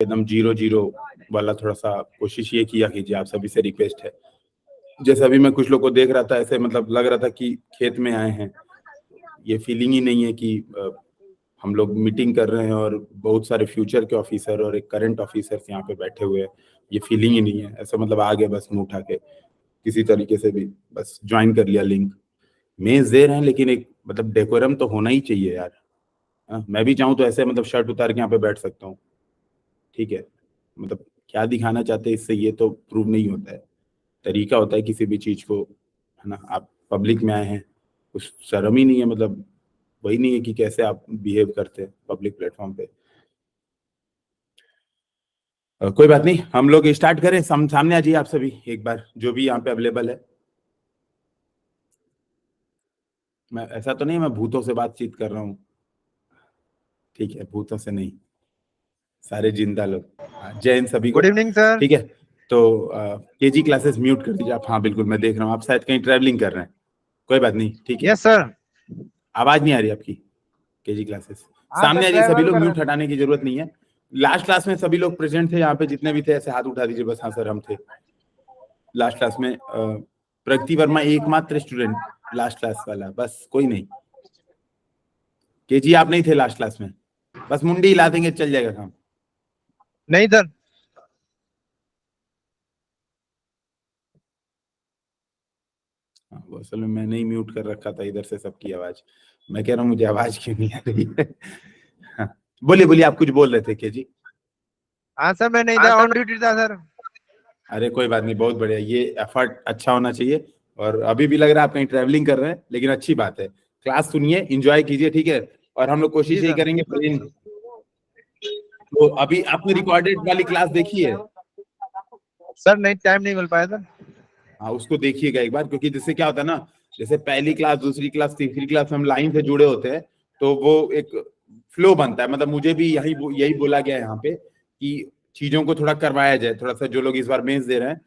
एकदम 0-0 वाला थोड़ा सा कोशिश ये किया कीजिए, आप सभी से रिक्वेस्ट है। जैसे अभी मैं कुछ लोग को देख रहा था, ऐसे मतलब लग रहा था कि खेत में आए हैं, ये फीलिंग ही नहीं है कि हम लोग मीटिंग कर रहे हैं और बहुत सारे फ्यूचर के ऑफिसर और एक करंट ऑफिसर्स यहाँ पे बैठे हुए हैं, ये फीलिंग ही नहीं है। ऐसा मतलब आ गए बस मुंह उठा के किसी तरीके से भी बस ज्वाइन कर लिया लिंक। मेंस दे रहे हैं लेकिन एक मतलब डेकोरम तो होना ही चाहिए यार। मैं भी चाहूँ तो ऐसे मतलब शर्ट उतार के यहाँ पे बैठ सकता हूँ, ठीक है। मतलब क्या दिखाना चाहते हैं इससे ये तो प्रूव नहीं होता है। तरीका होता है किसी भी चीज को, है ना। आप पब्लिक में आए हैं, कुछ शर्म ही नहीं है, मतलब वही नहीं है कि कैसे आप बिहेव करते हैं पब्लिक प्लेटफॉर्म पे। कोई बात नहीं, हम लोग स्टार्ट करें। सामने आ जाइए आप सभी एक बार, जो भी यहाँ पे अवेलेबल है। मैं ऐसा तो नहीं मैं भूतों से बातचीत कर रहा हूँ, ठीक है, भूतों से नहीं, सारे जिंदा लोग। जय हिंद सभी को। Good evening sir. ठीक है, तो केजी क्लासेस म्यूट कर दीजिए आप। हाँ बिल्कुल, मैं देख रहा हूँ आप शायद कहीं ट्रैवलिंग कर रहे हैं, कोई बात नहीं, ठीक है। Yes sir. आवाज नहीं आ रही आपकी। केजी क्लासेस हाँ सर, सामने आ जाइए सभी ट्रैवल लोग, कर रहे म्यूट हटाने की जरूरत नहीं है। लास्ट क्लास में सभी लोग प्रेजेंट थे यहाँ पे, जितने भी थे ऐसे हाथ उठा दीजिए बस। हाँ सर हम थे लास्ट क्लास में। प्रगति वर्मा एकमात्र स्टूडेंट लास्ट क्लास वाला, बस कोई नहीं। केजी आप नहीं थे लास्ट क्लास में, बस मुंडी हिला देंगे चल जाएगा काम। नहीं सर। हाँ, वो असल में मैंने ही म्यूट कर रखा था इधर से सबकी आवाज। मैं कह रहा हूँ मुझे आवाज क्यों नहीं आ रही है। हाँ, बोलिए बोलिए, आप कुछ बोल रहे थे केजी। हाँ सर, मैं नहीं था, ऑन ड्यूटी था सर। अरे कोई बात नहीं, बहुत बढ़िया, ये एफर्ट अच्छा होना चाहिए। और अभी भी लग रहा है आप कहीं ट्रैवलिंग कर रहे हैं, लेकिन अच्छी बात है। क्लास सुनिए, एंजॉय कीजिए, ठीक है। और हम लोग कोशिश जी यही सर। करेंगे तो अभी आपने रिकॉर्डेड वाली क्लास देखी है? सर नहीं, टाइम नहीं मिल पाया सर। हाँ उसको देखिएगा एक बार, क्योंकि जिससे क्या होता है ना, जैसे पहली क्लास, दूसरी क्लास, तीसरी क्लास में हम लाइन से जुड़े होते हैं, तो वो एक फ्लो बनता है। मतलब मुझे भी यही बोला गया है यहाँ पे कि चीजों को थोड़ा करवाया जाए, थोड़ा सा जो लोग इस बार मेंस दे रहे हैं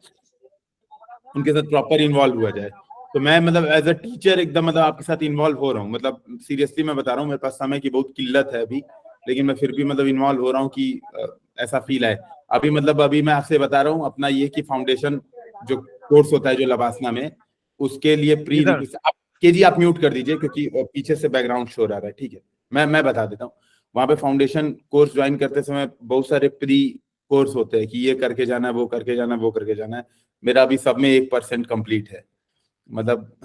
उनके साथ प्रॉपर इन्वॉल्व हुआ जाए। तो मैं मतलब एज अ टीचर एकदम मतलब आपके साथ इन्वॉल्व हो रहा हूँ। मतलब सीरियसली मैं बता रहा हूँ, मेरे पास समय की बहुत किल्लत है अभी, लेकिन मैं फिर भी मतलब इन्वॉल्व हो रहा हूँ कि ऐसा फील है अभी। मतलब अभी मैं आपसे बता रहा हूँ अपना ये कि फाउंडेशन जो कोर्स होता है जो लबासना में, उसके लिए जी प्री सर। रिक्वेस्ट आप केजी आप म्यूट कर दीजिए, क्योंकि पीछे से बैकग्राउंड शोर आ रहा है, ठीक है। मैं बता देता हूँ, वहां पे फाउंडेशन कोर्स ज्वाइन करते समय बहुत सारे प्री कोर्स होते हैं कि ये करके जाना है, वो करके जाना है, वो करके जाना है। मेरा अभी सब में 1% कंप्लीट है। मतलब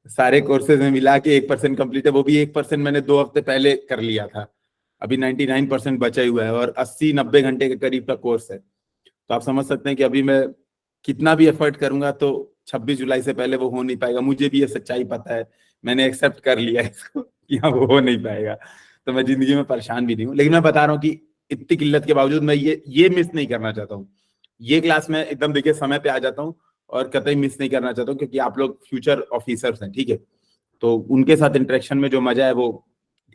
सारे कोर्सेज में मिला के 1% कंप्लीट है, वो भी 1% मैंने 2 हफ्ते पहले कर लिया था। अभी 99% बचा ही हुआ है, और 80-90 घंटे के करीब का कोर्स है। तो आप समझ सकते हैं कि अभी मैं कितना भी एफर्ट करूंगा तो 26 जुलाई से पहले वो हो नहीं पाएगा। मुझे भी ये सच्चाई पता है, मैंने एक्सेप्ट कर लिया है इसको कि हाँ वो हो नहीं पाएगा। तो मैं जिंदगी में परेशान भी नहीं हूँ, लेकिन मैं बता रहा हूँ कि इतनी किल्लत के बावजूद मैं ये मिस नहीं करना चाहता हूँ। ये क्लास में एकदम देखिए समय पे आ जाता हूँ, और कतई मिस नहीं करना चाहता हूँ, क्योंकि आप लोग फ्यूचर ऑफिसर्स हैं, ठीक है। तो उनके साथ इंटरेक्शन में जो मजा है वो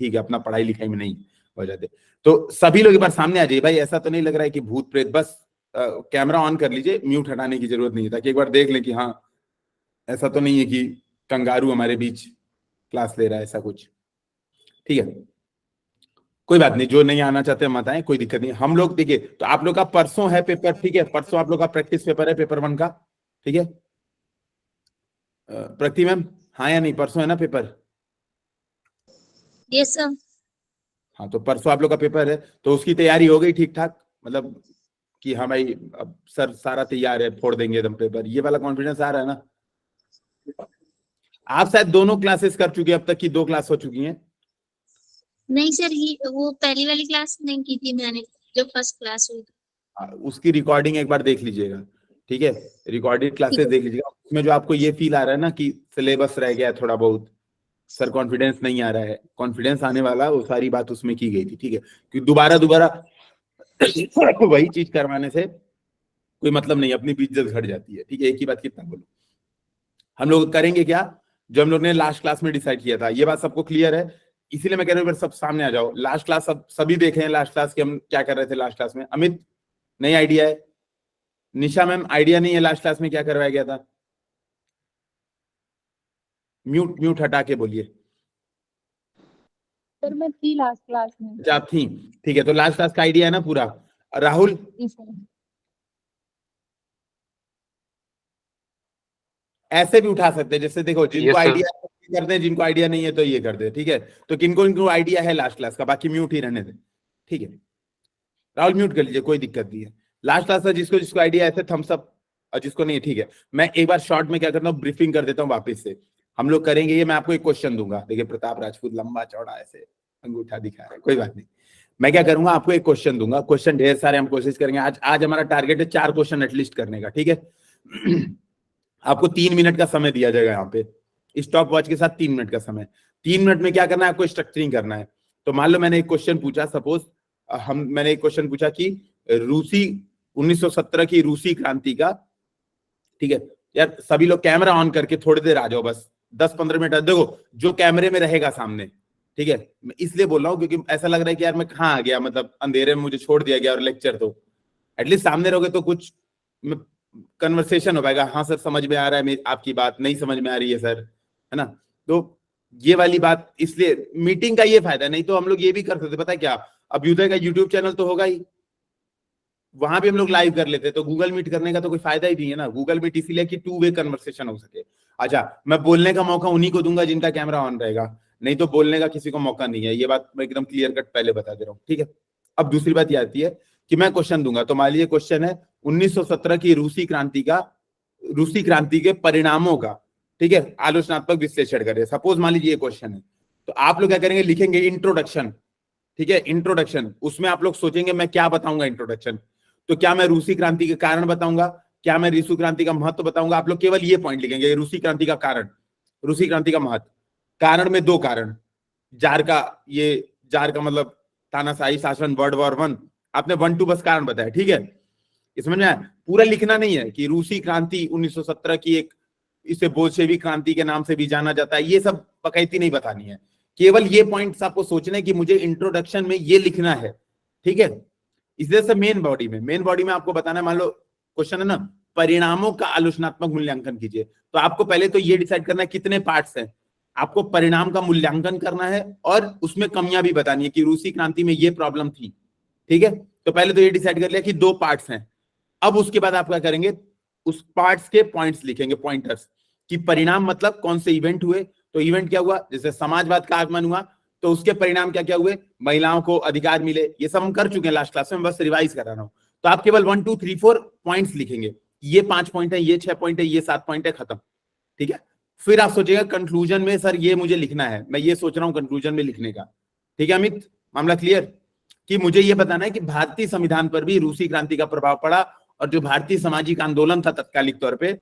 ठीक है, अपना पढ़ाई लिखाई में नहीं हो जाते। तो सभी लोग एक बार सामने आ जाइए भाई। ऐसा तो नहीं लग रहा है कि भूत प्रेत, बस कैमरा ऑन कर लीजिए, म्यूट हटाने की जरूरत नहीं है, ताकि एक बार देख लें कि हाँ ऐसा तो नहीं है कि कंगारू हमारे बीच क्लास ले रहा है, ऐसा कुछ, ठीक है। कोई बात नहीं, जो नहीं आना चाहते मत आए, कोई दिक्कत नहीं। हम लोग देखिए, तो आप लोग का परसों है पेपर, ठीक है। परसों आप लोग का प्रैक्टिस पेपर है, पेपर 1 का, ठीक है। प्रगति मैम, हाँ या नहीं, परसों है ना पेपर? Yes sir. हाँ तो परसों आप लोग का पेपर है, तो उसकी तैयारी हो गई ठीक ठाक? मतलब कि हाँ भाई अब सर सारा तैयार है, फोड़ देंगे एकदम पेपर, ये वाला कॉन्फिडेंस आ रहा है ना? आप शायद दोनों क्लासेस कर चुके हैं अब तक की, 2 क्लास हो चुकी हैं। नहीं सर, ये वो पहली वाली क्लास नहीं की थी मैंने, जो फर्स्ट क्लास हुई थी। उसकी रिकॉर्डिंग एक बार देख लीजिएगा, ठीक है। रिकॉर्डेड ठीक क्लासेस है। देख लीजिएगा, उसमें जो आपको ये फील आ रहा है ना कि सिलेबस रह गया है थोड़ा बहुत, सर कॉन्फिडेंस नहीं आ रहा है, कॉन्फिडेंस आने वाला, वो सारी बात उसमें की गई थी, ठीक है। कि दोबारा दोबारा वही चीज करवाने से कोई मतलब नहीं, अपनी भी इज्जत घट जाती है, ठीक है। एक ही बात कितना बोलो। हम लोग करेंगे क्या, जो हम लोग ने लास्ट क्लास में डिसाइड किया था, ये बात सबको क्लियर है? इसीलिए मैं कह रहा हूँ सब सामने आ जाओ। लास्ट क्लास सब सभी देखे हैं, लास्ट क्लास के हम क्या कर रहे थे लास्ट क्लास में। अमित, नई आइडिया है? निशा मैम, आइडिया नहीं है लास्ट क्लास में क्या करवाया गया था? म्यूट म्यूट हटा के बोलिए। सर मैं थी लास्ट क्लास में। अच्छा आप थी, ठीक है। तो लास्ट क्लास का आइडिया है ना पूरा? राहुल ऐसे भी उठा सकते हैं, जैसे देखो जिनको Yes, sir. आइडिया करते हैं, जिनको आइडिया नहीं है तो ये कर दे, ठीक है। तो किनको इनको आइडिया है लास्ट क्लास का, बाकी म्यूट ही रहने दे, ठीक है। राहुल म्यूट कर लीजिए, कोई दिक्कत नहीं है। लास्ट क्लास का जिसको जिसको आइडिया है ऐसे थम्स अप, और जिसको नहीं है ठीक है। मैं एक बार शॉर्ट में क्या करता हूँ, ब्रीफिंग कर देता हूँ वापस से। हम लोग करेंगे ये, मैं आपको एक क्वेश्चन दूंगा। देखिए प्रताप राजपूत लंबा चौड़ा ऐसे अंगूठा दिखा रहा है, कोई बात नहीं। मैं क्या करूंगा, आपको एक क्वेश्चन दूंगा, क्वेश्चन ढेर सारे हम कोशिश करेंगे। आज हमारा टारगेट है 4 क्वेश्चन एटलीस्ट करने का, ठीक है। आपको 3 मिनट का समय दिया जाएगा यहाँ पे, स्टॉप वॉच के साथ 3 मिनट का समय। 3 मिनट में क्या करना है आपको, स्ट्रक्चरिंग करना है। तो मान लो मैंने एक क्वेश्चन पूछा, सपोज मैंने एक क्वेश्चन पूछा कि रूसी 1917 की रूसी क्रांति का, ठीक है। यार सभी लोग कैमरा ऑन करके थोड़ी देर आ जाओ, बस 10-15 मिनट। देखो जो कैमरे में रहेगा सामने, ठीक है। मैं इसलिए बोल रहा हूँ क्योंकि ऐसा लग रहा है कि यार मैं कहाँ आ गया, मतलब अंधेरे में मुझे छोड़ दिया गया और लेक्चर, तो एटलीस्ट सामने रहोगे तो कुछ कन्वर्सेशन हो पाएगा। हाँ सर समझ में आ रहा है आपकी बात, नहीं समझ में आ रही है सर, है ना। तो ये वाली बात, इसलिए मीटिंग का ये फायदा है। नहीं तो हम लोग ये भी कर सकते, पता है क्या, अभ्युदय का यूट्यूब चैनल तो होगा ही, वहां भी हम लोग लाइव कर लेते। तो गूगल मीट करने का तो कोई फायदा ही नहीं है ना। गूगल मीट इसीलिए कि 2 वे कन्वर्सेशन हो सके। अच्छा, मैं बोलने का मौका उन्हीं को दूंगा जिनका कैमरा ऑन रहेगा, नहीं तो बोलने का किसी को मौका नहीं है। ये बात मैं एकदम क्लियर कट पहले बता दे रहा हूँ, ठीक है। अब दूसरी बात ये आती है कि मैं क्वेश्चन दूंगा, तो मान लीजिए क्वेश्चन है 1917 की रूसी क्रांति के परिणामों का, ठीक है, आलोचनात्मक विश्लेषण करें। सपोज मान लीजिए ये क्वेश्चन है, तो आप लोग क्या करेंगे, लिखेंगे इंट्रोडक्शन, ठीक है। इंट्रोडक्शन, उसमें आप लोग सोचेंगे मैं क्या बताऊंगा इंट्रोडक्शन। तो क्या मैं रूसी क्रांति के कारण बताऊंगा, क्या मैं रूसी क्रांति का महत्व बताऊंगा। आप लोग केवल ये पॉइंट लिखेंगे, रूसी क्रांति का कारण, रूसी क्रांति का महत्व। कारण में 2 कारण, जार का मतलब तानाशाही शासन, वर्ल्ड वॉर 1, आपने 1-2 बस कारण बताया, ठीक है। इसमें ना पूरा लिखना नहीं है कि रूसी क्रांति 1917 की एक, इसे बोल्शेविक क्रांति के नाम से भी जाना जाता है, ये सब बकैती नहीं बतानी है। केवल ये पॉइंट्स आपको सोचना है कि मुझे इंट्रोडक्शन में ये लिखना है, ठीक है। इसलिए से मेन बॉडी में आपको बताना है। मान लो क्वेश्चन है ना, परिणामों का आलोचनात्मक मूल्यांकन कीजिए। तो आपको पहले तो ये डिसाइड करना है कितने पार्ट्स हैं। आपको परिणाम का मूल्यांकन करना है और उसमें कमियां भी बतानी है कि रूसी क्रांति में ये प्रॉब्लम थी, ठीक है। तो पहले तो ये डिसाइड कर लिया कि 2 पार्ट्स हैं। अब उसके बाद आप क्या करेंगे, उस पार्ट्स के पॉइंट्स लिखेंगे, पॉइंटर्स, कि परिणाम मतलब कौन से इवेंट हुए। तो इवेंट क्या हुआ, जैसे समाजवाद का आगमन हुआ, तो उसके परिणाम क्या क्या हुए, महिलाओं को अधिकार मिले। ये सब हम कर चुके हैं लास्ट क्लास में, बस रिवाइज करा रहा हूं। तो आप केवल 1 2 3 4 पॉइंट्स लिखेंगे। ये 5 पॉइंट है, ये 6 पॉइंट है, ये 7 पॉइंट है, खत्म, ठीक है। फिर आप सोचिएगा कंक्लूजन में, सर ये मुझे लिखना है, मैं ये सोच रहा हूं कंक्लूजन में लिखने का, ठीक है अमित, मामला क्लियर। कि मुझे ये बताना है कि भारतीय संविधान पर भी रूसी क्रांति का प्रभाव पड़ा, और जो भारतीय सामाजिक आंदोलन था तत्कालिक तौर पे,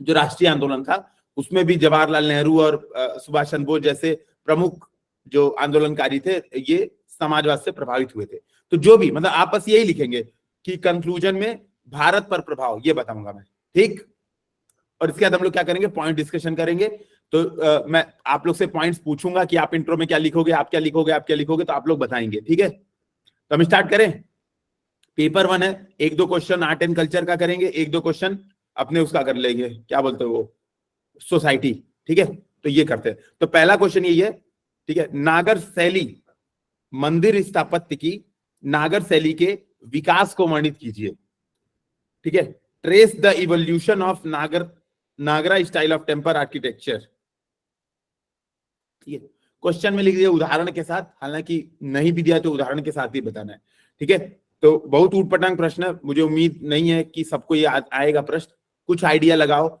जो राष्ट्रीय आंदोलन था, उसमें भी जवाहरलाल नेहरू और सुभाष चंद्र बोस जैसे प्रमुख जो आंदोलनकारी थे, ये समाजवाद से प्रभावित हुए थे। तो जो भी, मतलब आप बस यही लिखेंगे कि कंक्लूजन में भारत पर प्रभाव ये बताऊंगा मैं, ठीक। और इसके बाद हम लोग क्या करेंगे, पॉइंट डिस्कशन करेंगे। तो मैं आप लोग से पॉइंट्स पूछूंगा कि आप इंट्रो में क्या लिखोगे, आप क्या लिखोगे, आप क्या लिखोगे, तो आप लोग बताएंगे, ठीक है। तो हम स्टार्ट करें। पेपर 1 है, 1-2 क्वेश्चन आर्ट एंड कल्चर का करेंगे, 1-2 क्वेश्चन अपने उसका कर लेंगे, क्या बोलते हो वो, सोसाइटी, ठीक है। तो ये करते हैं। तो पहला क्वेश्चन ये है, ठीक है, नागर शैली मंदिर स्थापत्य की नागर शैली के विकास को वर्णित कीजिए, ठीक है। Trace the evolution of Nagara style of temple architecture, ठीक है। क्वेश्चन में लिख दिया उदाहरण के साथ, हालांकि नहीं भी दिया तो उदाहरण के साथ ही बताना है, ठीक है। तो बहुत ऊटपटांग प्रश्न है, मुझे उम्मीद नहीं है कि सबको ये आएगा प्रश्न। कुछ आइडिया लगाओ,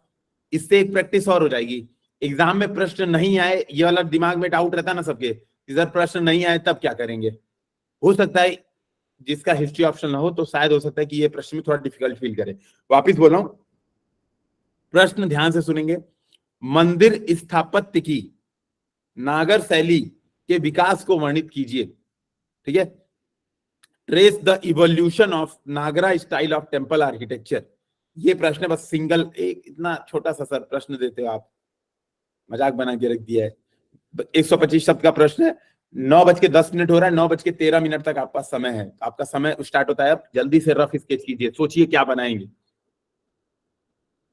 इससे एक प्रैक्टिस और हो जाएगी। एग्जाम में प्रश्न नहीं आए, ये वाला दिमाग में डाउट रहता ना सबके, इधर प्रश्न नहीं आए तब क्या करेंगे। हो सकता है जिसका हिस्ट्री ऑप्शन ना हो, तो शायद हो सकता है कि ये प्रश्न में थोड़ा डिफिकल्ट फील करे। वापिस बोल रहा हूं, प्रश्न ध्यान से सुनेंगे। मंदिर स्थापत्य की नागर शैली के विकास को वर्णित कीजिए, ठीक है। Trace the evolution of Nagara style of temple architecture, ये प्रश्न है। बस सिंगल एक इतना छोटा सा सर प्रश्न देते हो आप, मजाक बना के रख दिया है। 125 शब्द का प्रश्न है। 9:10 हो रहा है, 9:13 तक आपका समय है। आपका समय स्टार्ट होता है अब, जल्दी से रफ स्केच कीजिए, सोचिए क्या बनाएंगे।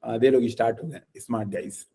आधे लोग स्टार्ट हो गए, स्मार्ट गाइस।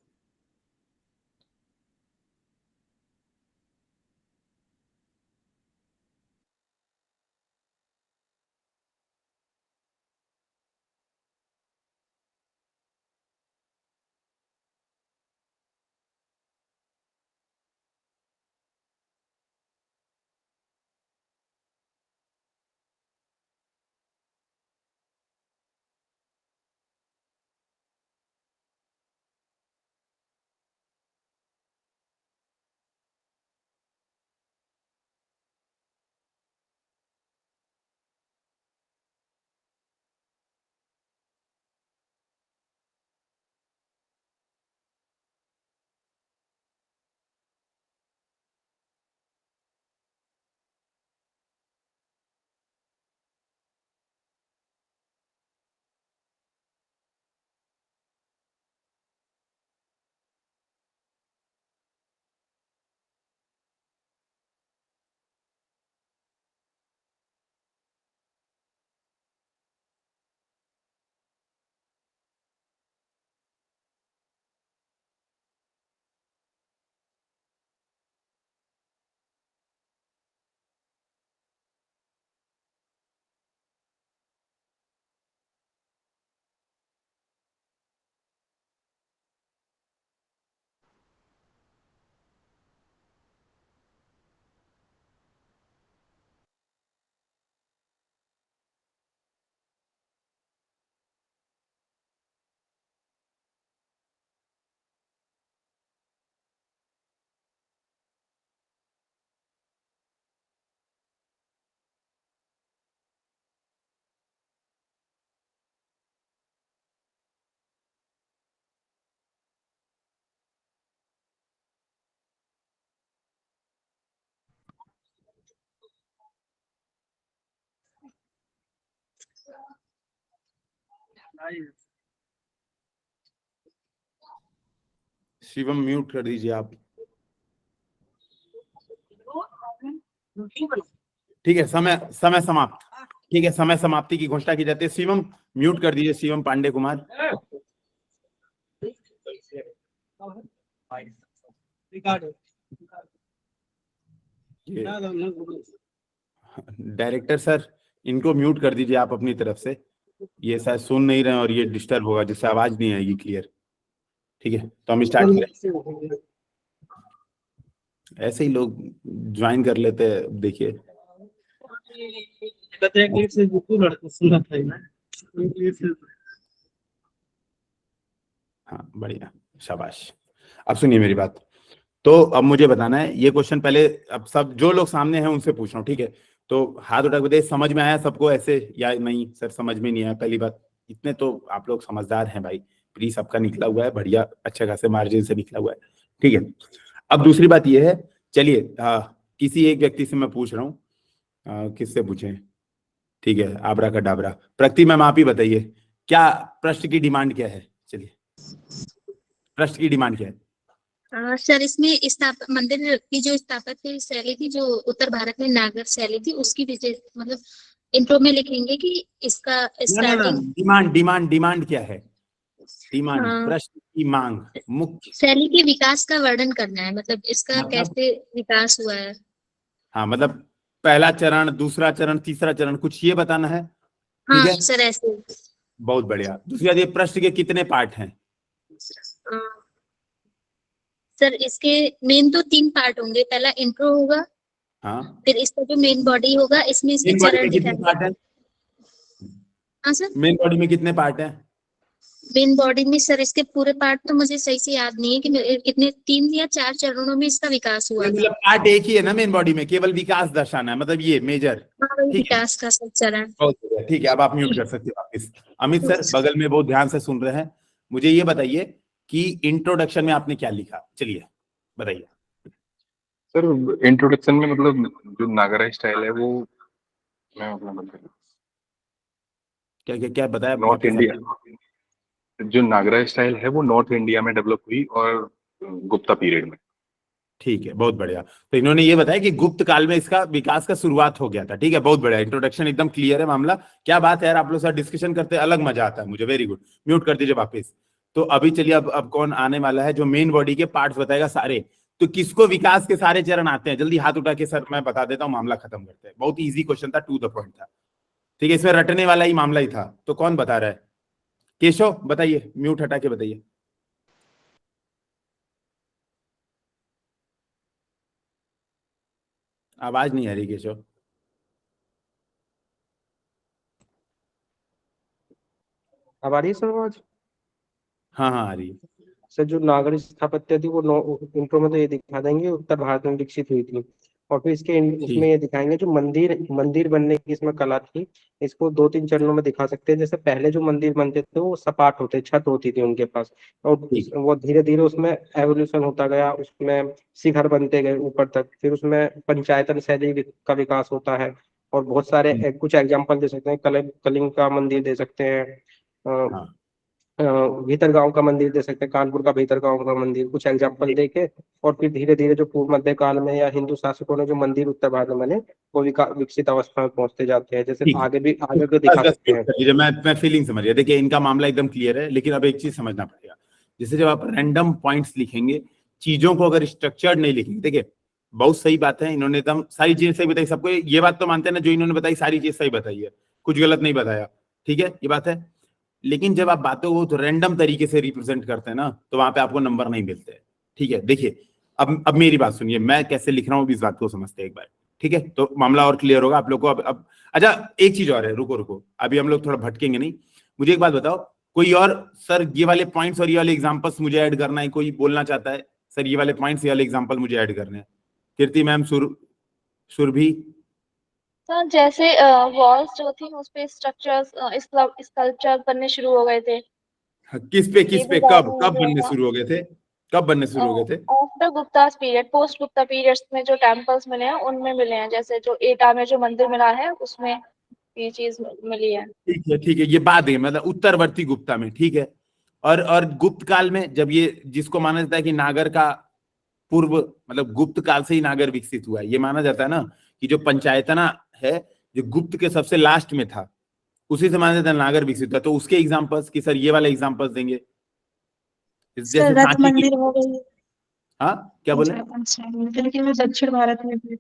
शिवम म्यूट कर दीजिए आप। ठीक है, समय समय समाप्त। ठीक है, समय समाप्ति की घोषणा की जाती है। शिवम म्यूट कर दीजिए, शिवम पांडे कुमार। डायरेक्टर सर, इनको म्यूट कर दीजिए आप अपनी तरफ से। ये शायद सुन नहीं रहे हैं और ये डिस्टर्ब होगा, जिससे आवाज नहीं आएगी क्लियर। ठीक है, तो हम स्टार्ट करें। ऐसे ही लोग ज्वाइन कर लेते हैं, देखिए। हाँ, बढ़िया, शाबाश। अब सुनिए मेरी बात। तो अब मुझे बताना है ये क्वेश्चन पहले, अब सब जो लोग सामने हैं उनसे पूछ रहा हूँ, ठीक है? तो हाथ उठा के बताइए, समझ में आया सबको ऐसे या नहीं? सर समझ में नहीं आया, पहली बात। इतने तो आप लोग समझदार हैं भाई, प्री सबका निकला हुआ है, बढ़िया अच्छे खासे मार्जिन से निकला हुआ है, ठीक है? अब दूसरी बात ये है, चलिए किसी एक व्यक्ति से मैं पूछ रहा हूँ, किससे पूछें? ठीक है, आबरा का डाबरा। प्रगति मैम आप ही बताइए, क्या प्रश्न की डिमांड क्या है? चलिए, प्रश्न की डिमांड क्या है? सर इसमें मंदिर की जो स्थापत्य शैली थी, जो उत्तर भारत में नागर शैली थी, उसकी विशेष मतलब इंट्रो में लिखेंगे कि इसका स्टार्टिंग। डिमांड डिमांड डिमांड क्या है? डिमांड, प्रश्न की मांग, मुख्य शैली के विकास का वर्णन करना है, मतलब इसका मतलब, कैसे विकास हुआ है। हाँ मतलब पहला चरण, दूसरा चरण, तीसरा चरण, कुछ ये बताना है, ठीक हाँ है? सर ऐसे। बहुत बढ़िया। दूसरी बात, ये प्रश्न के कितने पार्ट हैं? सर इसके मेन तो 3 पार्ट होंगे। पहला इंट्रो होगा, हाँ, फिर इसका जो मेन बॉडी होगा, इसमें इसके मेन बॉडी चरण में कितने दिखाएंगे। पार्ट हैं? हाँ सर, मेन बॉडी में कितने पार्ट हैं? मेन बॉडी में सर इसके पूरे पार्ट तो मुझे सही से याद नहीं है कि कितने 3 या 4 चरणों में इसका विकास हुआ था। मतलब पार्ट एक ही है ना मेन बॉडी में, केवल विकास दर्शाना है, मतलब ये मेजर। हाँ, वही ठीक है, विकास का सब चरण। बहुत बढ़िया, ठीक है। अब आप म्यूट कर सकते हो वापिस। अमित सर बगल में बहुत ध्यान से सुन रहे हैं। मुझे ये बताइए कि इंट्रोडक्शन में आपने क्या लिखा, चलिए बताइए। सर इंट्रोडक्शन में मतलब जो नागरा स्टाइल है वो मैं मतलब क्या क्या क्या बताया नॉर्थ वापस इंडिया, आप? जो नागरा स्टाइल है वो नॉर्थ इंडिया में डेवलप हुई और गुप्ता पीरियड में। ठीक है, बहुत बढ़िया। तो इन्होंने ये बताया कि गुप्त काल में इसका विकास का शुरुआत हो गया था। ठीक है, बहुत बढ़िया, इंट्रोडक्शन एकदम क्लियर है मामला। क्या बात है यार, आप लोग साथ डिस्कशन करते हैं, अलग मजा आता है मुझे। वेरी गुड, म्यूट कर दीजिए वापस। तो अभी चलिए, अब कौन आने वाला है जो मेन बॉडी के पार्ट्स बताएगा सारे? तो किसको विकास के सारे चरण आते हैं? जल्दी हाथ उठा के सर मैं बता देता हूँ, मामला खत्म करते हैं। बहुत ईजी क्वेश्चन था, टू द पॉइंट था, ठीक है? इसमें रटने वाला ही मामला ही था। तो कौन बता रहा है? केशव बताइए, म्यूट हटा के बताइए। आवाज नहीं आ रही केशव। अब आ रही है सर आवाज? हाँ हाँ, आ रही है। सर जो नागरिक स्थापत्य थी वो इंट्रो में तो ये दिखा देंगे उत्तर भारत में विकसित हुई थी, और फिर इसके उसमें ठीक, ये दिखाएंगे जो मंदिर मंदिर बनने की इसमें कला थी। इसको 2-3 चरणों में दिखा सकते हैं। जैसे पहले जो मंदिर बनते थे वो सपाट होते, छत होती थी उनके पास, और ठीक, वो धीरे धीरे उसमें एवोल्यूशन होता गया, उसमें शिखर बनते गए ऊपर तक। फिर उसमें पंचायतन शैली का विकास होता है। और बहुत सारे कुछ एग्जाम्पल दे सकते हैं, कलिंग का मंदिर दे सकते हैं, हाँ भीतर गांव का मंदिर दे सकते हैं, कानपुर का भीतर गांव का मंदिर, कुछ एग्जाम्पल देके। और फिर धीरे धीरे जो पूर्व मध्य काल में या हिंदू शासकों ने जो मंदिर उत्तर भारत में बने वो विकसित अवस्था में पहुंचते जाते हैं। जैसे ठीक है। आगे भी बस दिखा बस सकते म्यूट हैं। कर दीजिए, मैं फीलिंग समझ गया। देखिए इनका मामला एकदम क्लियर है, लेकिन अब एक चीज समझना पड़ेगा। जैसे जब आप रैंडम पॉइंट्स लिखेंगे, चीजों को अगर स्ट्रक्चर्ड नहीं लिखेंगे, देखिए बहुत सही बात है, इन्होंने एकदम सारी चीजें सही बताई। सबको ये बात तो मानते हैं ना, जो इन्होंने बताई सारी चीज सही बताई है, कुछ गलत नहीं बताया, ठीक है, ये बात है। लेकिन जब आप बातों को तो रैंडम तरीके से रिप्रेजेंट करते हैं ना, तो वहां पे आपको नंबर नहीं मिलते, ठीक है? देखिए अब मेरी बात सुनिए, मैं कैसे लिख रहा हूँ इस बात को समझते हैं एक बार, ठीक है? तो मामला और क्लियर होगा आप लोग को। अब अच्छा, एक चीज और है, रुको रुको, अभी हम लोग थोड़ा भटकेंगे नहीं। मुझे एक बात बताओ, कोई और सर ये वाले पॉइंट्स और ये वाले एग्जांपल्स मुझे ऐड करना है, कोई बोलना चाहता है? सर ये वाले पॉइंट्स, ये वाले एग्जांपल मुझे ऐड करने हैं। कीर्ति मैम, सुरभि। सर जैसे वॉल्स जो थी उस पे स्ट्रक्चर्स स्कल्पचर बनने शुरू हो गए थे। किस ये पे भी बाद कब में कब हुआ बनने था शुरू हो गए थे? कब बनने शुरू हो गए थे? After Guptas period, post Gupta periods में जो टेम्पल्स मिले हैं उनमें मिले हैं। जैसे जो एटा में जो मंदिर मिला है उसमें ये चीज मिली है। ठीक है, ये बात है, मतलब उत्तरवर्ती गुप्ता में, ठीक है। और गुप्त काल में जब ये, जिसको माना जाता है कि नागर का पूर्व, मतलब गुप्त काल से ही नागर विकसित हुआ है, ये माना जाता है ना कि जो पंचायतना है जो गुप्त के सबसे लास्ट में था, उसी से माना जाता है नागर विकसित हुआ। तो उसके एग्जांपल्स कि सर ये वाला एग्जांपल्स देंगे, जैसे रथ सांची की, मंदिर हो गई। हाँ क्या बोले, लेकिन वो दक्षिण भारत में भी।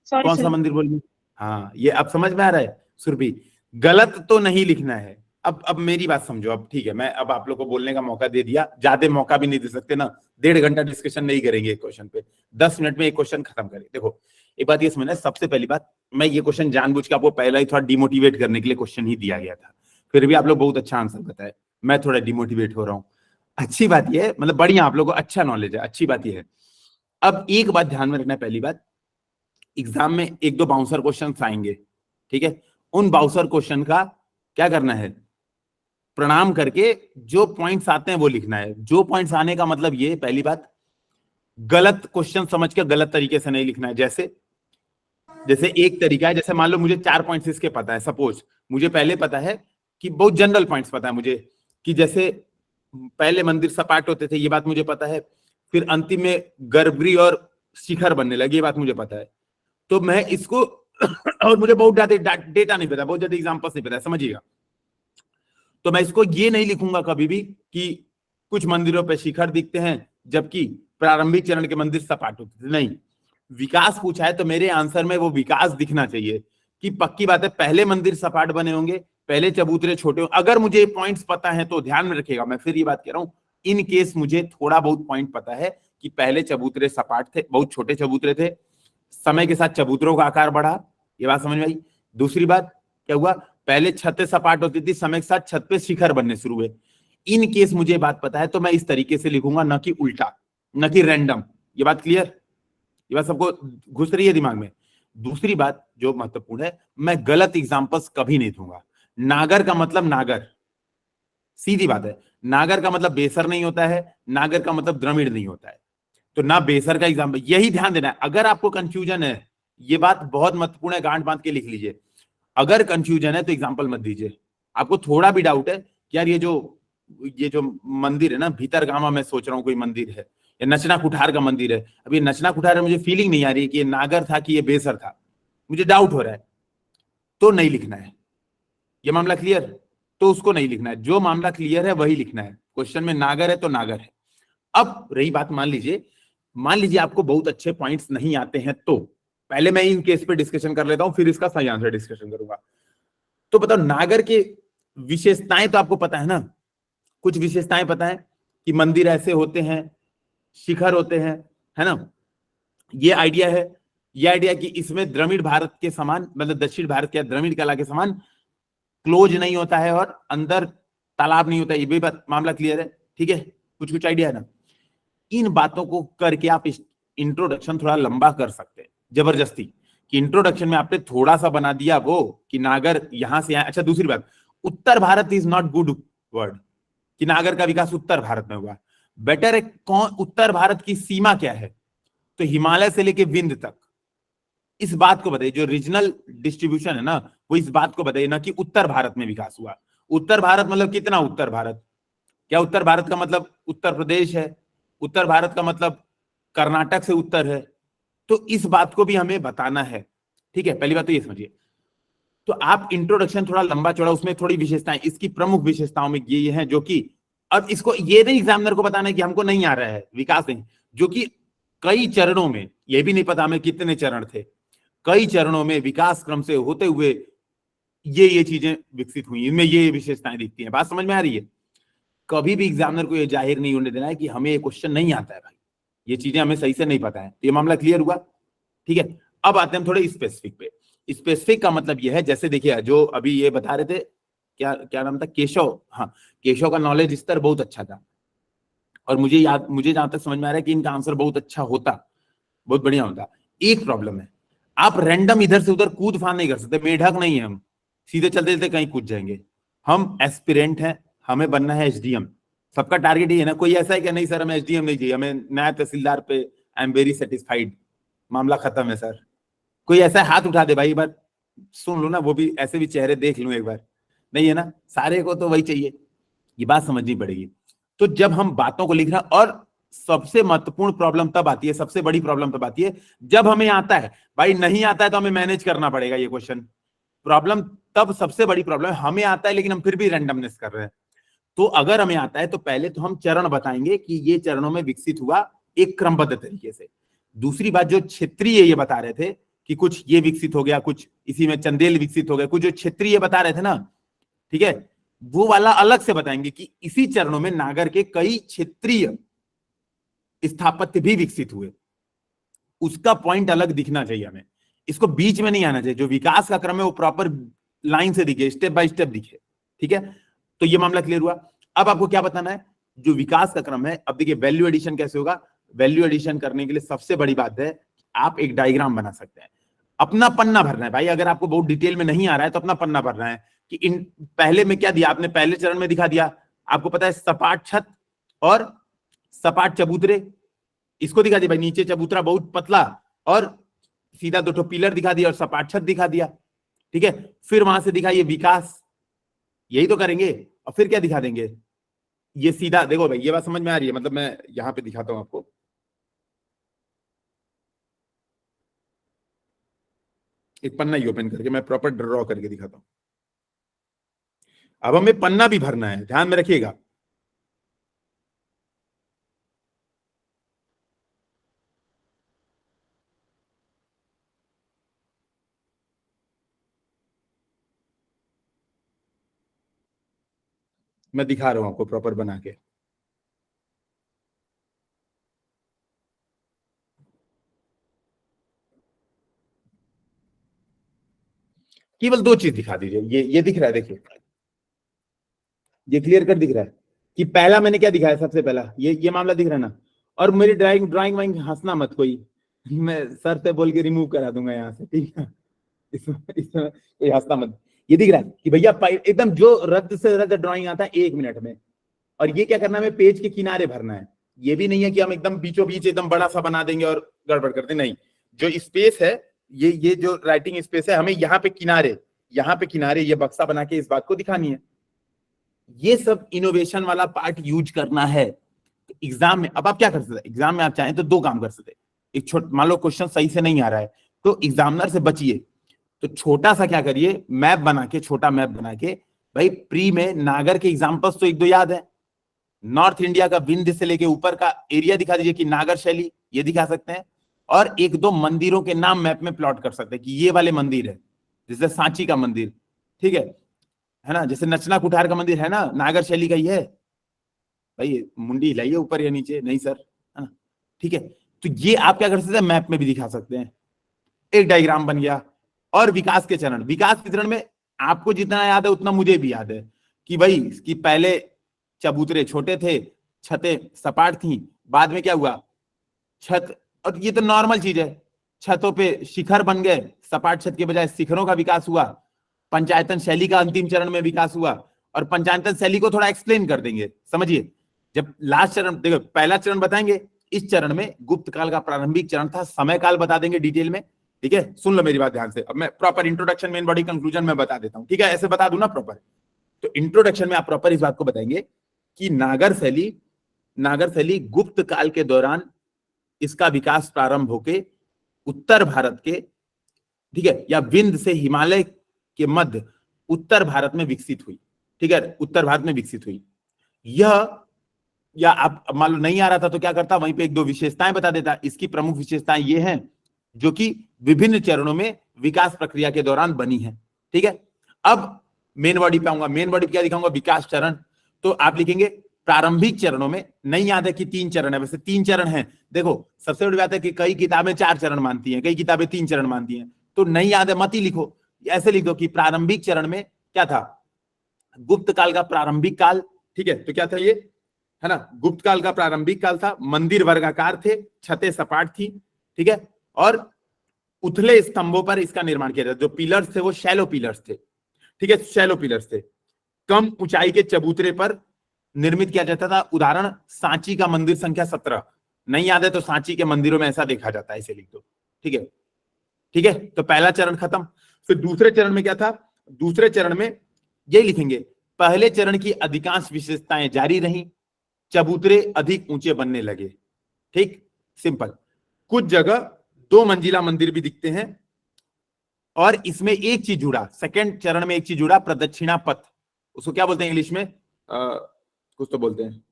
सॉरी कौन सा सर। मंदिर बोले, हाँ ये अब समझ में आ रहा है सुरभि, गलत तो नहीं लिखना है। अब मेरी बात समझो, अब ठीक है, मैं अब आप लोग को बोलने का मौका दे दिया, ज्यादा मौका भी नहीं दे सकते ना, 1.5 घंटा डिस्कशन नहीं करेंगे एक क्वेश्चन पे, 10 मिनट में एक क्वेश्चन खत्म करें। देखो एक बात ये समझना, सबसे पहली बात, मैं ये क्वेश्चन जानबूझ के आपको पहला ही थोड़ा डिमोटिवेट करने के लिए क्वेश्चन ही दिया गया था, फिर भी आप लोग बहुत अच्छा आंसर बताए, मैं थोड़ा डिमोटिवेट हो रहा हूँ। अच्छी बात यह है, मतलब बढ़िया, आप लोगों को अच्छा नॉलेज है, अच्छी बात यह है। अब एक बात ध्यान में रखना है, पहली बात, एग्जाम में 1-2 बाउंसर क्वेश्चन आएंगे, ठीक है, उन बाउंसर क्वेश्चन का क्या करना है, प्रणाम करके जो पॉइंट्स आते हैं वो लिखना है। जो पॉइंट्स आने का मतलब ये, पहली बात, गलत क्वेश्चन समझ के गलत तरीके से नहीं लिखना है। जैसे एक तरीका है, जैसे मान लो मुझे 4 पॉइंट्स इसके पता है, सपोज मुझे पहले पता है कि बहुत जनरल पॉइंट्स पता है मुझे, कि जैसे पहले मंदिर सपाट होते थे, ये बात मुझे पता है, फिर अंतिम में गर्भगृह और शिखर बनने लगे, ये बात मुझे पता है। तो मैं इसको और मुझे बहुत ज्यादा डेटा नहीं पता, बहुत ज्यादा एग्जांपल्स नहीं पता, समझिएगा। तो मैं इसको ये नहीं लिखूंगा कभी भी कि कुछ मंदिरों पे शिखर दिखते हैं जबकि प्रारंभिक चरण के मंदिर सपाट होते थे, नहीं। विकास पूछा है तो मेरे आंसर में वो विकास दिखना चाहिए, कि पक्की बात है पहले मंदिर सपाट बने होंगे, पहले चबूतरे छोटे होंगे। अगर मुझे पॉइंट्स पता है तो ध्यान में रखिएगा, मैं फिर ये बात कह रहा हूं, इन केस मुझे थोड़ा बहुत पॉइंट पता है कि पहले चबूतरे सपाट थे, बहुत छोटे चबूतरे थे, समय के साथ चबूतरों का आकार बढ़ा, ये बात समझ में आई। दूसरी बात क्या हुआ, पहले छतें सपाट होती थी, समय के साथ छत पे शिखर बनने शुरू हुए। इन केस मुझे बात पता है तो मैं इस तरीके से लिखूंगा, न कि उल्टा, न कि रैंडम। ये बात क्लियर, ये बात सबको घुस रही है दिमाग में। दूसरी बात जो महत्वपूर्ण है, मैं गलत एग्जांपल्स कभी नहीं दूंगा। नागर का मतलब नागर, सीधी बात है, नागर का मतलब बेसर नहीं होता है, नागर का मतलब द्रविड़ नहीं होता है, तो ना बेसर का एग्जाम्पल, यही ध्यान देना है। अगर आपको कंफ्यूजन है, ये बात बहुत महत्वपूर्ण है, गांठ बांध के लिख लीजिए, अगर कंफ्यूजन है तो एग्जाम्पल मत दीजिए। आपको थोड़ा भी डाउट है कि यार ये जो मंदिर है ना, भीतरगामा में सोच रहा हूँ कोई मंदिर है, या नचना कुठार का मंदिर है, अभी नचना कुठार में मुझे फीलिंग नहीं आ रही है कि ये नागर था कि ये बेसर था, मुझे डाउट हो रहा है, तो नहीं लिखना है। ये मामला क्लियर, तो उसको नहीं लिखना है। जो मामला क्लियर है वही लिखना है। क्वेश्चन में नागर है तो नागर है। अब रही बात, मान लीजिए आपको बहुत अच्छे पॉइंट्स नहीं आते हैं, तो पहले मैं इन केस पे डिस्कशन कर लेता हूं, फिर इसका सही आंसर डिस्कशन करूंगा। तो बताओ, नागर के विशेषताएं तो आपको पता है ना, कुछ विशेषताएं पता है कि मंदिर ऐसे होते हैं, शिखर होते हैं, है ना, ये आइडिया है। ये आइडिया कि इसमें द्रविड़ भारत के समान, मतलब दक्षिण भारत के द्रविड़ कला के समान क्लोज नहीं होता है और अंदर तालाब नहीं होता है, ये भी बात, मामला क्लियर है, ठीक है, कुछ आइडिया है ना। इन बातों को करके आप इंट्रोडक्शन थोड़ा लंबा कर सकते हैं जबरदस्ती, कि इंट्रोडक्शन में आपने थोड़ा सा बना दिया वो कि नागर यहां से आए। अच्छा, दूसरी बात, उत्तर भारत इज नॉट गुड वर्ड, कि नागर का विकास उत्तर भारत में हुआ। बेटर है कौन, उत्तर भारत की सीमा क्या है, तो हिमालय से लेके विंध्य तक, इस बात को बताइए। जो रीजनल डिस्ट्रीब्यूशन है ना, वो इस बात को बताइए ना कि उत्तर भारत में विकास हुआ। उत्तर भारत मतलब कितना उत्तर भारत, क्या उत्तर भारत का मतलब उत्तर प्रदेश है, उत्तर भारत का मतलब कर्नाटक से उत्तर है, तो इस बात को भी हमें बताना है, ठीक है। पहली बात तो ये समझिए। तो आप इंट्रोडक्शन थोड़ा लंबा चौड़ा, उसमें थोड़ी विशेषताएं, इसकी प्रमुख विशेषताओं में ये है जो कि, अब इसको ये नहीं एग्जामिनर को बताना है कि हमको नहीं आ रहा है विकास नहीं, जो कि कई चरणों में, ये भी नहीं पता हमें कितने चरण थे, कई चरणों में विकास क्रम से होते हुए ये चीजें विकसित हुई, इनमें ये विशेषताएं दिखती हैं। बात समझ में आ रही है। कभी भी एग्जामिनर को ये जाहिर नहीं होने देना है कि हमें ये क्वेश्चन नहीं आता है भाई, ये चीजें हमें सही से नहीं पता है। तो ये मामला क्लियर हुआ, ठीक है। अब आते हैं थोड़े स्पेसिफिक पे। स्पेसिफिक का मतलब यह है, जैसे देखिए जो अभी ये बता रहे थे, क्या नाम था, केशव, हाँ, केशव का नॉलेज स्तर बहुत अच्छा था, और मुझे जहां तक समझ में आ रहा है कि इनका आंसर बहुत अच्छा होता, बहुत बढ़िया होता। एक प्रॉब्लम है, आप रैंडम इधर से उधर कूद फान नहीं कर सकते, मेढक नहीं है हम, सीधे चलते चलते कहीं कूद जाएंगे। हम एस्पिरेंट हैं, हमें बनना है एसडीएम, सबका टारगेट ही है ना। कोई ऐसा है कि नहीं सर हमें एसडीएम नहीं चाहिए, हमें नया तहसीलदार पे आई एम वेरी सेटिस्फाइड, मामला खत्म है सर। कोई ऐसा हाथ उठा दे भाई, बार सुन लो ना, वो भी ऐसे भी चेहरे देख लूं एक बार, नहीं है ना, सारे को तो वही चाहिए, ये बात समझनी पड़ेगी। तो जब हम बातों को लिख रहे हैं, और सबसे महत्वपूर्ण प्रॉब्लम तब आती है, सबसे बड़ी प्रॉब्लम तब आती है जब हमें आता है। भाई नहीं आता है तो हमें मैनेज करना पड़ेगा ये क्वेश्चन। प्रॉब्लम तब, सबसे बड़ी प्रॉब्लम है हमें आता है लेकिन हम फिर भी रैंडमनेस कर रहे हैं। तो अगर हमें आता है तो पहले तो हम चरण बताएंगे कि ये चरणों में विकसित हुआ एक क्रमबद्ध तरीके से। दूसरी बात, जो क्षेत्रीय ये बता रहे थे कि कुछ ये विकसित हो गया, कुछ इसी में चंदेल विकसित हो गया, कुछ जो क्षेत्रीय बता रहे थे ना, ठीक है, वो वाला अलग से बताएंगे कि इसी चरणों में नागर के कई क्षेत्रीय स्थापत्य भी विकसित हुए। उसका पॉइंट अलग दिखना चाहिए हमें, इसको बीच में नहीं आना चाहिए। जो विकास का क्रम है वो प्रॉपर लाइन से दिखे, स्टेप बाय स्टेप दिखे, ठीक है। तो ये मामला क्लियर हुआ। अब आपको क्या बताना है, जो विकास का क्रम है। अब देखिए वैल्यू एडिशन कैसे होगा। वैल्यू एडिशन करने के लिए सबसे बड़ी बात है, आप एक डायग्राम बना सकते हैं। अपना पन्ना भरना है भाई, अगर आपको बहुत डिटेल में नहीं आ रहा है तो अपना पन्ना भरना है कि इन पहले में क्या दिया आपने, पहले चरण में दिखा दिया, आपको पता है सपाट छत और सपाट चबूतरे, इसको दिखा दिया भाई, नीचे चबूतरा बहुत पतला और सीधा दो ठो पिलर दिखा दिया और सपाट छत दिखा दिया, ठीक है। फिर वहां से दिखाइए विकास, यही तो करेंगे। और फिर क्या दिखा देंगे, ये सीधा देखो भाई, ये बात समझ में आ रही है, मतलब मैं यहां पे दिखाता हूं आपको। एक पन्ना ही ओपन करके मैं प्रॉपर ड्रॉ करके दिखाता हूं। अब हमें पन्ना भी भरना है, ध्यान में रखिएगा। मैं दिखा रहा हूं आपको प्रॉपर बना के। केवल दो चीज दिखा दीजिए, ये दिख रहा है, देखिए ये क्लियर कर दिख रहा है कि पहला मैंने क्या दिखाया, सबसे पहला ये मामला दिख रहा है ना। और मेरी ड्राइंग वाइंग हंसना मत कोई, मैं सर से बोल के रिमूव करा दूंगा यहाँ से, ठीक है। इसमें कोई हंसना मत। ये दिख रहा है कि भैया एकदम जो रद्द से रद्द ड्राइंग आता है 1 मिनट में। और ये क्या करना है, पेज के किनारे भरना है। ये भी नहीं है कि हम एकदम बीचों बीच एकदम बड़ा सा बना देंगे और गड़बड़ कर देंगे, नहीं। जो स्पेस है, ये जो राइटिंग स्पेस है, हमें यहाँ पे किनारे ये बक्सा बना के इस बात को दिखानी है। ये सब इनोवेशन वाला पार्ट यूज करना है एग्जाम में। अब आप क्या कर सकते हैं, एग्जाम में आप चाहें तो 2 काम कर सकते हैं। एक मान लो क्वेश्चन सही से नहीं आ रहा है तो एग्जामिनर से बचिए, तो छोटा सा क्या करिए, मैप बना के, छोटा मैप बना के, भाई प्री में नागर के एग्जाम्पल्स तो 1-2 याद है। नॉर्थ इंडिया का विंध्य से लेके ऊपर का एरिया दिखा दीजिए कि नागर शैली, ये दिखा सकते हैं। और 1-2 मंदिरों के नाम मैप में प्लॉट कर सकते हैं कि ये वाले मंदिर है, जैसे सांची का मंदिर, ठीक है ना, जैसे नचना कुठार का मंदिर है ना, नागर शैली का ही है। भाई मुंडी हिलाइए ऊपर या नीचे, नहीं सर, है ना, ठीक है। तो ये आप क्या कर सकते हैं, मैप में भी दिखा सकते हैं। एक डायग्राम बन गया। और विकास के चरण में आपको जितना याद है उतना मुझे भी याद है कि भाई कि पहले चबूतरे छोटे थे, छतें सपाट थी, बाद में क्या हुआ, छत, और ये तो नॉर्मल चीज है, छतों पे शिखर बन गए, सपाट छत के बजाय शिखरों का विकास हुआ। पंचायतन शैली का अंतिम चरण में विकास हुआ। और पंचायतन शैली को थोड़ा एक्सप्लेन कर देंगे, समझिए। जब लास्ट चरण, देखो पहला चरण बताएंगे, इस चरण में गुप्त काल का प्रारंभिक चरण था, समय काल बता देंगे डिटेल में, ठीक है। सुन लो मेरी बात ध्यान से, अब मैं proper introduction, main body, conclusion में बता देता हूं, ठीक है, ऐसे बता दूं ना प्रॉपर। तो इंट्रोडक्शन में आप प्रॉपर इस बात को बताएंगे कि नागर शैली गुप्त काल के दौरान इसका विकास प्रारंभ होके उत्तर भारत के, ठीक है, या विंध्य से हिमालय के मध्य उत्तर भारत में विकसित हुई, ठीक है, उत्तर भारत में विकसित हुई। यह, या आप मान लो नहीं आ रहा था तो क्या करता, वहीं पे 1-2 विशेषताएं बता देता। इसकी प्रमुख विशेषताएं ये हैं जो कि विभिन्न चरणों में विकास प्रक्रिया के दौरान बनी है, ठीक है। अब मेन बॉडी पे आऊंगा, मेन बॉडी क्या दिखाऊंगा, विकास चरण। तो आप लिखेंगे प्रारंभिक चरणों में, नहीं याद है कि 3 चरण है, वैसे 3 चरण है। देखो सबसे बड़ी बात है कि कई किताबें 4 चरण मानती हैं, कई किताबें 3 चरण मानती हैं, तो नहीं याद है मत ही लिखो, ऐसे लिख दो कि प्रारंभिक चरण में क्या था, गुप्त काल का प्रारंभिक काल, ठीक है। तो क्या था ये, है ना, गुप्त काल का प्रारंभिक काल था। मंदिर वर्गाकार थे, छतें सपाट थी, ठीक है, और उथले स्तंभों पर इसका निर्माण किया जाता। जो पिलर्स थे वो शैलो पिलर्स थे, ठीक है, शैलो पिलर्स थे। कम ऊंचाई के चबूतरे पर निर्मित किया जाता था। उदाहरण सांची का मंदिर संख्या 17, नहीं याद है तो सांची के मंदिरों में ऐसा देखा जाता है, इसे लिख दो, ठीक है, ठीक है। तो पहला चरण खत्म। फिर दूसरे चरण में क्या था, दूसरे चरण में यही लिखेंगे, पहले चरण की अधिकांश विशेषताएं जारी रहीं, चबूतरे अधिक ऊंचे बनने लगे। ठीक, सिंपल। कुछ जगह 2 मंजिला मंदिर भी दिखते हैं, और इसमें एक चीज जुड़ा, सेकंड चरण में एक चीज जुड़ा, प्रदक्षिणा पथ। उसको क्या बोलते हैं इंग्लिश में, कुछ तो बोलते हैं,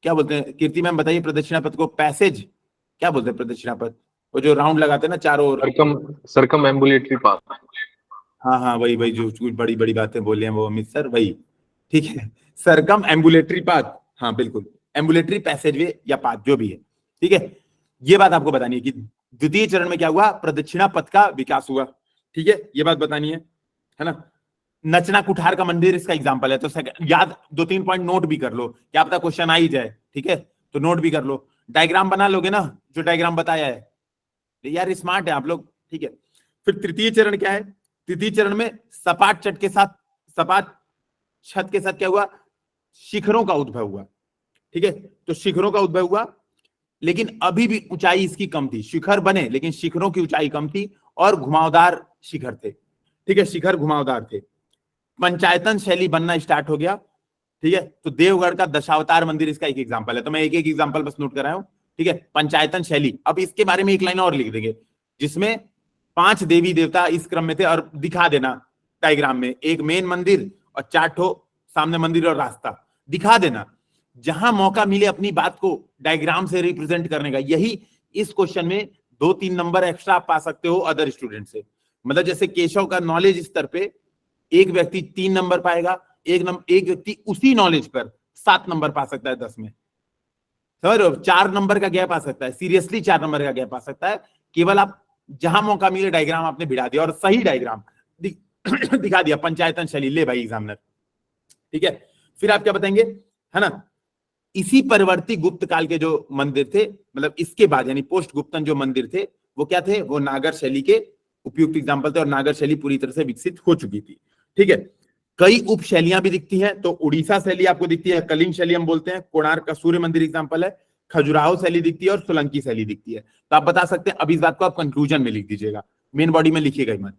क्या बोलते हैं कीर्ति मैम बताइए प्रदक्षिणा पथ को, पैसेज क्या बोलते हैं प्रदक्षिणा पथ, वो जो राउंड लगाते हैं ना चारों ओर। सरकम एम्बुलेटरी पाथ। हाँ हाँ, वही वही जो कुछ बड़ी बड़ी बातें बोले हैं वो अमित सर, वही। ठीक है, सरकम एम्बुलेटरी पाथ, हाँ बिल्कुल, एम्बुलेटरी पैसेजवे या पाथ जो भी है। ठीक है, ये बात आपको बतानी है कि द्वितीय चरण में क्या हुआ, प्रदक्षिणा पथ का विकास हुआ। ठीक है, ये बात बतानी है ना। नचना कुठार का मंदिर इसका एग्जांपल है, तो याद 2-3 पॉइंट नोट भी कर लो, क्या पता क्वेश्चन आ ही जाए। ठीक है, तो नोट भी कर लो, डायग्राम बना लोगे ना, जो डायग्राम बताया है यार, स्मार्ट है आप लोग। ठीक है, फिर तृतीय चरण क्या है, तृतीय चरण में सपाट छत के साथ क्या हुआ, शिखरों का उद्भव हुआ। ठीक है, तो शिखरों का उद्भव हुआ, लेकिन अभी भी ऊंचाई इसकी कम थी, शिखर बने लेकिन शिखरों की ऊंचाई कम थी, और घुमावदार शिखर थे। ठीक है, शिखर घुमावदार थे। पंचायतन शैली बनना स्टार्ट हो गया। ठीक है, तो देवगढ़ का दशावतार मंदिर इसका एक एग्जांपल है, तो मैं एक एक एग्जांपल बस नोट कर रहा हूं। ठीक है, पंचायतन शैली, अब इसके बारे में एक लाइन और लिख देंगे, जिसमें 5 देवी देवता इस क्रम में थे, और दिखा देना डायग्राम में, एक मेन मंदिर और 4 ठो सामने मंदिर और रास्ता दिखा देना। जहां मौका मिले अपनी बात को डायग्राम से रिप्रेजेंट करने का, यही इस क्वेश्चन में 2-3 नंबर एक्स्ट्रा आप पा सकते हो अदर स्टूडेंट से। मतलब जैसे केशव का नॉलेज स्तर पे एक व्यक्ति 3 नंबर पाएगा, एक व्यक्ति उसी नॉलेज पर 7 नंबर पा सकता है 10 में, समझ रहे हो, 4 नंबर का गैप आ सकता है, सीरियसली 4 नंबर का गैप आ सकता है। केवल आप जहां मौका मिले डायग्राम आपने भिड़ा दिया, और सही डायग्राम दिखा दिया, पंचायतन शैली, ले भाई एग्जामिनर। ठीक है, फिर आप क्या बताएंगे, है ना, इसी परवर्ती गुप्त काल के जो मंदिर थे, मतलब इसके बाद यानी पोस्ट गुप्तन जो मंदिर थे, वो क्या थे, वो नागर शैली के उपयुक्त एग्जाम्पल थे, और नागर शैली पूरी तरह से विकसित हो चुकी थी। ठीक है, कई उप शैलियां भी दिखती हैं, तो उड़ीसा शैली आपको दिखती है, कलिंग शैली हम बोलते हैं, कोणार्क का सूर्य मंदिर एग्जाम्पल है, खजुराहो शैली दिखती है, और सोलंकी शैली दिखती है। तो आप बता सकते हैं, अब इस बात को आप कंक्लूजन में लिख दीजिएगा, मेन बॉडी में लिखिएगा ही मत।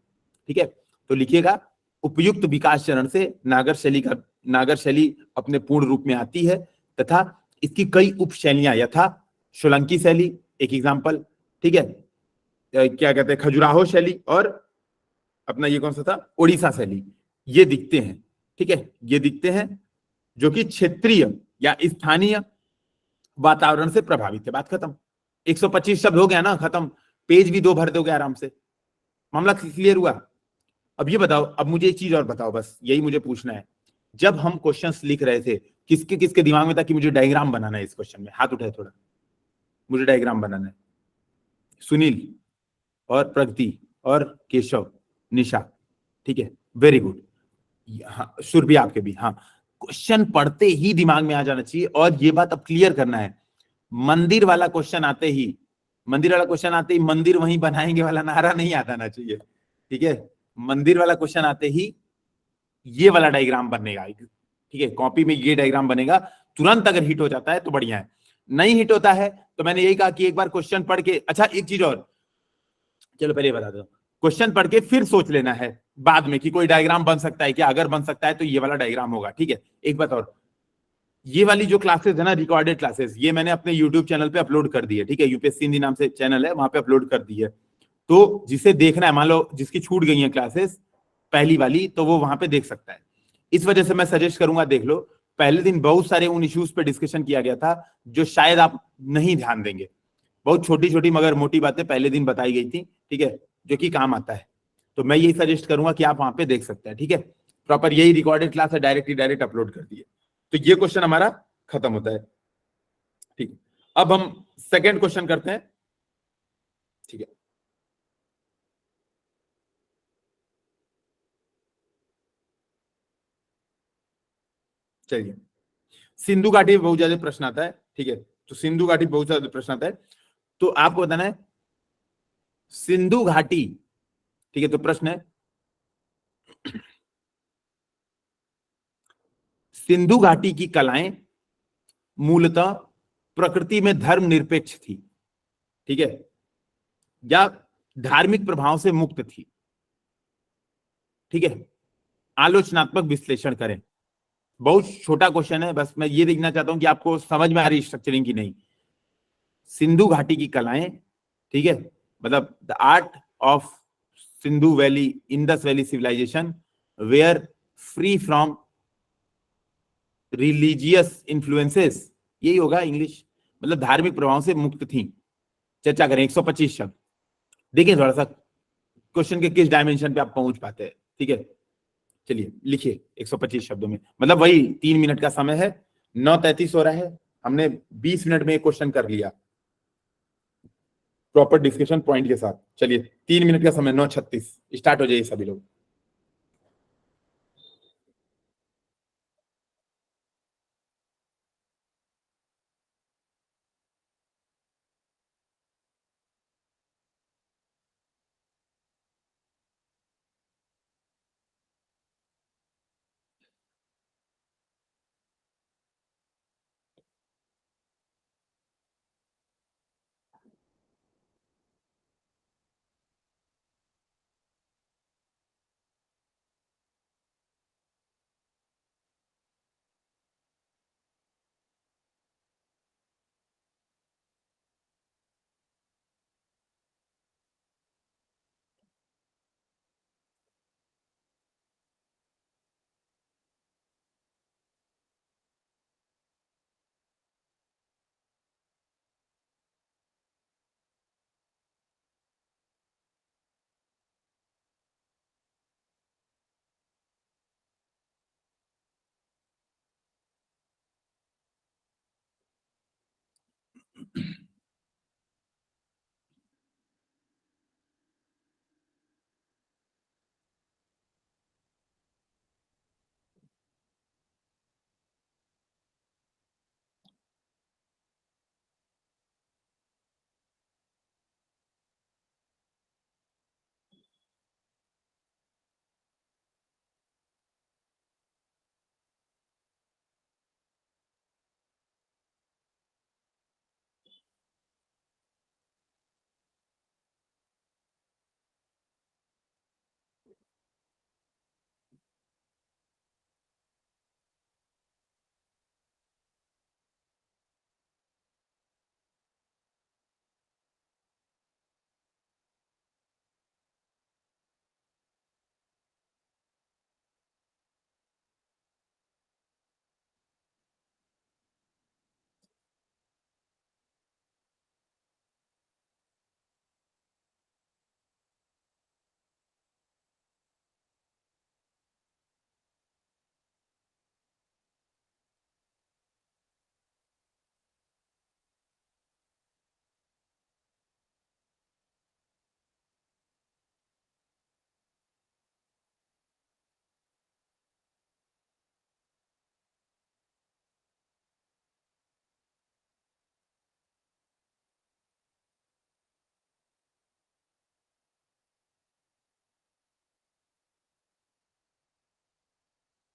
ठीक है, तो लिखिएगा, उपयुक्त विकास चरण से नागर शैली अपने पूर्ण रूप में आती है, तथा इसकी कई उप शैलियां, यथा सोलंकी शैली एक एग्जाम्पल, ठीक है, क्या कहते हैं खजुराहो शैली, और अपना ये कौन सा था, उड़ीसा शैली, ये दिखते हैं। ठीक है, ये दिखते हैं जो कि क्षेत्रीय या स्थानीय वातावरण से प्रभावित है। बात खत्म, 125 शब्द हो गया ना, खत्म, पेज भी 2 भर दोगे आराम से, मामला क्लियर हुआ। अब ये बताओ, अब मुझे एक चीज और बताओ, बस यही मुझे पूछना है, जब हम क्वेश्चंस लिख रहे थे, किसके किसके दिमाग में था कि मुझे डायग्राम बनाना है इस क्वेश्चन में, हाथ उठाए थोड़ा, मुझे डायग्राम बनाना है। सुनील और प्रगति और केशव, निशा, ठीक है, वेरी गुड, हाँ सुरभि आपके भी, हाँ, क्वेश्चन पढ़ते ही दिमाग में आ जाना चाहिए। और ये बात अब क्लियर करना है, मंदिर वाला क्वेश्चन आते ही मंदिर वहीं बनाएंगे वाला नारा नहीं आता ना चाहिए। ठीक है, मंदिर वाला क्वेश्चन आते ही ये वाला डायग्राम बनेगा। ठीक है, कॉपी में ये डायग्राम बनेगा, तुरंत अगर हिट हो जाता है तो बढ़िया है, नहीं हिट होता है तो मैंने यही कहा कि एक बार क्वेश्चन पढ़ के, अच्छा एक चीज और, चलो पहले बता दो, क्वेश्चन पढ़ के फिर सोच लेना है बाद में कि कोई डायग्राम बन सकता है क्या, अगर बन सकता है तो ये वाला डायग्राम होगा। ठीक है, एक बात और, ये वाली जो क्लासेस है ना, रिकॉर्डेड क्लासेस, ये मैंने अपने यूट्यूब चैनल पे अपलोड कर दी है। ठीक है, यूपीएससी हिंदी नाम से चैनल है, वहां पे अपलोड कर दी है, तो जिसे देखना है, मान लो जिसकी छूट गई है क्लासेस पहली वाली, तो वो वहां पे देख सकता है। इस वजह से मैं सजेस्ट करूंगा, देख लो, पहले दिन बहुत सारे उन इश्यूज पे डिस्कशन किया गया था जो शायद आप नहीं ध्यान देंगे, बहुत छोटी छोटी मगर मोटी बातें पहले दिन बताई गई थी। ठीक है, जो कि काम आता है, तो मैं यही सजेस्ट करूंगा कि आप वहां पे देख सकते हैं। ठीक है, प्रॉपर यही रिकॉर्डेड क्लास है, डायरेक्ट अपलोड कर दिए, तो ये क्वेश्चन हमारा खत्म होता है। ठीक है, अब हम सेकेंड क्वेश्चन करते हैं। ठीक है, चलिए, सिंधु घाटी में बहुत ज्यादा प्रश्न आता है। ठीक है, तो सिंधु घाटी बहुत ज्यादा प्रश्न आता है, तो आपको बताना है सिंधु घाटी। ठीक है, तो प्रश्न है, सिंधु घाटी की कलाएं मूलतः प्रकृति में धर्मनिरपेक्ष थी। ठीक है, या धार्मिक प्रभाव से मुक्त थी। ठीक है, आलोचनात्मक विश्लेषण करें। बहुत छोटा क्वेश्चन है, बस मैं ये देखना चाहता हूं कि आपको समझ में आ रही स्ट्रक्चरिंग की नहीं। सिंधु घाटी की कलाएं, ठीक है, मतलब the art of Sindhu valley, Indus valley civilization were free from religious influences, यही होगा इंग्लिश, मतलब धार्मिक प्रभाव से मुक्त थी। चर्चा करें 125 शब्द। देखिए थोड़ा सा क्वेश्चन के किस डायमेंशन पे आप पहुंच पाते हैं। ठीक है, चलिए लिखिए 125 शब्दों में, मतलब वही 3 मिनट का समय है। 9:33 हो रहा है, हमने 20 मिनट में एक क्वेश्चन कर लिया प्रॉपर डिस्कशन पॉइंट के साथ। चलिए 3 मिनट का समय, 9:36 स्टार्ट हो जाइए सभी लोग।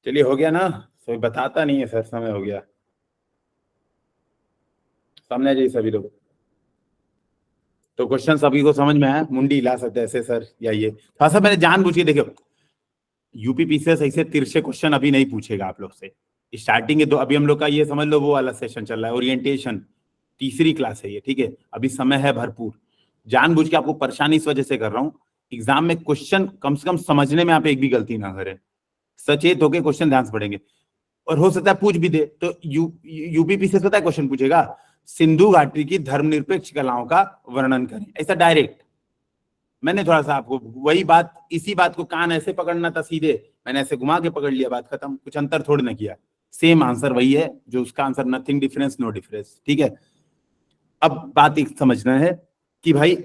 चलिए हो गया ना, कोई बताता नहीं है सर, समय हो गया। सामने आ जाइए सभी लोग। तो क्वेश्चन सभी को समझ में आया? मुंडी हिला सकते ऐसे सर, या ये थोड़ा सा मैंने जानबूझ के, देखो यूपीपीसीएस ऐसे तिरछे क्वेश्चन अभी नहीं पूछेगा आप लोग से। स्टार्टिंग है तो अभी हम लोग का ये समझ लो वो वाला सेशन चल रहा है, ओरिएंटेशन, तीसरी क्लास है ये। ठीक है, अभी समय है भरपूर। जानबूझ के आपको परेशानी इस वजह से कर रहा हूँ, एग्जाम में क्वेश्चन कम से कम समझने में आप एक भी गलती ना करें, सचेत होकर क्वेश्चन ध्यान से पढ़ेंगे। और हो सकता है पूछ भी दे, तो यूपीपीसीएस पता है क्वेश्चन पूछेगा, सिंधु घाटी की धर्मनिरपेक्ष कलाओं का वर्णन करें, ऐसा डायरेक्ट। मैंने थोड़ा सा आपको वही बात, इसी बात को कान ऐसे पकड़ना था सीधे, मैंने ऐसे घुमा के पकड़ लिया, बात खत्म, कुछ अंतर थोड़ी ना किया, सेम आंसर वही है जो उसका answer, nothing difference no difference. ठीक है, अब बात एक समझना है कि भाई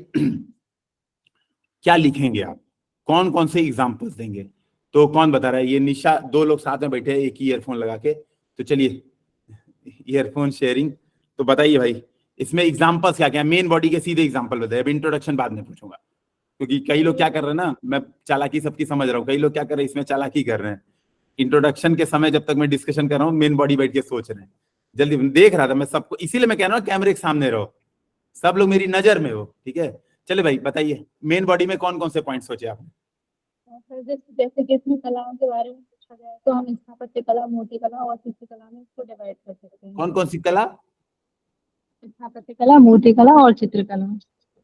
क्या लिखेंगे आप, कौन कौन से एग्जाम्पल्स देंगे। तो कौन बता रहा है? ये निशा, 2 लोग साथ में बैठे हैं एक ही ईयरफोन लगा के, तो चलिए ईयरफोन शेयरिंग, तो बताइए भाई इसमें एग्जाम्पल्स क्या क्या, मेन बॉडी के सीधे एग्जाम्पल बताइए, अब इंट्रोडक्शन बाद में पूछूंगा। क्योंकि कई लोग क्या कर रहे हैं ना, मैं चालाकी सबकी समझ रहा हूँ, कई लोग क्या कर रहे हैं इसमें चालाकी कर रहे हैं, इंट्रोडक्शन के समय जब तक मैं डिस्कशन कर रहा हूँ मेन बॉडी बैठ के सोच रहे हैं। जल्दी देख रहा था मैं सबको, इसीलिए मैं कह रहा हूँ कैमरे के सामने रहो, सब लोग मेरी नजर में हो। ठीक है, चले भाई बताइए, मेन बॉडी में कौन कौन से पॉइंट सोचे आपने? सर जैसे कि इसमें कलाओं के बारे में पूछा गया है, तो हम स्थापत्य कला, मूर्ति कला और चित्रकला में इसको डिवाइड कर सकते हैं। कौन कौन सी कला? स्थापत्य कला, मूर्ति कला और चित्रकला।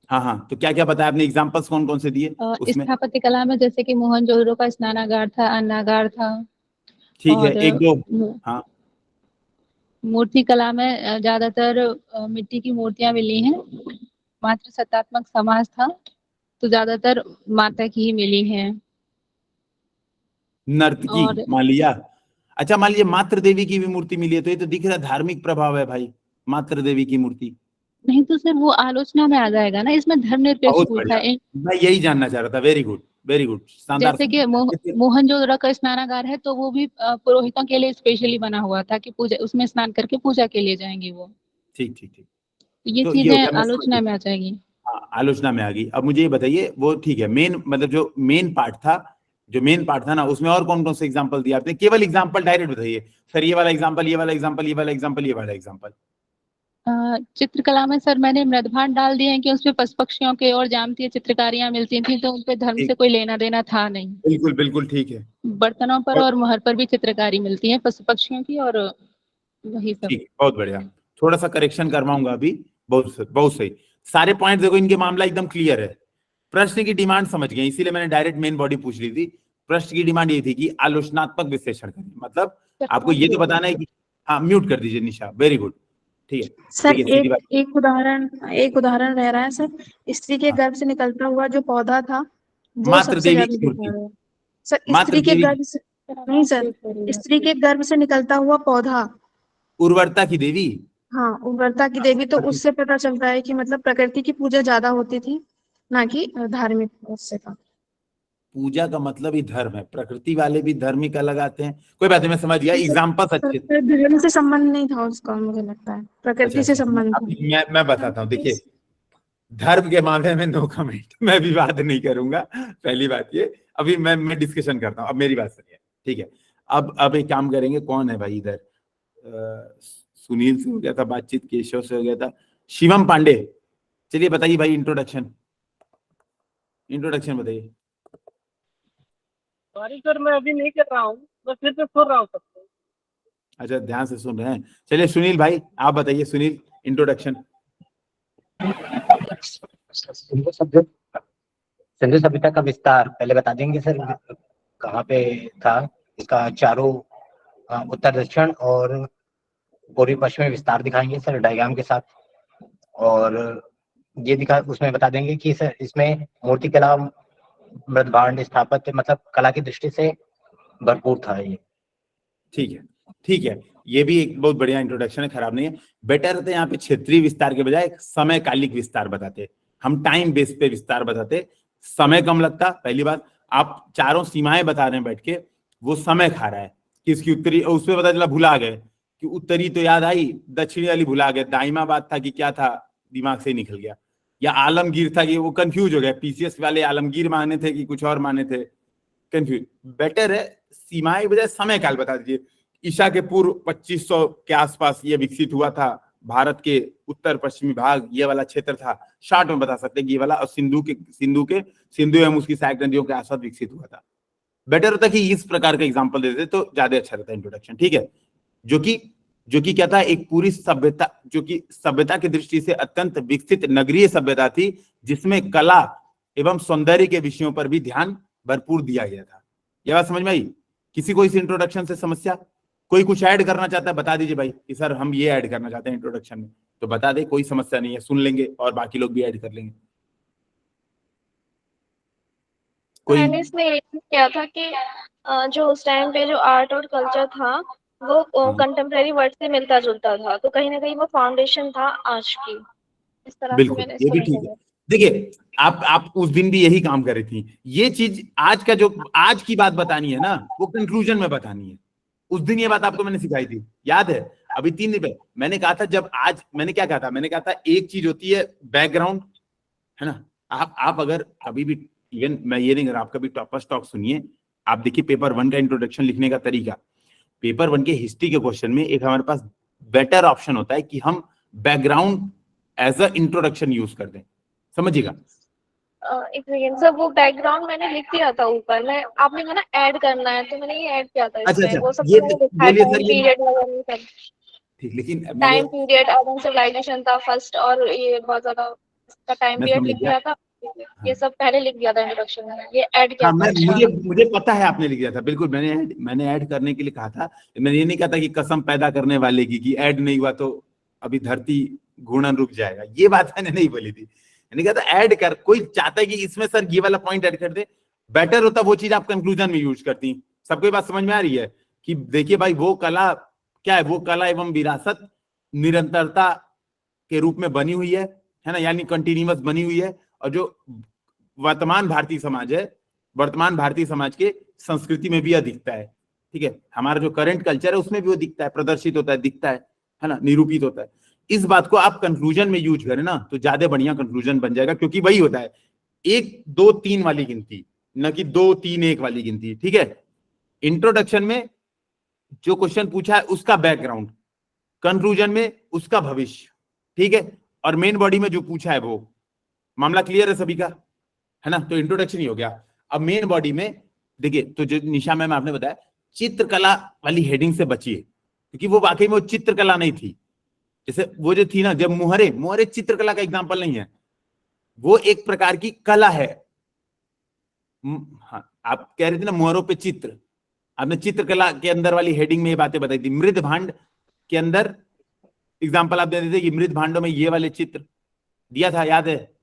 हाँ हाँ, तो क्या क्या बताया आपने, एग्जांपल्स कौन कौन से दिए उसमें? स्थापत्य कला में जैसे कि मोहनजोदड़ो का स्नानागार था, अन्नागार था। ठीक है, और एक दो। हाँ, मूर्ति कला में ज्यादातर मिट्टी की मूर्तियां मिली हैं। मात्र सत्तात्मक समाज था, तो ज्यादातर माता की ही मिली हैं। नर्तकी और मान लिया। अच्छा मान लीजिए मातृ देवी की भी मूर्ति मिली है, तो ये तो दिख रहा धार्मिक प्रभाव है भाई, मातृ देवी की मूर्ति। नहीं तो सर वो आलोचना में आ जाएगा ना, इसमें धर्मनिरपेक्ष बहुत पूछा बढ़िया, है। मैं यही जानना चाह रहा था। वेरी गुड, वेरी गुड, शानदार। जैसे कि मोहनजोदड़ो का स्नानागार है, तो वो भी पुरोहितों के लिए स्पेशली बना हुआ था कि पूजा, उसमें स्नान करके पूजा के लिए जाएंगे वो। ठीक ठीक ठीक, ये तो ये हो चीजें गया, मैं समझ आलोचना गया। में आ जाएगी। हाँ, आलोचना में आ गई। अब मुझे ये बताइए, वो ठीक है, मेन मतलब जो मेन पार्ट था, जो मेन पार्ट था ना, उसमें और कौन कौन से एग्जांपल दिए आपने? केवल एग्जांपल डायरेक्ट बताइए सर, ये वाला एग्जांपल, ये वाला एग्जांपल, ये वाला एग्जांपल, ये वाला एग्जांपल। चित्रकला में सर मैंने मृदभांड डाल दिए हैं कि उसपे पशु पक्षियों के और ज्यामितीय चित्रकारियां मिलती थी, तो उनपे धर्म से कोई लेना देना था नहीं। बिल्कुल बिल्कुल ठीक है। बर्तनों पर और मोहर पर भी चित्रकारी मिलती है पशु पक्षियों की, और वही सब। ठीक है, बहुत बढ़िया। थोड़ा सा करेक्शन करवाऊंगा अभी। बहुत सही, सारे पॉइंट देखो, इनके मामला एकदम क्लियर है। प्रश्न की डिमांड समझ गए, इसीलिए मैंने डायरेक्ट मेन बॉडी पूछ ली थी। प्रश्न की डिमांड ये थी कि आलोचनात्मक विश्लेषण करें, मतलब आपको ये तो बताना है कि, हाँ म्यूट कर दीजिए निशा, वेरी गुड, ठीक है। सर ठीक है, सीधी बात। एक उदाहरण रह रहा है सर, स्त्री के हाँ। गर्भ से निकलता हुआ जो पौधा था वो मातृ सबसे देवी ज्यादा की मूर्ति। दिखा रहा है। सर मातृ स्त्री के देवी, गर्भ से नहीं सर, स्त्री के गर्भ से निकलता हुआ पौधा। उर्वरता की देवी। हाँ, उर्वरता की देवी, तो उससे पता चलता है कि मतलब प्रकृति की पूजा ज्यादा होती थी, ना कि धार्मिक उससे था। पूजा का मतलब ही धर्म है, प्रकृति वाले भी धार्मिक अलग आते हैं। कोई बात नहीं, मैं समझ गया, एग्जाम्पल अच्छे। सर, धर्म से संबंध नहीं था उसका, मुझे लगता है प्रकृति से अच्छा, संबंध था। मैं बताता हूँ, देखिए धर्म के मामले में नो कमेंट, मैं विवाद नहीं करूंगा, पहली बात ये। अभी मैं डिस्कशन करता हूँ, अब मेरी बात सुनिए, ठीक है। अब एक काम करेंगे, कौन है भाई इधर? सुनील से हो गया था बातचीत, केशव से हो गया था, शिवम पांडे, चलिए बताइए भाई, इंट्रोडक्शन बताइए। सॉरी सर, मैं अभी नहीं कर रहा हूँ, मैं फिर से सुन रहा हूँ सबको। अच्छा, ध्यान से सुन रहे हैं, चलिए सुनील भाई आप बताइए, सुनील इंट्रोडक्शन। सिंधु सभ्यता का विस्तार पहले बता देंगे सर, कहाँ पे था इसका? चारों उत्तर दक्षिण और पूर्वी पश्चिमी विस्तार दिखाएंगे सर डायग्राम के साथ, और ये उसमें बता देंगे कि सर इसमें मूर्ति कला, मृदभांड, स्थापत्य, मतलब कला की दृष्टि से भरपूर था ये। ठीक है, ठीक है, ये भी एक बहुत बढ़िया इंट्रोडक्शन है, खराब नहीं है। बेटर रहता है यहाँ पे क्षेत्रीय विस्तार के बजाय समयकालिक विस्तार बताते, हम टाइम बेस पे विस्तार बताते, समय कम लगता। पहली बात, आप चारों सीमाएं बता रहे हैं बैठ के, वो समय खा रहा है। किसकी उत्तरी, उसमें पता चला भुला गए कि उत्तरी तो याद आई, दक्षिणी वाली भुला गए, दाइमाबाद था कि क्या था, दिमाग से ही निकल गया, या आलमगीर था कि वो कंफ्यूज हो गया, पीसीएस वाले आलमगीर माने थे कि कुछ और माने थे, कंफ्यूज। बेटर है सीमाएं बजाय समय काल बता दीजिए। ईसा के पूर्व 2500 के आसपास ये विकसित हुआ था, भारत के उत्तर पश्चिमी भाग ये वाला क्षेत्र था, शॉर्ट में बता सकते हैं कि ये वाला, और सिंधु एवं उसकी सहायक नदियों के आसपास विकसित हुआ था। बेटर होता कि इस प्रकार का एग्जाम्पल देते तो ज्यादा अच्छा रहता इंट्रोडक्शन, ठीक है। जो कि क्या था, एक पूरी सभ्यता, जो कि सभ्यता की दृष्टि से अत्यंत विकसित नगरीय सभ्यता थी, जिसमें कला एवं सौंदर्य के विषयों पर भी ध्यान भरपूर दिया गया था। यह बात समझ में आई? किसी को इस इंट्रोडक्शन से समस्या? कोई कुछ ऐड करना चाहता है बता दीजिए भाई कि सर हम ये ऐड करना चाहते हैं इंट्रोडक्शन में, तो बता दे, कोई समस्या नहीं है, सुन लेंगे और बाकी लोग भी ऐड कर लेंगे। मैंने इसमें ये किया था कि जो उस टाइम पे जो आर्ट और कल्चर था वो कंटेम्प्रेरी वर्ड से मिलता जुलता था, तो कहीं ना कहीं वो फाउंडेशन था आज की, इस तरह से बिल्कुल, मैंने ये इसको भी लिखा ठीक है। है। देखिए आप उस दिन भी यही काम कर रही थी, ये चीज आज का जो आज की बात बतानी है ना, वो कंक्लूजन में बतानी है। उस दिन ये बात आपको मैंने सिखाई थी, याद है? अभी 3 दिन पहले मैंने कहा था, जब आज मैंने क्या कहा था, मैंने कहा था एक चीज होती है बैकग्राउंड, है ना। आप अगर कभी भी, इवन मैं ये नहीं कर रहा, आप कभी टॉपर स्टॉक सुनिए, आप देखिए पेपर 1 का इंट्रोडक्शन लिखने का तरीका, पेपर 1 के हिस्ट्री के क्वेश्चन में एक हमारे पास बेटर ऑप्शन होता है कि हम background as a introduction use कर दें, समझिएगा। एक सेकेंड सर, वो बैकग्राउंड मैंने लिख दिया था ऊपर में, आपने कहा ना ऐड करना है, तो मैंने ये ऐड किया था अच्छा इसमें, अच्छा, वो सब ये तो मैंने लिखा है, बोलिए सर, टाइम ये पीरियड वगैरह सब। ठीक, लेकिन मेरे टाइम पीरियड अर्बन सिविलाइजेशन था फर्स्ट, और ये बहुत ज्यादा इसका टाइम मैं पीरियड समझ लिख गया। दिया था। हाँ ये सब पहले लिख दिया था इंट्रोडक्शन में, ये ऐड किया हाँ, था मैं एक्स्ट्रा। मुझे मुझे पता है आपने लिख दिया था, बिल्कुल मैंने ऐड करने के लिए कहा था। मैंने ये नहीं कहा था कि कसम पैदा करने वाले की, कि ऐड नहीं हुआ तो अभी धरती घूर्णन रुक जाएगा, ये बात मैंने नहीं बोली थी। मैंने कहा था ऐड कर, कोई चाहता है कि इसमें सर ये वाला पॉइंट ऐड कर दे, बेटर होता वो चीज आप कंक्लूजन में यूज करती। सबको ये बात समझ में आ रही है कि देखिए भाई, वो कला क्या है, वो कला एवं विरासत निरंतरता के रूप में बनी हुई है ना, यानी कंटिन्यूअस बनी हुई है। और जो वर्तमान भारतीय समाज है, वर्तमान भारतीय समाज के संस्कृति में भी यह दिखता है। ठीक है, हमारा जो करंट कल्चर है उसमें भी वो दिखता है, प्रदर्शित होता है, दिखता है ना, निरूपित होता है। इस बात को आप कंक्लूजन में यूज करें ना, तो ज्यादा बढ़िया कंक्लूजन बन जाएगा, क्योंकि वही होता है 1 2 3 वाली गिनती, न कि 2 3 1 वाली गिनती। ठीक है, इंट्रोडक्शन में जो क्वेश्चन पूछा है उसका बैकग्राउंड, कंक्लूजन में उसका भविष्य। ठीक है, और मेन बॉडी में जो पूछा है वो। मामला क्लियर है सभी का, है ना? तो इंट्रोडक्शन ही हो गया। अब मेन बॉडी में देखिए, तो जो निशा मैम आपने बताया, चित्रकला वाली हेडिंग से बचिए, क्योंकि वो वाकई में वो चित्रकला नहीं थी। जैसे वो जो थी ना, जब मुहरे चित्रकला का एग्जाम्पल नहीं है, वो एक प्रकार की कला है। हाँ, आप कह रहे थे ना मुहरों पे चित्र, आपने चित्रकला के अंदर वाली हेडिंग में ये बातें बताई थी। मृद भांड के अंदर एग्जाम्पल आप देते थे कि मृद भांडों में ये वाले चित्र दिया था, याद है?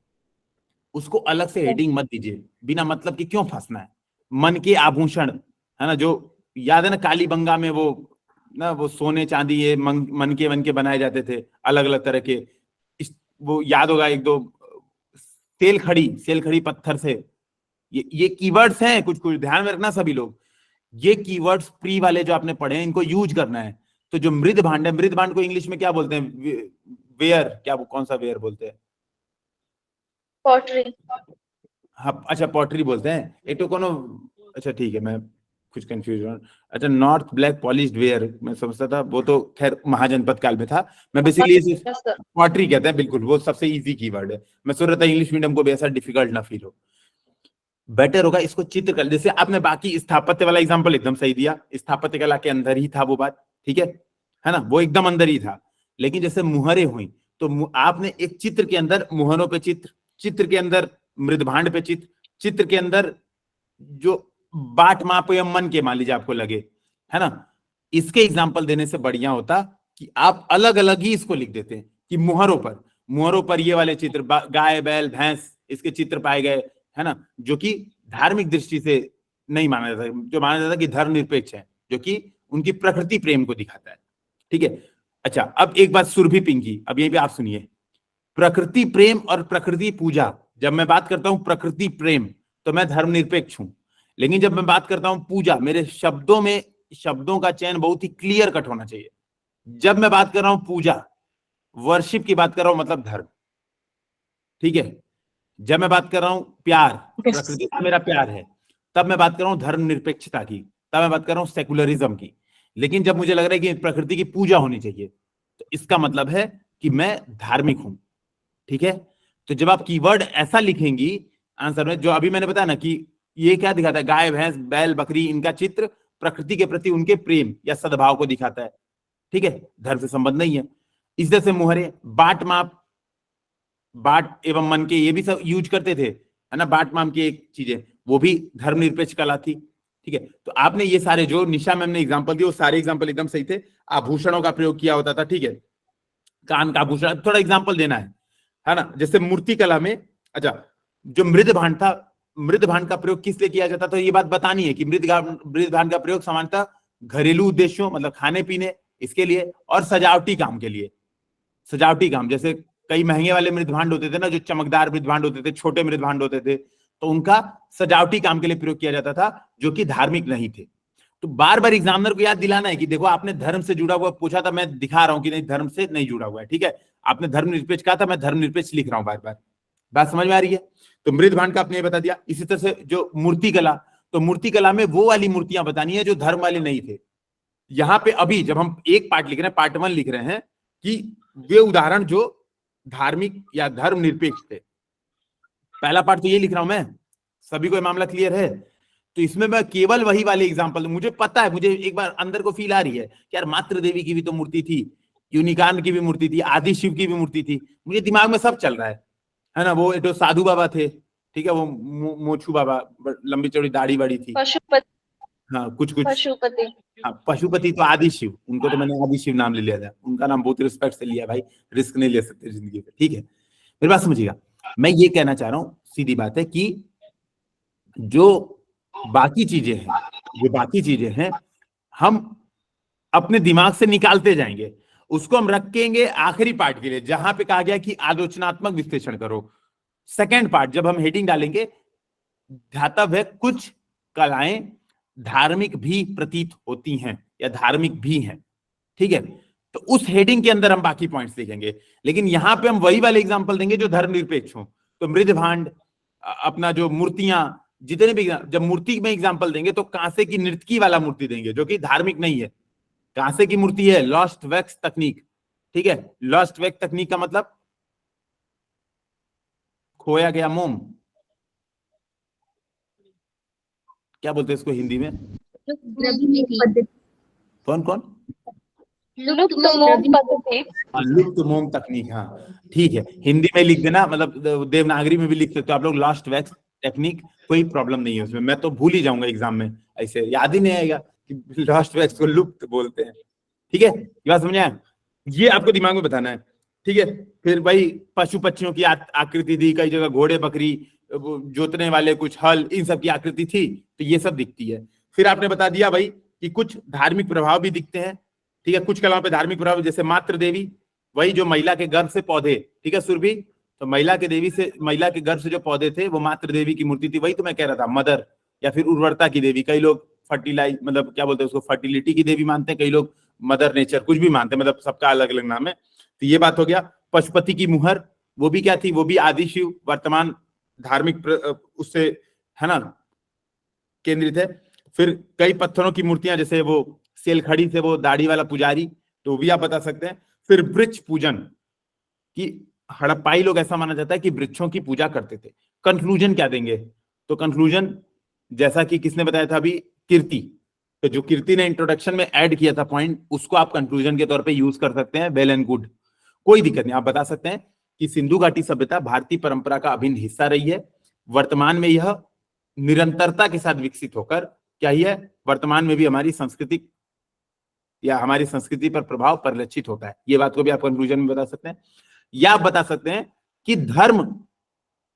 उसको अलग से हेडिंग मत दीजिए, बिना मतलब कि क्यों फंसना है। मन के आभूषण, है ना, जो याद है ना कालीबंगा में वो सोने चांदी ये मन के बनाए जाते थे, अलग अलग तरह के। वो याद होगा, 1 2 सेल खड़ी पत्थर से। ये कीवर्ड्स हैं, कुछ कुछ ध्यान में रखना सभी लोग। ये कीवर्ड्स प्री वाले जो आपने पढ़े हैं, इनको यूज करना है। तो जो मृद भांड है, मृद भांड को इंग्लिश में क्या बोलते हैं? वेयर, क्या वो कौन सा वेयर बोलते हैं? पॉटरी। हाँ, अच्छा पॉटरी बोलते हैं। एक तो कोनो, अच्छा ठीक है, मैं कुछ कंफ्यूज हूँ। अच्छा, नॉर्थ ब्लैक पॉलिश्ड वेयर मैं समझता था, वो तो खैर महाजनपद काल में था। मैं बेसिकली इसे पॉटरी कहते हैं, बिल्कुल वो सबसे इजी कीवर्ड है। मैं सोच रहा था इंग्लिश मीडियम को भी ऐसा डिफिकल्ट ना फील हो। बेटर होगा इसको चित्रकला, जैसे आपने बाकी स्थापत्य वाला एग्जांपल एकदम सही दिया, स्थापत्य कला के अंदर ही था वो बात, ठीक है ना, वो एकदम अंदर ही था। लेकिन जैसे मुहरे हुई, तो आपने एक चित्र के अंदर मुहरों पे चित्र, चित्र के अंदर मृदभांड पे चित्र, चित्र के अंदर जो बाट माप या मन के मान लीजिए आपको लगे, है ना, इसके एग्जाम्पल देने से बढ़िया होता कि आप अलग अलग ही इसको लिख देते हैं कि मुहरों पर ये वाले चित्र, गाय बैल भैंस, इसके चित्र पाए गए, है ना, जो कि धार्मिक दृष्टि से नहीं माना जाता, जो माना जाता कि धर्मनिरपेक्ष है, जो कि उनकी प्रकृति प्रेम को दिखाता है। ठीक है, अच्छा अब एक बात सुरभि पिंकी, अब यहीं पे आप सुनिए। प्रकृति प्रेम और प्रकृति पूजा, जब मैं बात करता हूं प्रकृति प्रेम तो मैं धर्मनिरपेक्ष हूं, लेकिन जब मैं बात करता हूं पूजा, मेरे शब्दों में शब्दों का चयन बहुत ही क्लियर कट होना चाहिए। जब मैं बात कर रहा हूं पूजा, वर्शिप की बात कर रहा हूं, मतलब धर्म। ठीक है, जब मैं बात कर रहा हूं प्यार, प्रकृति से मेरा प्यार है, तब मैं बात कर रहा हूं धर्मनिरपेक्षता की, तब मैं बात कर रहा हूं सेकुलरिज्म की। लेकिन जब मुझे लग रहा है कि प्रकृति की पूजा होनी चाहिए, तो इसका मतलब है कि मैं धार्मिक हूं। ठीक है, तो जब आप कीवर्ड ऐसा लिखेंगी आंसर में, जो अभी मैंने बताया ना कि ये क्या दिखाता है, गाय भैंस बैल बकरी, इनका चित्र प्रकृति के प्रति उनके प्रेम या सद्भाव को दिखाता है। ठीक है, धर्म से संबंध नहीं है। इस तरह से मुहरे, बाट माप, बाट एवं मन के, ये भी सब यूज करते थे, है ना, बाट माप की एक चीजें, वो भी धर्मनिरपेक्ष कला थी। ठीक है, तो आपने ये सारे जो निशा मैम ने एग्जांपल दिए, वो सारे एग्जांपल एकदम सही थे। आभूषणों का प्रयोग किया होता था, ठीक है, कान का आभूषण, थोड़ा एग्जांपल देना है ना, जैसे मूर्ति कला में। अच्छा, जो मृद भांड था, मृद भांड का प्रयोग किस लिए किया जाता था, ये बात बतानी है कि मृद भांड का प्रयोग सामान्यतः घरेलू उद्देश्यों, मतलब खाने पीने इसके लिए, और सजावटी काम के लिए। सजावटी काम, जैसे कई महंगे वाले मृद भांड होते थे ना, जो चमकदार मृद भांड होते थे, छोटे मृद भांड होते थे, तो उनका सजावटी काम के लिए प्रयोग किया जाता था, जो कि धार्मिक नहीं थे। तो बार बार एग्जामिनर को याद दिलाना है कि देखो आपने धर्म से जुड़ा हुआ पूछा था, मैं दिखा रहा हूं कि नहीं, धर्म से नहीं जुड़ा हुआ है। ठीक है, आपने धर्मनिरपेक्ष कहा था, मैं धर्मनिरपेक्ष लिख रहा हूं बार बार। बात समझ में आ रही है? तो मृद भांड का आपने बता दिया। इसी तरह से जो मूर्ति कला, तो मूर्ति कला में वो वाली मूर्तियां बतानी है जो धर्म वाले नहीं थे। यहां पे अभी जब हम एक पार्ट लिख रहे हैं, पार्ट 1 लिख रहे हैं, कि वे उदाहरण जो धार्मिक या धर्मनिरपेक्ष थे। पहला पार्ट तो ये लिख रहा हूं मैं, सभी को ये मामला क्लियर है। तो इसमें मैं केवल वही वाले एग्जांपल, मुझे पता है, मुझे एक बार अंदर को फील आ रही है कि यार मातृ देवी की भी तो मूर्ति थी, यूनिकार्न की भी मूर्ति थी, आदि शिव की भी मूर्ति थी, मुझे दिमाग में सब चल रहा है ना। वो एक तो साधु बाबा थे, ठीक है, वो मोछू बाबा, लंबी चौड़ी दाढ़ी बड़ी थी, पशुपति, हाँ कुछ पशुपति, हाँ पशुपति तो आदि शिव, उनको तो मैंने आदि शिव नाम ले लिया था, उनका नाम बहुत रिस्पेक्ट से लिया भाई, रिस्क नहीं ले सकते जिंदगी में, ठीक है। मेरी बात समझिएगा, मैं ये कहना चाह रहा हूँ, सीधी बात है कि जो बाकी चीजें हैं हम अपने दिमाग से निकालते जाएंगे, उसको हम रखेंगे आखिरी पार्ट के लिए, जहां पे कहा गया कि आलोचनात्मक विश्लेषण करो। सेकंड पार्ट जब हम हेडिंग डालेंगे, ध्यातव्य है कुछ कलाएं धार्मिक भी प्रतीत होती हैं या धार्मिक भी हैं, ठीक है। तो उस हेडिंग के अंदर हम बाकी पॉइंट्स लिखेंगे, लेकिन यहां पे हम वही वाले एग्जांपल देंगे जो धर्मनिरपेक्ष हो। तो मृद भांड, अपना जो मूर्तियां, जितने भी, जब मूर्ति में एग्जांपल देंगे तो कांसे की नृत्यकी वाला मूर्ति देंगे जो कि धार्मिक नहीं है। कांसे की मूर्ति है लॉस्ट वैक्स तकनीक, ठीक है। लॉस्ट वैक्स तकनीक का मतलब खोया गया मोम, क्या बोलते हैं इसको हिंदी में, कौन कौन, लुप्त मोम पद्धति, लुप्त मोम तकनीक, हाँ ठीक है, हिंदी में लिख देना, मतलब देवनागरी में भी लिख सकते हो आप लोग, लॉस्ट वैक्स टेक्निक, कोई प्रॉब्लम नहीं है उसमें। मैं तो भूल ही जाऊंगा एग्जाम में, ऐसे याद ही नहीं आएगा कि लॉस्ट वैक्स को लुप्त बोलते हैं, ठीक है। ये बात समझ आया, ये आपको दिमाग में बताना है, ठीक है। फिर भाई पशु पक्षियों की आकृति दी, कई जगह घोड़े बकरी, जोतने वाले कुछ हल, इन सब की आकृति थी, तो ये सब दिखती है। फिर आपने बता दिया भाई कि कुछ धार्मिक प्रभाव भी दिखते हैं, ठीक है। कुछ कलाओं पे धार्मिक प्रभाव, जैसे मातृ देवी, वही जो महिला के गर्भ से पौधे, ठीक है सुरभि, तो महिला के गर्भ से जो पौधे थे वो मातृ देवी की मूर्ति थी। वही तो मैं कह रहा था, मदर या फिर उर्वरता की देवी, कई लोग फर्टिलाइज, मतलब क्या बोलते हैं उसको, फर्टिलिटी की देवी मानते हैं, कई लोग मदर नेचर, कुछ भी मानते हैं, मतलब सबका अलग अलग नाम है। तो ये बात हो गया। पशुपति की मुहर, वो भी क्या थी, वो भी आदि शिव, वर्तमान धार्मिक उससे है ना केंद्रित है। फिर कई पत्थरों की मूर्तियां, जैसे वो सेलखड़ी से वो दाढ़ी वाला पुजारी, तो भी आप बता सकते हैं। फिर वृक्ष पूजन की, हड़प्पाई लोग ऐसा माना जाता है कि वृक्षों की पूजा करते थे। कंक्लूजन क्या देंगे, तो कंक्लूजन जैसा कि किसने बताया था अभी, कीर्ति, तो जो कीर्ति ने इंट्रोडक्शन में ऐड किया था पॉइंट, उसको आप कंक्लूजन के तौर पे यूज कर सकते हैं, वेल एंड गुड, कोई दिक्कत नहीं। आप बता सकते हैं कि सिंधु घाटी सभ्यता भारतीय परंपरा का अभिन्न हिस्सा रही है, वर्तमान में यह निरंतरता के साथ विकसित होकर क्या ही है, वर्तमान में भी हमारी सांस्कृतिक या हमारी संस्कृति पर प्रभाव परिलक्षित होता है। ये बात को भी आप कंक्लूजन में बता सकते हैं। या आप बता सकते हैं कि धर्म,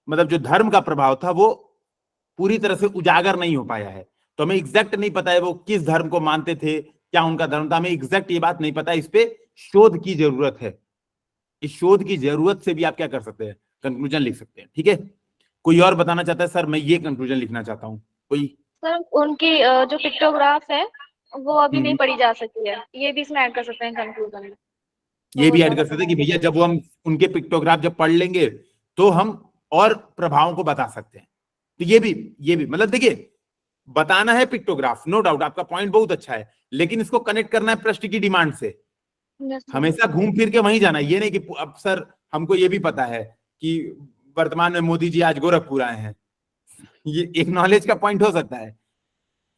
मतलब जो धर्म का प्रभाव था वो पूरी तरह से उजागर नहीं हो पाया है, तो हमें एग्जैक्ट नहीं पता है वो किस धर्म को मानते थे, क्या उनका धर्म था, हमें एग्जैक्ट ये बात नहीं पता है। इस पे शोध की जरूरत है, इस शोध की जरूरत से भी आप क्या कर सकते हैं, कंक्लूजन लिख सकते हैं, ठीक है। कोई और बताना चाहता है, सर मैं ये कंक्लूजन लिखना चाहता हूँ, कोई? सर उनकी जो पिक्टोग्राफ है वो अभी नहीं पढ़ी जा सकती है, ये भी इसमें ऐड कर सकते हैं कंक्लूजन में। ये भी ऐड कर सकते हैं कि भैया जब वो हम उनके पिक्टोग्राफ जब पढ़ लेंगे तो हम और प्रभावों को बता सकते हैं। तो ये भी मतलब देखिए, बताना है पिक्टोग्राफ, नो डाउट, आपका पॉइंट बहुत अच्छा है, लेकिन इसको कनेक्ट करना है प्रश्न की डिमांड से। हमेशा घूम फिर के वहीं जाना, ये नहीं कि अब सर हमको ये भी पता है कि वर्तमान में मोदी जी आज गोरखपुर आए हैं, ये एक नॉलेज का पॉइंट हो सकता है।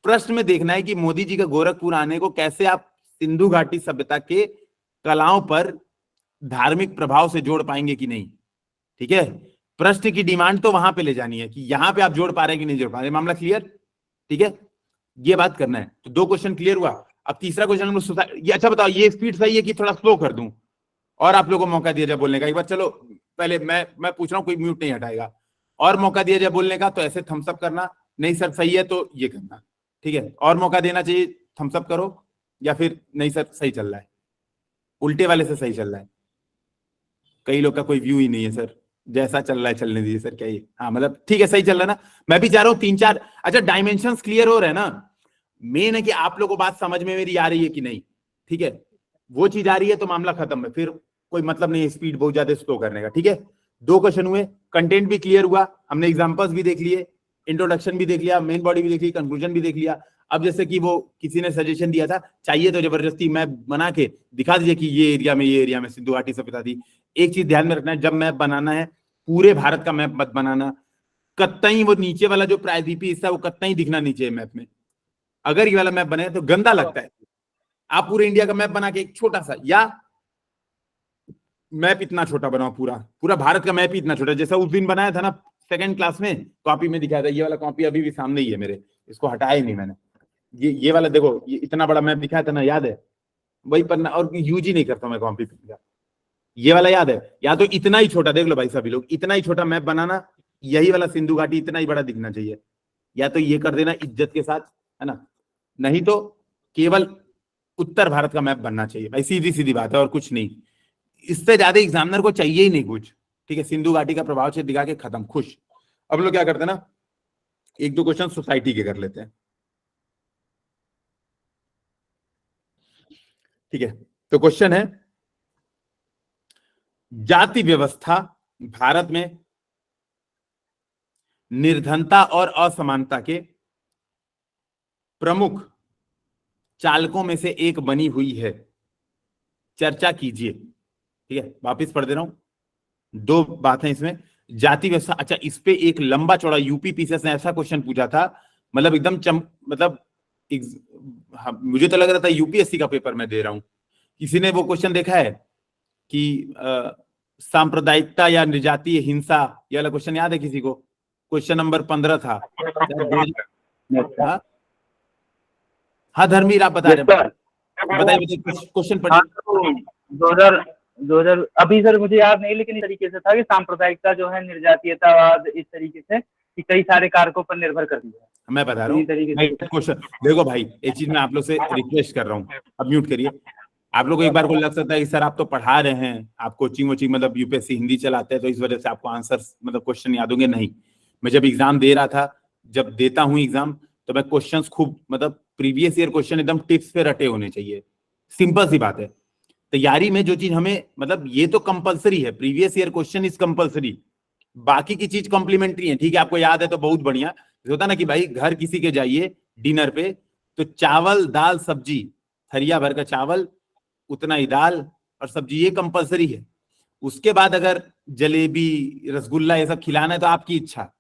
प्रश्न में देखना है कि मोदी जी का गोरखपुर आने को कैसे आप सिंधु घाटी सभ्यता के कलाओं पर धार्मिक प्रभाव से जोड़ पाएंगे कि नहीं, ठीक है। प्रश्न की डिमांड तो वहां पे ले जानी है कि यहां पे आप जोड़ पा रहे हैं कि नहीं जोड़ पा रहे, मामला क्लियर, ठीक है, ये बात करना है। तो 2 क्वेश्चन क्लियर हुआ। अब तीसरा क्वेश्चन हम लोग, ये अच्छा बताओ, ये स्पीड सही है कि थोड़ा स्लो कर दूं, और आप लोगों को मौका दिया जाए बोलने का एक बार। चलो पहले मैं पूछ रहा हूं, कोई म्यूट नहीं हटाएगा, और मौका दिया जाए बोलने का तो ऐसे थम्स अप करना, नहीं सर सही है तो ये करना, ठीक है। और मौका देना चाहिए, थम्स अप करो, या फिर नहीं सर सही चल रहा है, उल्टे वाले से सही चल रहा है। कई लोग का कोई व्यू ही नहीं है, सर जैसा चल रहा है चलने दीजिए सर, क्या ये, हाँ मतलब ठीक है सही चल रहा है ना, मैं भी चाह रहा हूँ 3-4, अच्छा डायमेंशंस क्लियर हो रहे हैं ना। मेन है कि आप लोगों को बात समझ में मेरी आ रही है कि नहीं, ठीक है, वो चीज आ रही है तो मामला खत्म है, फिर कोई मतलब नहीं है स्पीड बहुत ज्यादा स्लो करने का, ठीक है। 2 क्वेश्चन हुए, कंटेंट भी क्लियर हुआ, हमने एग्जांपल्स भी देख लिए, इंट्रोडक्शन भी देख लिया, मेन बॉडी भी देख ली, कंक्लूजन भी देख लिया। अब जैसे कि वो किसी ने सजेशन दिया था, चाहिए तो जबरदस्ती मैं बना के दिखा दीजिए कि ये एरिया में सिंधु घाटी सभ्यता थी। एक चीज ध्यान में रखना है, जब मैप बनाना है पूरे भारत का मैप मत बनाना, कतई वो नीचे वाला जो प्रायद्वीपीय हिस्सा है वो कतई दिखना नहीं चाहिए मैप में। अगर ये वाला मैप बने तो गंदा लगता है। आप पूरे इंडिया का मैप बना के एक छोटा सा, या मैप इतना छोटा बनाओ, पूरा पूरा भारत का मैप ही इतना छोटा, जैसा उस दिन बनाया था ना सेकंड क्लास में, कॉपी में दिखाया था। ये वाला कॉपी अभी भी सामने ही है मेरे, इसको हटाया ही नहीं मैंने। ये वाला देखो, ये इतना बड़ा मैप दिखाया था ना, याद है? वही पन्ना, और यूज ही नहीं करता मैं कॉपी का। ये वाला याद है? या तो इतना ही छोटा, देख लो भाई सभी लोग, इतना ही छोटा मैप बनाना, यही वाला सिंधु घाटी इतना ही बड़ा दिखना चाहिए, या तो ये कर देना इज्जत के साथ, है ना, नहीं तो केवल उत्तर भारत का मैप बनना चाहिए भाई, सीधी सीधी बात है और कुछ नहीं। इससे ज्यादा एग्जामिनर को चाहिए ही नहीं कुछ, ठीक है। सिंधु घाटी का प्रभाव क्षेत्र दिखा के खत्म, खुश। अब लोग क्या करते हैं ना, एक दो क्वेश्चन सोसाइटी के कर लेते हैं, ठीक है। तो क्वेश्चन है, जाति व्यवस्था भारत में निर्धनता और असमानता के प्रमुख चालकों में से एक बनी हुई है, चर्चा कीजिए। ठीक है, वापिस पढ़ दे रहा हूं, दो बातें इसमें। जाति व्यवस्था, अच्छा, इस पे एक लंबा चौड़ा यूपी पीसीएस ने ऐसा क्वेश्चन पूछा था, मतलब एकदम मतलब मुझे तो लग रहा था यूपीएससी का पेपर मैं दे रहा हूं। किसी ने वो क्वेश्चन देखा है कि सांप्रदायिकता या निजातीय हिंसा, ये वाला क्वेश्चन याद है किसी को? क्वेश्चन नंबर 15 था। हाँ धर्मवीर, आप बता रहे हैं, बताइए क्वेश्चन पढ़िए। 2000 अभी सर मुझे याद नहीं, लेकिन इस तरीके से था कि सांप्रदायिकता जो है निर्जातीयतावाद, इस तरीके से कि कई सारे कारकों पर निर्भर करती है। मैं बता रहा हूँ क्वेश्चन, देखो भाई एक चीज मैं आप लोग से रिक्वेस्ट कर रहा हूँ, अब म्यूट करिए। आप लोग को एक बार को लग सकता है कि सर आप तो पढ़ा रहे हैं, आप कोचिंग वोचिंग मतलब यूपीएससी हिंदी चलाते हैं तो इस वजह से आपको आंसर मतलब क्वेश्चन याद होंगे। नहीं, मैं जब एग्जाम दे रहा था, जब देता हूँ एग्जाम, तो मैं क्वेश्चंस खूब मतलब प्रीवियस ईयर क्वेश्चन एकदम टिप्स पे रटे होने चाहिए। सिंपल सी बात है, तैयारी में जो चीज हमें मतलब ये तो कंपलसरी है, previous year question is compulsory, बाकी की चीज कॉम्प्लीमेंट्री है। ठीक है, आपको याद है तो बहुत बढ़िया। होता ना कि भाई घर किसी के जाइए डिनर पे, तो चावल दाल सब्जी, थरिया भर का चावल, उतना ही दाल और सब्जी, ये कंपलसरी है। उसके बाद अगर जलेबी रसगुल्ला ये सब खिलाना है तो आपकी इच्छा,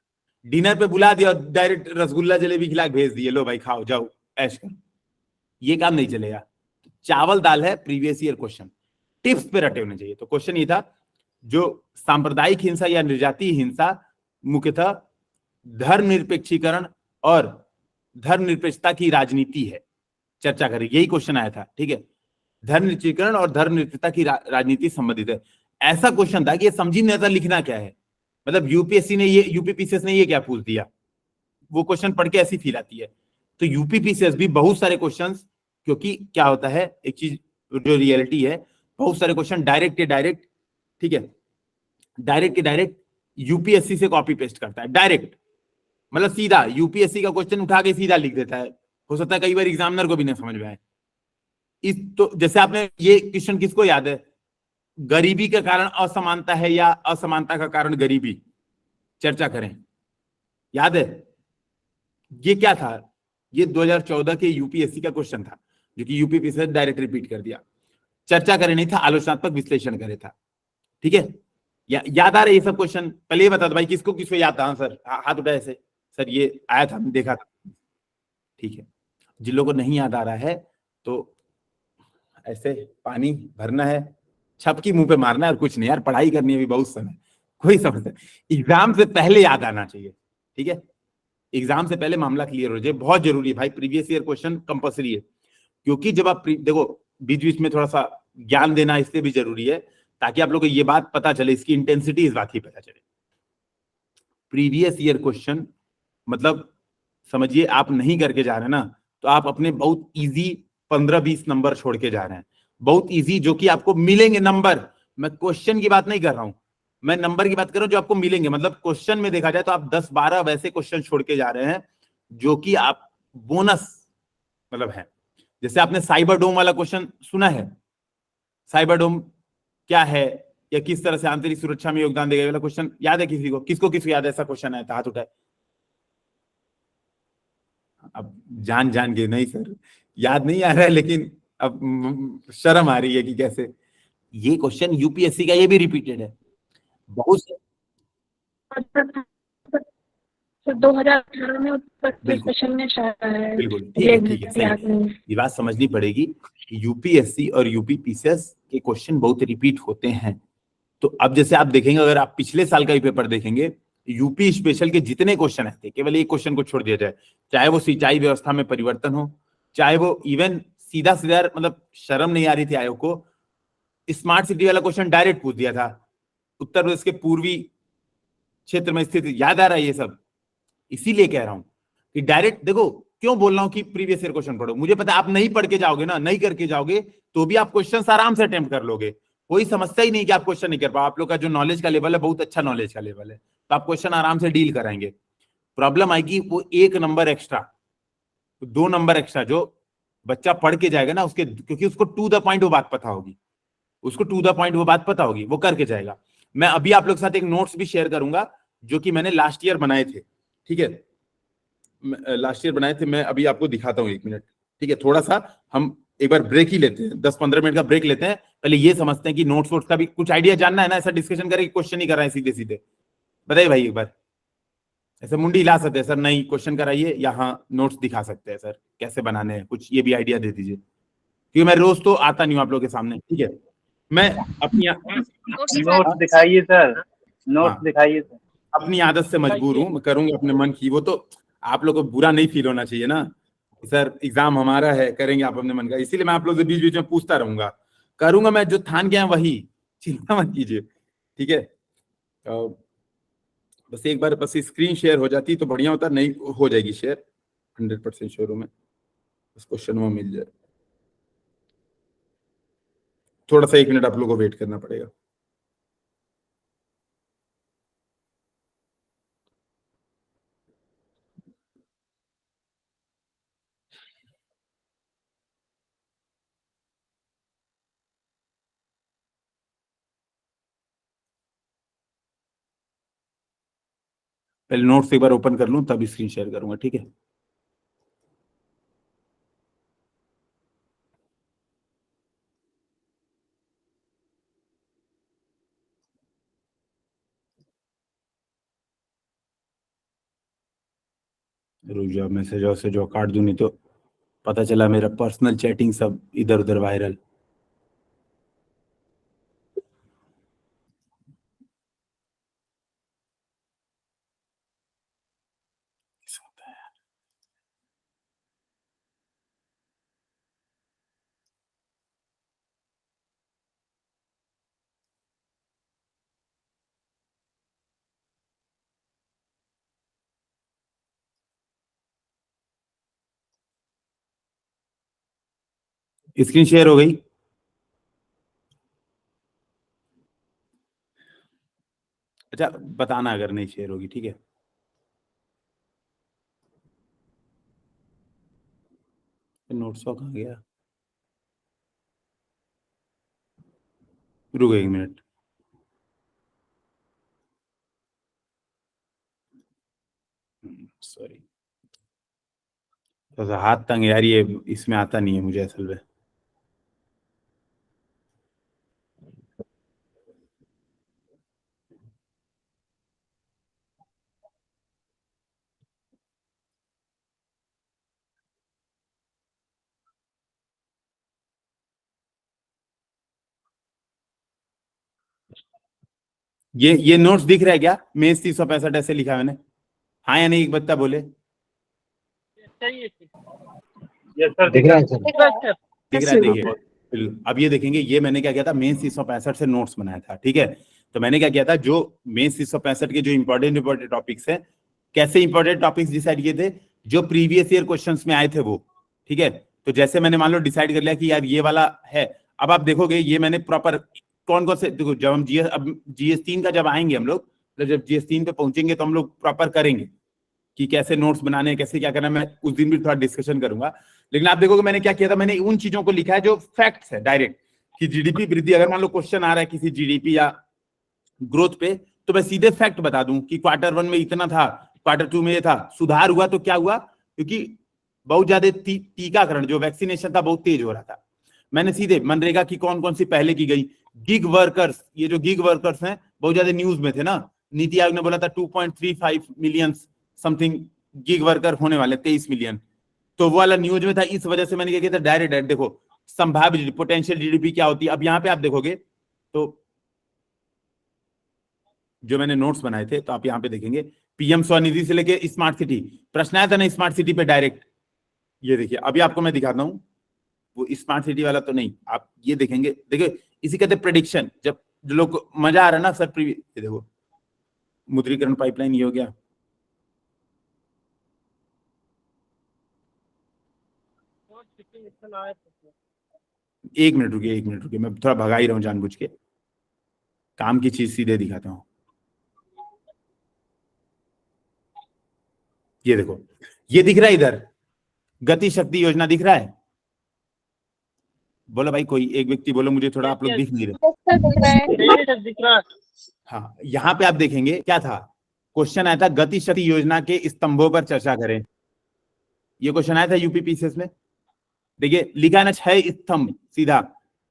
डिनर पे बुला दिया और डायरेक्ट रसगुल्ला जलेबी खिला के भेज दिए, लो भाई खाओ जाओ ऐश करो, ये काम नहीं चलेगा। चावल दाल है प्रीवियस ईयर क्वेश्चन, टिप्स पे रटे होने चाहिए। तो क्वेश्चन ये था, जो सांप्रदायिक हिंसा या निर्जातीय हिंसा मुख्यतः धर्मनिरपेक्षीकरण और धर्मनिरपेक्षता की राजनीति है, चर्चा करें, यही क्वेश्चन आया था। ठीक है, धर्मनिरपेक्षीकरण और धर्मनिरपेक्षता की राजनीति संबंधित है। ऐसा क्वेश्चन था कि ये समझ नहीं आता लिखना क्या है, मतलब यूपीएससी ने ये, यूपीपीसीएस ने ये क्या पूछ दिया, वो क्वेश्चन पढ़ के ऐसी फील आती है। तो यूपीपीसीएस भी बहुत सारे क्वेश्चंस, क्योंकि क्या होता है एक चीज जो रियलिटी है, बहुत सारे क्वेश्चन डायरेक्ट के डायरेक्ट, ठीक है, डायरेक्ट के डायरेक्ट यूपीएससी से कॉपी पेस्ट करता है, डायरेक्ट मतलब सीधा यूपीएससी का क्वेश्चन उठा के सीधा लिख देता है। हो सकता है कई बार एग्जामिनर को भी नहीं समझ में आए। इस तो जैसे आपने ये क्वेश्चन किसको याद है, गरीबी के कारण असमानता है या असमानता का कारण गरीबी, चर्चा करें, याद है? ये क्या था, ये 2014 के यूपीएससी का क्वेश्चन था, जो कि यूपी से डायरेक्ट रिपीट कर दिया। चर्चा करे नहीं था, आलोचनात्मक विश्लेषण करे था। ठीक है, याद आ रहे ये सब क्वेश्चन? पहले ये बता दो भाई किसको किसको याद था आंसर, हाथ उठाए ऐसे, सर ये आया था देखा था। ठीक है, जिन लोगों को नहीं याद आ रहा है तो ऐसे पानी भरना है, छपकी मुंह पे मारना है और कुछ नहीं यार, पढ़ाई करनी है अभी बहुत समय, कोई समझता है। एग्जाम से पहले याद आना चाहिए, ठीक है, एग्जाम से पहले मामला क्लियर हो जाए, बहुत जरूरी है भाई। प्रीवियस ईयर क्वेश्चन कंपलसरी है, क्योंकि जब आप देखो बीच बीच में थोड़ा सा ज्ञान देना इसलिए भी जरूरी है ताकि आप लोगों को ये बात पता चले, इसकी इंटेंसिटी इस बात की पता चले। प्रीवियस ईयर क्वेश्चन मतलब समझिए आप नहीं करके जा रहे हैं ना, तो आप अपने बहुत इजी 15-20 नंबर छोड़ के जा रहे हैं, बहुत इजी, जो कि आपको मिलेंगे नंबर। मैं क्वेश्चन की बात नहीं कर रहा हूं, मैं नंबर की बात कर रहा हूं जो आपको मिलेंगे। मतलब क्वेश्चन में देखा जाए तो आप 10-12 वैसे क्वेश्चन छोड़ के जा रहे हैं जो कि आप बोनस मतलब है। जैसे आपने साइबर डोम वाला क्वेश्चन सुना है, साइबर डोम क्या है या किस तरह से आंतरिक सुरक्षा में योगदान देगा, वाला क्वेश्चन याद है किसी को? किसको याद है ऐसा क्वेश्चन आया था, हाथ उठाए। अब जान के नहीं सर याद नहीं आ रहा है, लेकिन अब शर्म आ रही है कि कैसे ये क्वेश्चन यूपीएससी का ये भी रिपीटेड है बहुत से। तो 2018 में उत्तर प्रदेश बिल्कुल। सेशन में शायद आया है। बिल्कुल ठीक है, ठीक है, याद सही। नहीं। ये बात समझनी पड़ेगी कि यूपीएससी और यूपी पीसीएस के क्वेश्चन बहुत रिपीट होते हैं। तो अब जैसे आप देखेंगे, अगर आप पिछले साल का ही पेपर देखेंगे, यूपी स्पेशल के जितने क्वेश्चन आए थे, केवल एक क्वेश्चन को छोड़ दिया जाए, चाहे वो सिंचाई व्यवस्था में परिवर्तन हो, चाहे वो इवन सीधा सीधा, मतलब शर्म नहीं आ रही थी आयोग को, स्मार्ट सिटी वाला क्वेश्चन डायरेक्ट पूछ दिया था, उत्तर प्रदेश के पूर्वी क्षेत्र में स्थित, याद आ रहा है ये सब। इसीलिए कह रहा हूं कि डायरेक्ट देखो, क्यों बोल रहा हूं कि प्रीवियस ईयर क्वेश्चन पढ़ो, मुझे पता है आप नहीं पढ़ के जाओगे ना, नहीं करके जाओगे तो भी आप क्वेश्चन आराम से अटेम्प्ट कर लोगे, कोई समस्या ही नहीं कि आप क्वेश्चन नहीं कर पाओ। आप लोग का जो नॉलेज का लेवल है बहुत अच्छा नॉलेज का लेवल है, तो आप क्वेश्चन आराम से डील कराएंगे। प्रॉब्लम आएगी वो 1 नंबर एक्स्ट्रा, 2 नंबर एक्स्ट्रा जो बच्चा पढ़ के जाएगा ना उसके, क्योंकि उसको टू द पॉइंट वो बात पता होगी, उसको टू द पॉइंट वो बात पता होगी, वो करके जाएगा। मैं अभी आप लोग के साथ एक नोट्स भी शेयर करूंगा जो कि मैंने लास्ट ईयर बनाए थे, ठीक है, लास्ट ईयर बनाए थे, मैं अभी आपको दिखाता हूँ 1 मिनट, ठीक है। थोड़ा सा हम एक बार ब्रेक ही लेते हैं, 10-15 मिनट का ब्रेक लेते हैं, पहले ये समझते हैं कि नोट्स वोट्स का भी कुछ आइडिया जानना है ना, ऐसा डिस्कशन करें, क्वेश्चन ही कर रहे हैं सीधे सीधे, बताइए भाई एक बार। ऐसे मुंडी हिला सकते हैं सर, नहीं क्वेश्चन कराइए, यहाँ नोट्स दिखा सकते हैं सर कैसे बनाने हैं, कुछ ये भी आइडिया दे दीजिए, क्योंकि मैं रोज तो आता नहीं हूँ आप लोग के सामने, ठीक है। मैं अपनी नोट्स दिखाइए सर, नोट्स दिखाइए सर। अपनी आदत से मजबूर हूँ, मैं करूंगा अपने मन की, वो तो आप लोग को बुरा नहीं फील होना चाहिए ना सर, एग्जाम हमारा है, करेंगे आप अपने मन का, इसीलिए मैं आप लोग से बीच बीच में पूछता रहूंगा, करूंगा मैं जो ठान गया वही, चिंता मत कीजिए, ठीक है। बस एक बार बस स्क्रीन शेयर हो जाती तो बढ़िया होता, नहीं हो जाएगी शेयर, 100% श्योर हूं मैं, बस क्वेश्चन वो मिल जाए। थोड़ा सा 1 मिनट आप लोग को वेट करना पड़ेगा। पहले नोट्स एक बार ओपन कर लूं तब स्क्रीन शेयर करूंगा, ठीक है। रुक जाओ, मैसेज और से जो काट दूं, नहीं तो पता चला मेरा पर्सनल चैटिंग सब इधर उधर वायरल। स्क्रीन शेयर हो गई? अच्छा बताना अगर नहीं शेयर होगी, ठीक है। नोट्स कहाँ गया, रुको 1 मिनट, सॉरी, तो हाथ तंग यार, ये इसमें आता नहीं है मुझे असल में। ये नोट्स दिख रहा है क्या? मेंस 365 ऐसे लिखा है मैंने, हाँ या नहीं, एक बच्चा बोले। यस सर, दिख रहा है सर। दिख रहा है, देखिए अब ये देखेंगे, ये मैंने क्या किया था, मेंस 365 से नोट्स बनाया था, ठीक है। तो मैंने क्या किया था, जो मेंस 365 के जो इंपॉर्टेंट टॉपिक्स हैं, कैसे इंपॉर्टेंट टॉपिक्स डिसाइड किए थे, जो प्रीवियस ईयर क्वेश्चंस में आए थे वो, ठीक है। तो जैसे मैंने मान लो डिसाइड कर लिया कि यार ये वाला है, अब आप देखोगे ये मैंने प्रॉपर कौन कौन से, देखो जब हम GS 3 का जब आएंगे हम लोग, जब GS 3 पे पहुंचेंगे तो हम लोग प्रॉपर करेंगे कि कैसे नोट्स बनाने, कैसे क्या करना है, मैं उस दिन भी थोड़ा डिस्कशन करूंगा। लेकिन आप देखोगे मैंने क्या किया था, मैंने उन चीजों को लिखा है जो फैक्ट्स है डायरेक्ट, कि जीडीपी वृद्धि, अगर मान लो क्वेश्चन आ रहा है किसी जीडीपी या ग्रोथ पे, तो मैं सीधे फैक्ट बता दूं कि Q1 में इतना था, Q2 में ये था, सुधार हुआ तो क्या हुआ, क्योंकि बहुत ज्यादा टीकाकरण जो वैक्सीनेशन था बहुत तेज हो रहा था। मैंने सीधे मनरेगा की कौन कौन सी पहले की गई, गिग वर्कर्स, ये जो गिग वर्कर्स हैं बहुत ज्यादा न्यूज में थे ना, नीति आयोग ने बोला था 2.35 मिलियन समथिंग गिग वर्कर होने वाले 23 मिलियन। तो वो वाला न्यूज में था, इस वजह से मैंने क्या किया था, डायरेक्ट देखो संभावित पोटेंशियल जीडीपी क्या होती है। अब यहाँ पे आप देखोगे तो जो मैंने नोट्स बनाए थे, तो आप यहाँ पे देखेंगे पीएम स्वनिधि से लेके स्मार्ट सिटी, प्रश्न आया था ना स्मार्ट सिटी पे डायरेक्ट। ये देखिए अभी आपको मैं दिखाता हूँ, वो स्मार्ट सिटी वाला तो नहीं, आप ये देखेंगे, देखिए इसी कहते प्रेडिक्शन। जब जो लोग को मजा आ रहा है ना सर, ये देखो मुद्रीकरण पाइपलाइन ये हो गया, एक मिनट रुकिए, मैं थोड़ा भगा ही रहा हूँ जानबूझ के, काम की चीज सीधे दिखाता हूँ। ये देखो, ये दिख रहा है इधर, गति शक्ति योजना दिख रहा है। बोलो भाई, कोई एक व्यक्ति बोलो मुझे, थोड़ा आप लोग दिख नहीं रहे। हाँ, यहाँ पे आप देखेंगे क्या था, क्वेश्चन आया था गति शक्ति योजना के स्तंभों पर चर्चा करें। ये क्वेश्चन आया था यूपीपीसीएस में। देखिए लिखा है ना 6 स्तंभ सीधा,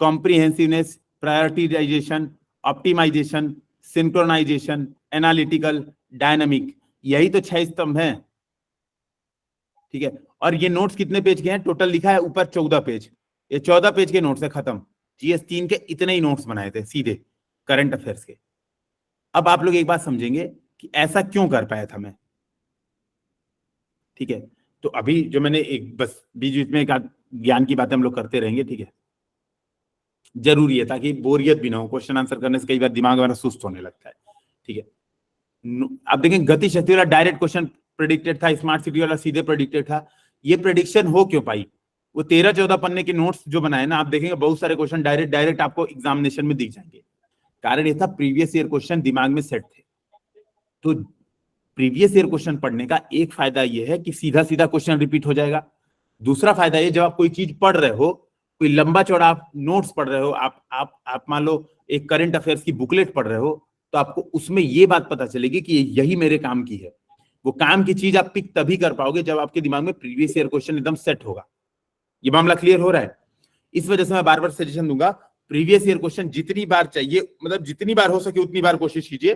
comprehensiveness, prioritization, optimization, synchronization, analytical, dynamic, यही तो 6 स्तंभ हैं। ठीक है, और ये नोट्स कितने पेज के हैं टोटल, लिखा है ऊपर 14 पेज। ये 14 पेज के नोट्स है, खत्म। GS3 के इतने ही नोट्स बनाए थे सीधे करंट अफेयर्स के। अब आप लोग एक बात समझेंगे कि ऐसा क्यों कर पाया था मैं। ठीक है, तो अभी जो मैंने एक बस बीच बीच में एक ज्ञान की बातें हम लोग करते रहेंगे। ठीक है, जरूरी है ताकि बोरियत भी ना हो, क्वेश्चन आंसर करने से कई बार दिमाग हमारा सुस्त होने लगता है। ठीक है, अब देखें गति शक्ति वाला डायरेक्ट क्वेश्चन प्रेडिक्टेड था, स्मार्ट सिटी वाला सीधे प्रेडिक्टेड था। ये प्रेडिक्शन हो क्यों पाई, वो 13-14 पन्ने के नोट्स जो बनाए ना, आप देखेंगे बहुत सारे क्वेश्चन डायरेक्ट आपको एग्जामिनेशन में दिख जाएंगे। कारण ये था प्रीवियस ईयर क्वेश्चन दिमाग में सेट थे। तो प्रीवियस ईयर क्वेश्चन पढ़ने का एक फायदा ये है कि सीधा सीधा क्वेश्चन रिपीट हो जाएगा। दूसरा फायदा ये, जब आप कोई चीज पढ़ रहे हो, कोई लंबा चौड़ा आप नोट्स पढ़ रहे हो, आप मान लो एक करंट अफेयर्स की बुकलेट पढ़ रहे हो, तो आपको उसमें ये बात पता चलेगी कि यही मेरे काम की है। वो काम की चीज आप पिक तभी कर पाओगे जब आपके दिमाग में प्रीवियस ईयर क्वेश्चन एकदम सेट होगा। ये मामला क्लियर हो रहा है। इस वजह से मैं बार बार सजेशन दूंगा, प्रीवियस ईयर क्वेश्चन जितनी बार चाहिए, मतलब जितनी बार हो सके उतनी बार कोशिश कीजिए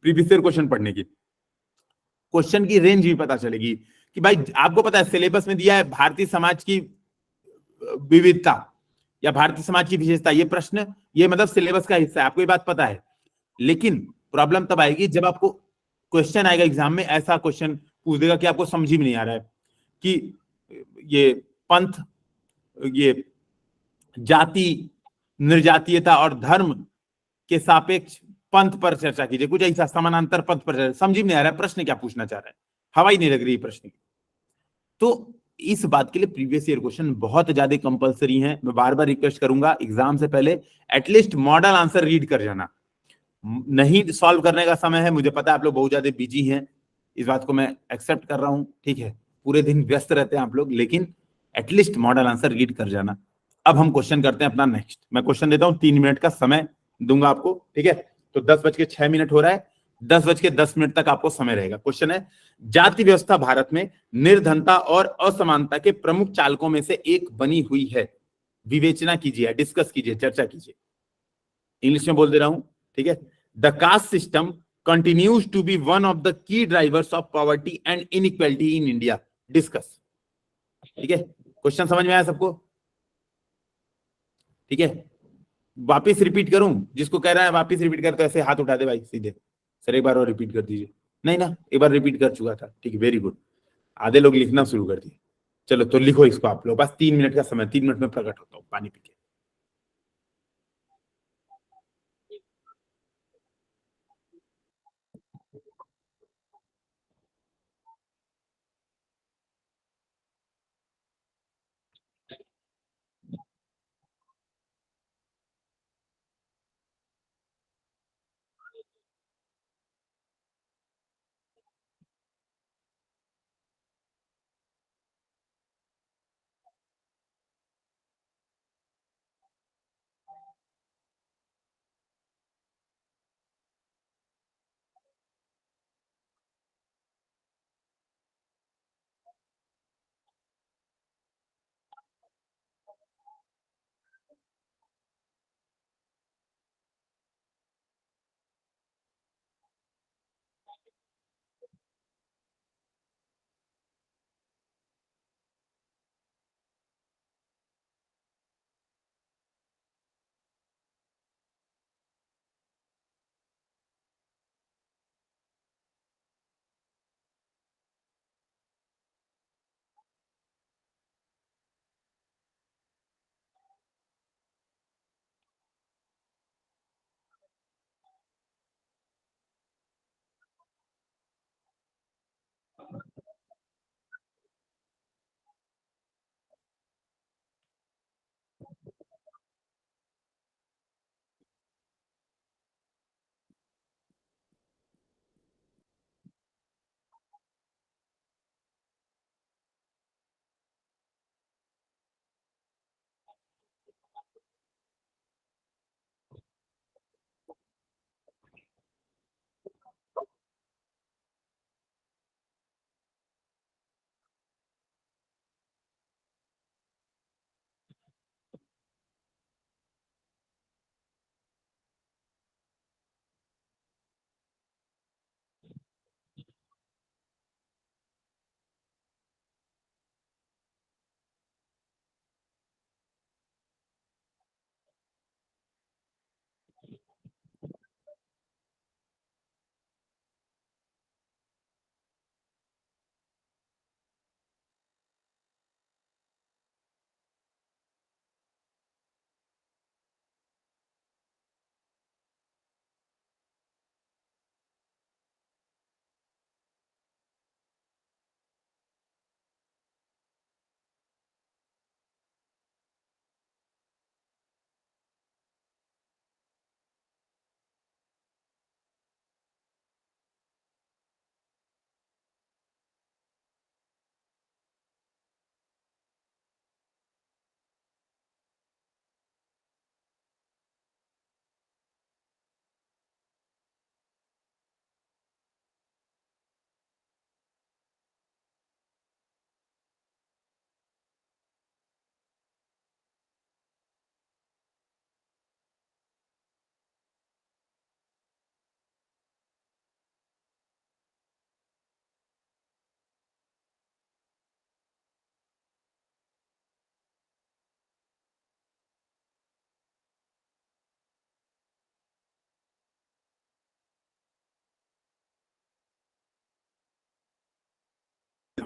प्रीवियस ईयर क्वेश्चन पढ़ने की। क्वेश्चन की रेंज भी पता चलेगी कि भाई आपको पता है सिलेबस में दिया है भारतीय समाज की विविधता या भारतीय समाज की विशेषता, ये प्रश्न ये मतलब सिलेबस का हिस्सा है, आपको ये बात पता है। लेकिन प्रॉब्लम तब आएगी जब आपको क्वेश्चन आएगा एग्जाम में, ऐसा क्वेश्चन पूछ देगा कि आपको समझ ही नहीं आ रहा है कि ये पंथ, ये जाति, निर्जातीयता और धर्म के सापेक्ष पंथ पर चर्चा कीजिए, कुछ ऐसा समानांतर पंथ पर चर्चा, समझ ही नहीं आ रहा है प्रश्न क्या पूछना चाह रहा है, हवा ही नहीं लग रही प्रश्न की। तो इस बात के लिए प्रीवियस ईयर क्वेश्चन बहुत ज्यादा कंपलसरी हैं। मैं बार बार रिक्वेस्ट करूंगा एग्जाम से पहले एटलीस्ट मॉडल आंसर रीड कर जाना। नहीं सॉल्व करने का समय है, मुझे पता है आप लोग बहुत ज्यादा बिजी हैं, इस बात को मैं एक्सेप्ट कर रहा हूं। ठीक है, पूरे दिन व्यस्त रहते हैं आप लोग, लेकिन एटलीस्ट मॉडल आंसर रीड कर जाना। अब हम क्वेश्चन करते हैं अपना नेक्स्ट। मैं क्वेश्चन देता हूं, 3 मिनट का समय दूंगा आपको। ठीक है, तो 10:06 हो रहा है, 10:10 तक आपको समय रहेगा। क्वेश्चन है, जाति व्यवस्था भारत में निर्धनता और असमानता के प्रमुख चालकों में से एक बनी हुई है। विवेचना कीजिए, डिस्कस कीजिए, चर्चा कीजिए। इंग्लिश में बोल दे रहा हूं। ठीक है, the caste system continues to be one of the key drivers of poverty and inequality in India. Discuss. ठीक है, क्वेश्चन समझ में आया सबको? ठीक है, वापिस रिपीट करूं, जिसको कह रहा है वापिस रिपीट करते ऐसे हाथ उठा दे भाई सीधे, सर एक बार और रिपीट कर दीजिए। नहीं ना, एक बार रिपीट कर चुका था। ठीक है, वेरी गुड। आधे लोग लिखना शुरू कर दिए। चलो तो लिखो इसको आप लोग, बस 3 मिनट का समय, 3 मिनट में प्रकट होता हूं पानी पी के।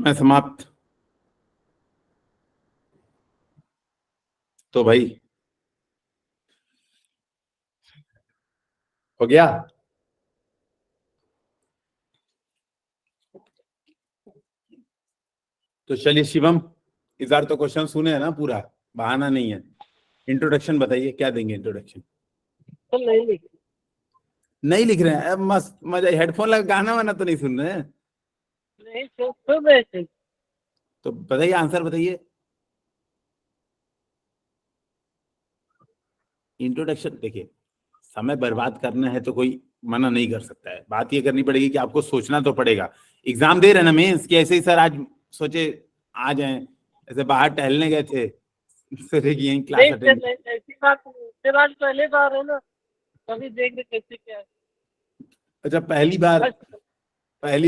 मैं समाप्त। तो भाई हो गया। तो चलिए शिवम, इस बार तो क्वेश्चन सुने है ना, पूरा बहाना नहीं है। इंट्रोडक्शन बताइए, क्या देंगे इंट्रोडक्शन? तो नहीं लिख नहीं लिख रहे हैं? अब मस्त मजा, हेडफोन लगा गाना वाना तो नहीं सुन रहे हैं? नहीं तो वैसे तो बताइए, आंसर बताइए। इंट्रोडक्शन देखिए, समय बर्बाद करना है तो कोई मना नहीं कर सकता है। बात ये करनी पड़ेगी कि आपको सोचना तो पड़ेगा। एग्जाम दे रहे ना मेंस, कि ऐसे ही सर आज सोचे आ जाए, ऐसे बाहर टहलने गए थे सर कि यही क्लास अटेंड। ऐसी बात नहीं, फिर आज पहले बार है ना, तभी देख रहे कैसे क्या है। अच्छा, पहली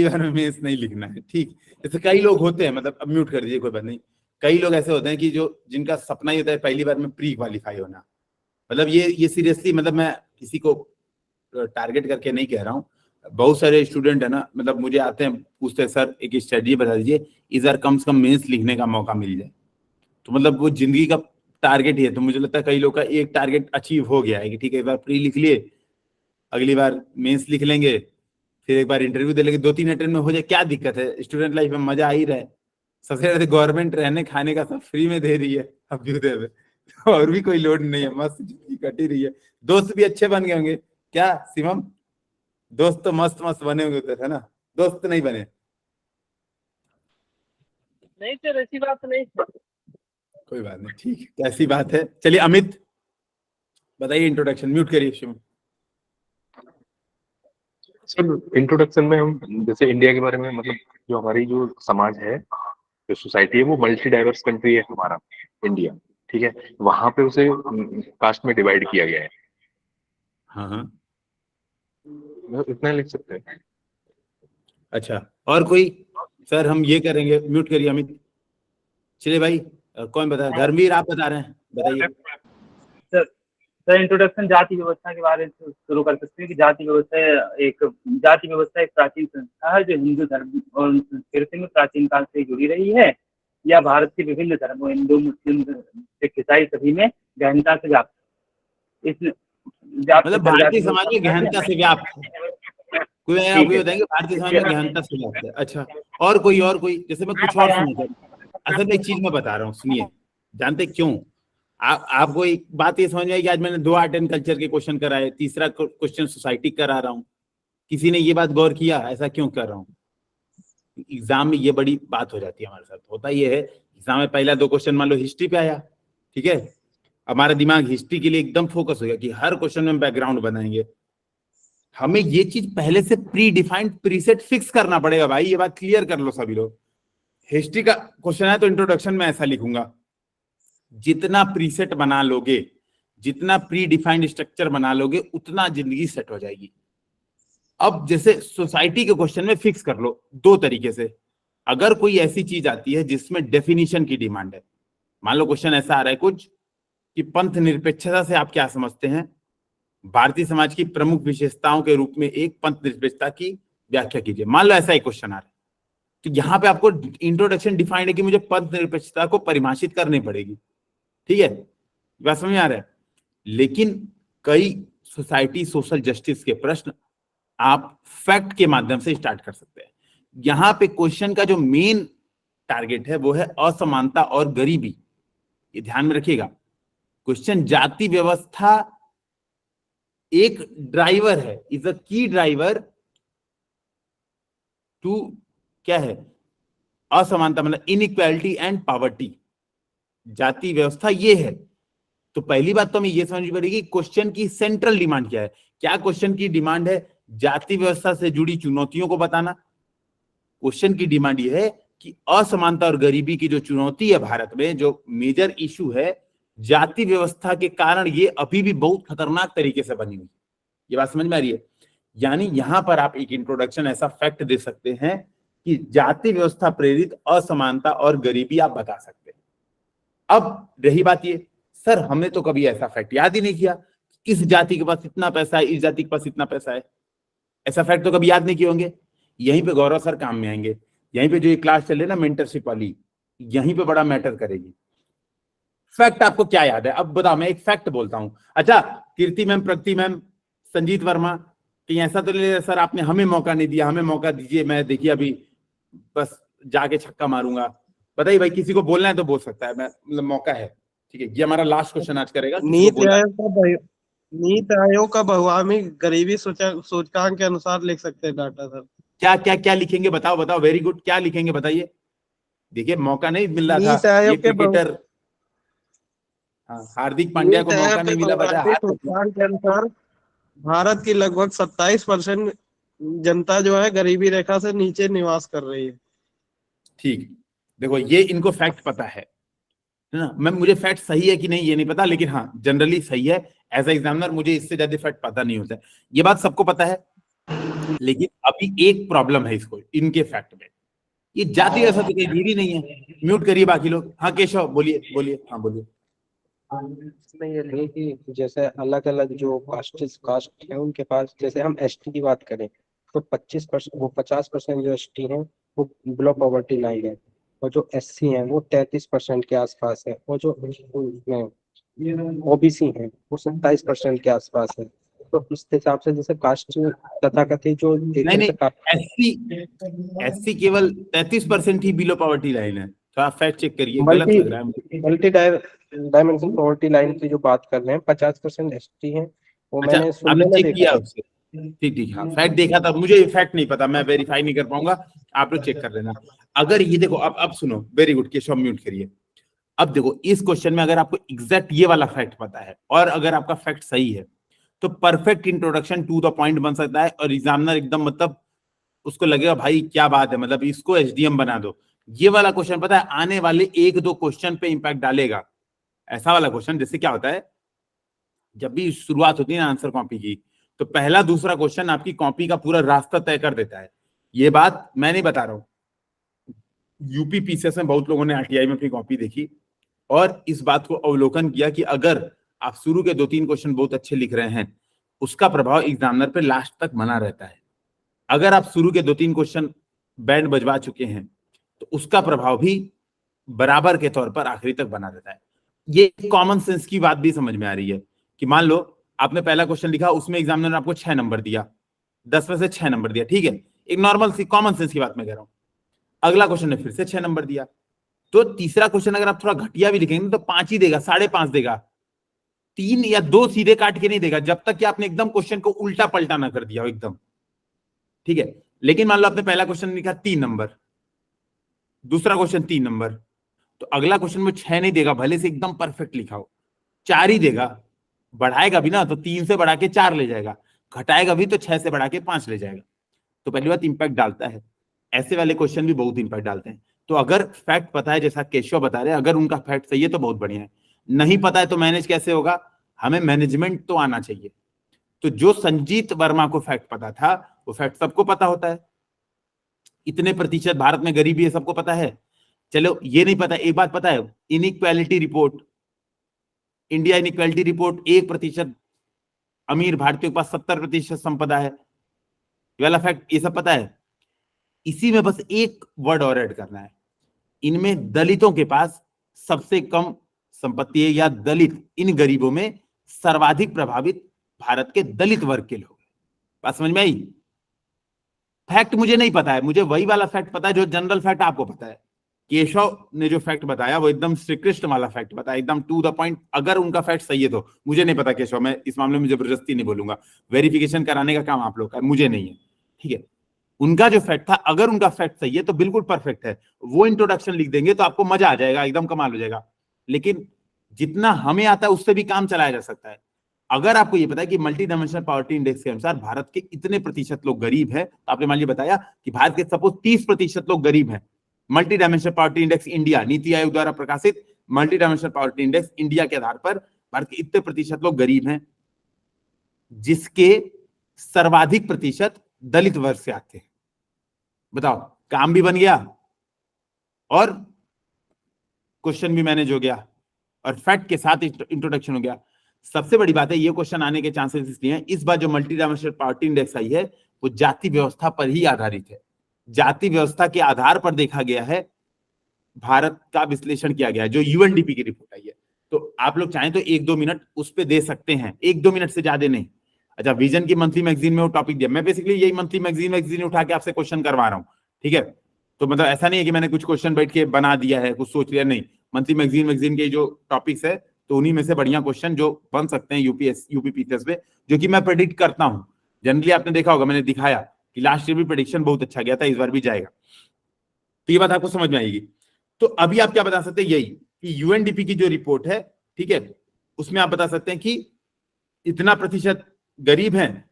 बार में मेंस नहीं लिखना है, ठीक। जैसे कई लोग होते हैं, मतलब अब म्यूट कर दीजिए, कोई बात नहीं। कई लोग ऐसे होते हैं कि जो जिनका सपना ही होता है पहली बार में प्री क्वालिफाई होना। मतलब ये सीरियसली, मतलब मैं किसी को टारगेट करके नहीं कह रहा हूँ। बहुत सारे स्टूडेंट है ना, मतलब मुझे आते हैं, पूछते हैं सर एक स्ट्रेटजी बता दीजिए इस बार कम से कम मेंस लिखने का मौका मिल जाए। तो मतलब वो जिंदगी का टारगेट ही है। तो मुझे लगता है कई लोग का एक टारगेट अचीव हो गया है कि ठीक है, एक बार प्री लिख लिए, अगली बार मेंस लिख लेंगे, फिर एक बार इंटरव्यू दे लेंगे, 2-3 अटेम्प्ट में हो जाए, क्या दिक्कत है? स्टूडेंट लाइफ में मजा आ ही रहा है। सबसे ज्यादा गवर्नमेंट रहने खाने का सब फ्री में दे रही है अभ्युदय में, और भी कोई लोड नहीं है, मस्त जिंदगी कट ही रही है। दोस्त भी अच्छे बन गए होंगे क्या शिवम? दोस्त तो मस्त मस्त बने होंगे उधर, है ना? दोस्त नहीं बने? नहीं सर, ऐसी बात नहीं। कोई बात नहीं, ठीक, कैसी बात है। चलिए अमित बताइए इंट्रोडक्शन, म्यूट करिए शिवम। सर इंट्रोडक्शन में हम जैसे इंडिया के बारे में, मतलब जो हमारी जो समाज है, जो सोसाइटी है, वो मल्टी डाइवर्स कंट्री है हमारा इंडिया, ठीक है। वहां पे उसे कास्ट में डिवाइड किया गया है। हाँ हाँ, इतना लिख सकते हैं। अच्छा और कोई? सर हम ये करेंगे, म्यूट करिए अमित। चलिए भाई, कौन बता? धर्मवीर आप बता रहे हैं, बताइए। सर इंट्रोडक्शन जाति व्यवस्था के बारे में शुरू कर सकते हैं कि जाति व्यवस्था एक प्राचीन संस्था है जो हिंदू धर्म और संस्कृति में प्राचीन काल से जुड़ी रही है। यह भारत के विभिन्न धर्मों, हिंदू, मुस्लिम, सिख, ईसाई सभी में गहनता से व्याप्त है। इस मतलब भारतीय समाज में गहनता से व्याप्त है। कोई आप ये बताएंगे भारतीय समाज में गहनता से व्याप्त है? अच्छा, और कोई? जैसे मैं कुछ और सुनिए, असल में एक चीज मैं बता रहा हूँ, सुनिए। जानते क्यों? आपको एक बात ये समझ में आई कि आज मैंने 2 आर्ट एंड कल्चर के क्वेश्चन कराए, तीसरा क्वेश्चन सोसाइटी करा रहा हूँ। किसी ने ये बात गौर किया ऐसा क्यों कर रहा हूँ? एग्जाम में ये बड़ी बात हो जाती है हमारे साथ। होता ये है, एग्जाम में पहला 2 क्वेश्चन मान लो हिस्ट्री पे आया, ठीक है, हमारा दिमाग हिस्ट्री के लिए एकदम फोकस हो गया कि हर क्वेश्चन में बैकग्राउंड बनाएंगे। हमें ये चीज पहले से प्री डिफाइंड प्रीसेट फिक्स करना पड़ेगा भाई, ये बात क्लियर कर लो सभी लोग। हिस्ट्री का क्वेश्चन है तो इंट्रोडक्शन में ऐसा लिखूंगा, जितना प्रीसेट बना लोगे, जितना प्री डिफाइंड स्ट्रक्चर बना लोगे, उतना जिंदगी सेट हो जाएगी। अब जैसे सोसाइटी के क्वेश्चन में फिक्स कर लो 2 तरीके से। अगर कोई ऐसी चीज आती है जिसमें डेफिनेशन की डिमांड है, मान लो क्वेश्चन ऐसा आ रहा है कुछ कि पंथ निरपेक्षता से आप क्या समझते हैं, भारतीय समाज की प्रमुख विशेषताओं के रूप में एक पंथ निरपेक्षता की व्याख्या कीजिए। मान लो ऐसा एक क्वेश्चन आ रहा है, तो यहाँ पे आपको इंट्रोडक्शन डिफाइंड है कि मुझे पंथ निरपेक्षता को परिभाषित करनी पड़ेगी, ठीक है, बात समझ आ रहा है। लेकिन कई सोसाइटी सोशल जस्टिस के प्रश्न आप फैक्ट के माध्यम से स्टार्ट कर सकते हैं। यहाँ पे क्वेश्चन का जो मेन टारगेट है वो है असमानता और गरीबी, ये ध्यान में रखिएगा। क्वेश्चन जाति व्यवस्था एक ड्राइवर है, इज अ की ड्राइवर टू क्या है, असमानता, मतलब इनइक्वालिटी एंड पॉवर्टी। जाति व्यवस्था ये है। तो पहली बात तो हमें ये समझनी पड़ेगी क्वेश्चन की सेंट्रल डिमांड क्या है। क्या क्वेश्चन की डिमांड है? जाति व्यवस्था से जुड़ी चुनौतियों को बताना। क्वेश्चन की डिमांड ये है कि असमानता और गरीबी की जो चुनौती है भारत में, जो मेजर इशू है, जाति व्यवस्था के कारण ये अभी भी बहुत खतरनाक तरीके से बनी हुई। ये बात समझ में आ रही है? यानी यहां पर आप एक इंट्रोडक्शन ऐसा फैक्ट दे सकते हैं कि जाति व्यवस्था प्रेरित असमानता और गरीबी आप बता सकते हैं। अब रही बात ये, सर हमने तो कभी ऐसा फैक्ट याद ही नहीं किया, इस जाति के पास इतना पैसा है, इस जाति के पास इतना पैसा है, ऐसा फैक्ट तो कभी याद नहीं किए होंगे। यहीं पे गौरव सर काम में आएंगे। यहीं पे जो ये क्लास चल रही है ना मेंटरशिप वाली, यहीं पे बड़ा मैटर करेगी। फैक्ट आपको क्या याद है? अब बताओ, मैं एक फैक्ट बोलता हूं। अच्छा, कीर्ति मैम, प्रगति मैम, संजीत वर्मा, कहीं ऐसा तो नहीं सर आपने हमें मौका नहीं दिया, हमें मौका दीजिए, मैं देखिए अभी बस जाके छक्का मारूंगा। बताइए भाई, किसी को बोलना है तो बोल सकता है, मैं मतलब मौका है, ठीक है। ये हमारा लास्ट क्वेश्चन आज करेगा। नीति आयोग का बहुआयामी गरीबी सूचकांक के अनुसार लिख सकते हैं डाटा सर। क्या क्या क्या लिखेंगे? बताओ बताओ, वेरी गुड, क्या लिखेंगे बताइए। देखिए मौका नहीं मिल रहा था, ये क्रिकेटर हार्दिक पांड्या को मौका नहीं मिला, के अनुसार भारत की लगभग 27% जनता जो है गरीबी रेखा से नीचे निवास कर रही है। ठीक, देखो ये इनको फैक्ट पता है ना। मैं मुझे फैक्ट सही है कि नहीं ये नहीं पता, लेकिन हाँ जनरली सही है। एज ए एग्जामिनर मुझे इससे ज्यादा फैक्ट पता नहीं होता है, ये बात सबको पता है। लेकिन अभी एक प्रॉब्लम है इसको, इनके फैक्ट में, ये जाति ऐसा तो कहीं भी नहीं है। म्यूट करिए बाकी लोग। हाँ केशव बोलिए बोलिए, हाँ बोलिए। इसमें ये है कि जैसे अलग अलग जो कास्ट है उनके पास, जैसे हम एसटी की बात करें तो 50% जो एसटी हैं वो बिलो पॉवर्टी लाइन है, और जो एससी हैं वो 33% के आसपास है, और जो ओबीसी हैं वो 27% के आसपास है। तो इस हिसाब से जैसे कास्ट तथाकथित जो नहीं एससी केवल 33% ही बिलो पॉवर्टी लाइन है, तो आप फैक्ट चेक करिए, गलत लग रहा है। मल्टी डायमेंशनल पॉवर्टी लाइन की जो बात कर रहे हैं 50% एसटी है, वो अच्छा, मैंने आपने सुनने में चेक किया उससे? ठीक ठीक, हाँ फैक्ट देखा था, मुझे ये फैक्ट नहीं पता, मैं वेरीफाई नहीं कर पाऊंगा, आप लोग चेक कर लेना। अगर ये देखो, अब सुनो, वेरी गुड केशव, म्यूट करिए। अब देखो इस क्वेश्चन में अगर आपको एग्जैक्ट ये वाला फैक्ट पता है और अगर आपका फैक्ट सही है तो perfect introduction to the point बन सकता है, और एग्जामिनर एकदम मतलब उसको लगेगा भाई क्या बात है, मतलब इसको एचडीएम बना दो। ये वाला क्वेश्चन पता है आने वाले 1-2 क्वेश्चन पे इंपैक्ट डालेगा। ऐसा वाला क्वेश्चन, जैसे क्या होता है जब भी शुरुआत होती है ना आंसर कॉपी की, तो पहला दूसरा क्वेश्चन आपकी कॉपी का पूरा रास्ता तय कर देता है। ये बात मैं नहीं बता रहा हूं, यूपी पीसीएस में बहुत लोगों ने आरटीआई में अपनी कॉपी देखी और इस बात को अवलोकन किया कि अगर आप शुरू के 2-3 क्वेश्चन बहुत अच्छे लिख रहे हैं, उसका प्रभाव एग्जामिनर पे लास्ट तक बना रहता है। अगर आप शुरू के 2-3 क्वेश्चन बैंड बजवा चुके हैं तो उसका प्रभाव भी बराबर के तौर पर आखिरी तक बना रहता है। ये कॉमन सेंस की बात भी समझ में आ रही है कि मान लो आपने पहला क्वेश्चन लिखा, उसमें एग्जामिनर ने आपको 6 नंबर दिया, 10 में से 6 नंबर दिया, ठीक है, एक नॉर्मल सी कॉमन सेंस की बात मैं कह रहा हूं। अगला क्वेश्चन ने फिर से 6 नंबर दिया, तो तीसरा क्वेश्चन अगर आप थोड़ा घटिया भी लिखेंगे तो 5 ही देगा, 5.5 देगा, 3 या 2 सीधे काट के नहीं देगा, जब तक कि आपने एकदम क्वेश्चन को उल्टा पलटा ना कर दिया हो एकदम, ठीक है। लेकिन मान लो आपने पहला क्वेश्चन लिखा 3 नंबर, दूसरा क्वेश्चन 3 नंबर, तो अगला क्वेश्चन में 6 नहीं देगा, भले से एकदम परफेक्ट लिखा हो, 4 ही देगा। बढ़ाएगा भी ना तो 3 से बढ़ा के 4 ले जाएगा, घटाएगा भी तो 6 से बढ़ा के 5 ले जाएगा। तो पहली बात इंपैक्ट डालता है, ऐसे वाले क्वेश्चन भी बहुत इंपैक्ट डालते हैं। तो अगर फैक्ट पता है, जैसा केशव बता रहे हैं, अगर उनका फैक्ट सही है तो बहुत बढ़िया है, नहीं पता है तो मैनेज कैसे होगा? हमें मैनेजमेंट तो आना चाहिए। तो जो संजीत वर्मा को फैक्ट पता था वो फैक्ट सबको पता होता है, इतने प्रतिशत भारत में गरीबी है सबको पता है। चलो ये नहीं पता, एक बात पता है, inequality report, India inequality report, 1% अमीर भारतीयों के पास 70% संपदा है, ये वाला फैक्ट ये सब पता है। इसी में बस एक वर्ड और ऐड करना है, इनमें दलितों के पास सबसे कम संपत्ति है, या दलित इन गरीबों में सर्वाधिक प्रभावित भारत के दलित वर्ग के लोग। बात समझ में आई? फैक्ट मुझे नहीं पता है, मुझे वही वाला फैक्ट पता है जो जनरल फैक्ट आपको पता है। केशव ने जो फैक्ट बताया वो एकदम श्रीकृष्ण वाला फैक्ट बताया, एकदम टू द पॉइंट। अगर उनका फैक्ट सही है तो, मुझे नहीं पता केशव, मैं इस मामले में जबरदस्ती नहीं बोलूंगा, वेरिफिकेशन कराने का काम आप लोग का, मुझे नहीं है, ठीक है। उनका जो फैक्ट था, अगर उनका फैक्ट सही है तो बिल्कुल परफेक्ट है, वो इंट्रोडक्शन लिख देंगे तो आपको मजा आ जाएगा, एकदम कमाल हो जाएगा। लेकिन जितना हमें आता है उससे भी काम चलाया जा सकता है। अगर आपको ये पता है कि मल्टी डायमेंशनल पॉवर्टी इंडेक्स के अनुसार भारत के इतने प्रतिशत लोग गरीब हैं, तो आपने मान लिया बताया कि भारत के सपोज 30% लोग गरीब हैं। Multi dimensional poverty index India, NITI Aayog द्वारा प्रकाशित multi dimensional poverty index India के आधार पर भारत के इतने प्रतिशत लोग गरीब हैं, जिसके सर्वाधिक प्रतिशत दलित वर्ग से आते हैं। बताओ, काम भी बन गया और क्वेश्चन भी मैनेज हो गया और फैक्ट के साथ इंट्रोडक्शन हो गया। सबसे बड़ी बात है, ये क्वेश्चन आने के चांसेस इसलिए हैं, इस बार जो मल्टी डायमेंशनल पॉवर्टी इंडेक्स आई है वो जाति व्यवस्था पर ही आधारित है। जाति व्यवस्था के आधार पर देखा गया है, भारत का विश्लेषण किया गया है, जो यूएनडीपी की रिपोर्ट आई है। तो आप लोग चाहें तो 1-2 मिनट उस पर दे सकते हैं, 1-2 मिनट से ज्यादा नहीं। अच्छा, विजन की मंथली मैगजीन में वो टॉपिक दिया, मैं बेसिकली यही मंथली मैगजीन उठा के आपसे क्वेश्चन करवा रहा हूँ, ठीक है। तो मतलब ऐसा नहीं है कि मैंने कुछ क्वेश्चन बैठ के बना दिया है, कुछ सोच लिया, नहीं। मंथली मैगजीन के जो टॉपिक्स है, तो उन्हीं में से बढ़िया क्वेश्चन जो बन सकते हैं यूपीपीसीएस में, जो कि मैं प्रेडिक्ट करता हूँ। जनरली आपने देखा होगा, मैंने दिखाया कि लास्ट ईयर भी प्रेडिक्शन बहुत अच्छा गया था, इस बार भी जाएगा। तो ये बात आपको समझ में आएगी। तो अभी आप क्या बता सकते हैं, यही कि यूएनडीपी की जो रिपोर्ट है, ठीक है, उसमें आप बता सकते हैं कि इतना प्रतिशत गरीब हैं,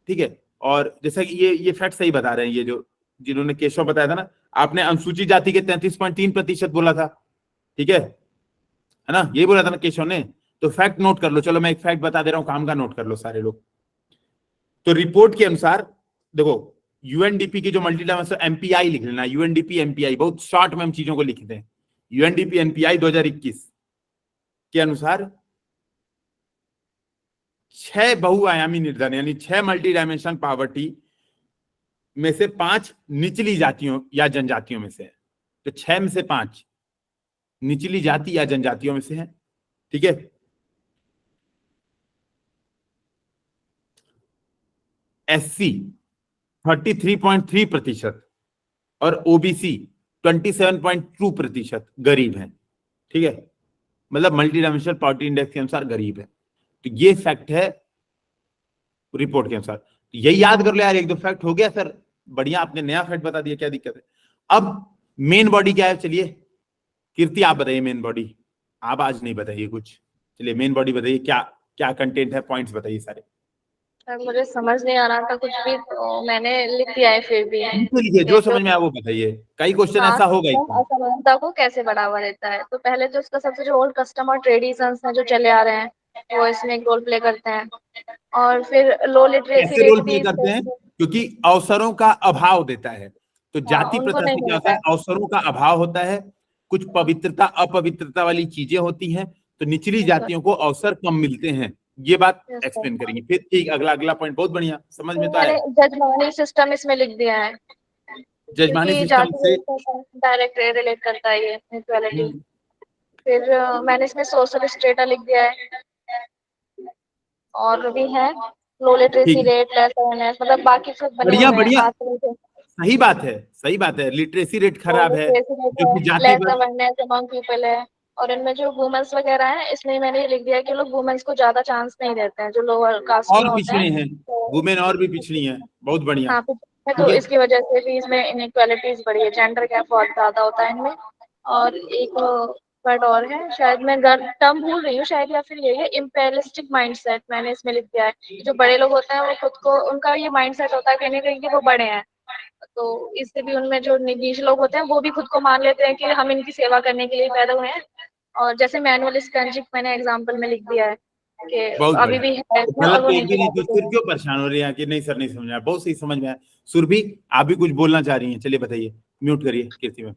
ठीक है। और जैसा कि ये फैक्ट सही बता रहे हैं, ये जो जिन्होंने केशव बताया था ना, आपने अनुसूचित जाति के 33.3% बोला था, ठीक है ना, यही बोला था ना केशव ने। तो फैक्ट नोट कर लो, चलो मैं एक फैक्ट बता दे रहा हूं, काम का नोट कर लो सारे लोग। तो रिपोर्ट के अनुसार देखो, यूएनडीपी की जो मल्टी डायमेंशनल एमपीआई लिख लेना, यूएनडीपी एमपीआई, बहुत शॉर्ट में हम चीजों को लिखते हैं। यूएनडीपी एमपीआई 2021 के अनुसार 6 बहुआयामी निर्धन, यानी 6 मल्टी डायमेंशनल पॉवर्टी में से 5 निचली जातियों या जनजातियों में से है। तो 6 में से 5 निचली जाति या जनजातियों में से है, ठीक है। एससी 33.3% और ओबीसी 27.2% गरीब हैं, ठीक है। मतलब मल्टी डायमेंशनल पॉवर्टी इंडेक्स के अनुसार गरीब है। तो ये फैक्ट है रिपोर्ट के अनुसार। तो यही याद कर लो यार, 1-2 फैक्ट हो गया सर, बढ़िया, आपने नया फैक्ट बता दिया, क्या दिक्कत है। अब मेन बॉडी क्या है, चलिए कीर्ति आप बताइए मेन बॉडी, आप आज नहीं बताइए कुछ, चलिए मेन बॉडी बताइए, क्या क्या कंटेंट है, पॉइंट्स बताइए सारे। सर मुझे समझ नहीं आ रहा था कुछ भी, तो मैंने लिख दिया है फिर भी। लिखिए, जो समझ में आया वो बताइए, कई क्वेश्चन ऐसा होगा ही। असमानता को कैसे बढ़ावा देता है, तो पहले तो इसका सबसे जो ओल्ड कस्टम और ट्रेडिशंस हैं जो चले आ रहे हैं, वो इसमें एक रोल प्ले करते हैं। और फिर लो लिटरेसी कैसे रोल रेट प्ले भी करते हैं, क्योंकि अवसरों का अभाव देता है। तो जाति उनको प्रथा नहीं से क्या मिलता होता है, अवसरों का अभाव होता है, कुछ पवित्रता अपवित्रता वाली चीजें होती हैं, तो निचली जातियों को अवसर कम मिलते हैं। ये बात एक्सप्लेन करेंगे फिर, ठीक। अगला पॉइंट बहुत बढ़िया, समझ में तो आया। जजमानी सिस्टम इसमें लिख दिया है, जजमानी क्योंकि सिस्टम जाति से डायरेक्ट रिलेट करता है ये इक्वालिटी। फिर मैंने इसमें सोशल स्टेटा लिख दिया है, और भी है लो लिटरेसी रेट, लेस अवेयरनेस, मतलब बाकी सब बने बढ़िया हुए हैं बढ़िया, आजकल। सही बात है, सही बात है। लिटरेसी रेट खराब है, जो कि जाति लेस अवेयरनेस अमंग पीपल है। और इनमें जो वुमेन्स वगैरह हैं, इसमें मैंने लिख दिया कि लोग वुमेन्स को ज्यादा चांस नहीं देते हैं, जो लोअर कास्ट में और होते पिछड़े हैं। हैं, तो वुमेन और भी पिछड़ी हैं, बहुत बढ़िया। हाँ, तो इसकी वजह से भी इसमें इनइक्वालिटीज बढ़ी है, जेंडर गैप बहुत ज्यादा होता है इनमें। और एक वर्ड और है, शायद मैं टर्म भूल रही हूँ शायद, या फिर ये है इम्पेरियलिस्टिक माइंडसेट, मैंने इसमें लिख दिया है। जो बड़े लोग होते हैं वो खुद को, उनका ये माइंडसेट होता है कहीं ना कहीं कि वो बड़े हैं, तो इससे भी उनमें जो नीच लोग होते हैं वो भी खुद को मान लेते हैं कि हम इनकी सेवा करने के लिए पैदा हुए हैं। और जैसे मैनुअल स्कंजिक मैंने एग्जांपल में लिख दिया है कि बहुत अभी भी है तो इसमें, और गलत वो तो एक भी नहीं, नीचे तो फिर क्यों परेशान हो रही है कि नहीं सर नहीं समझ आया, बहुत सही समझ में आया। सुरभि आप भी कुछ बोलना चाह रही हैं, चलिए बताइए, म्यूट करिए कीर्ति में,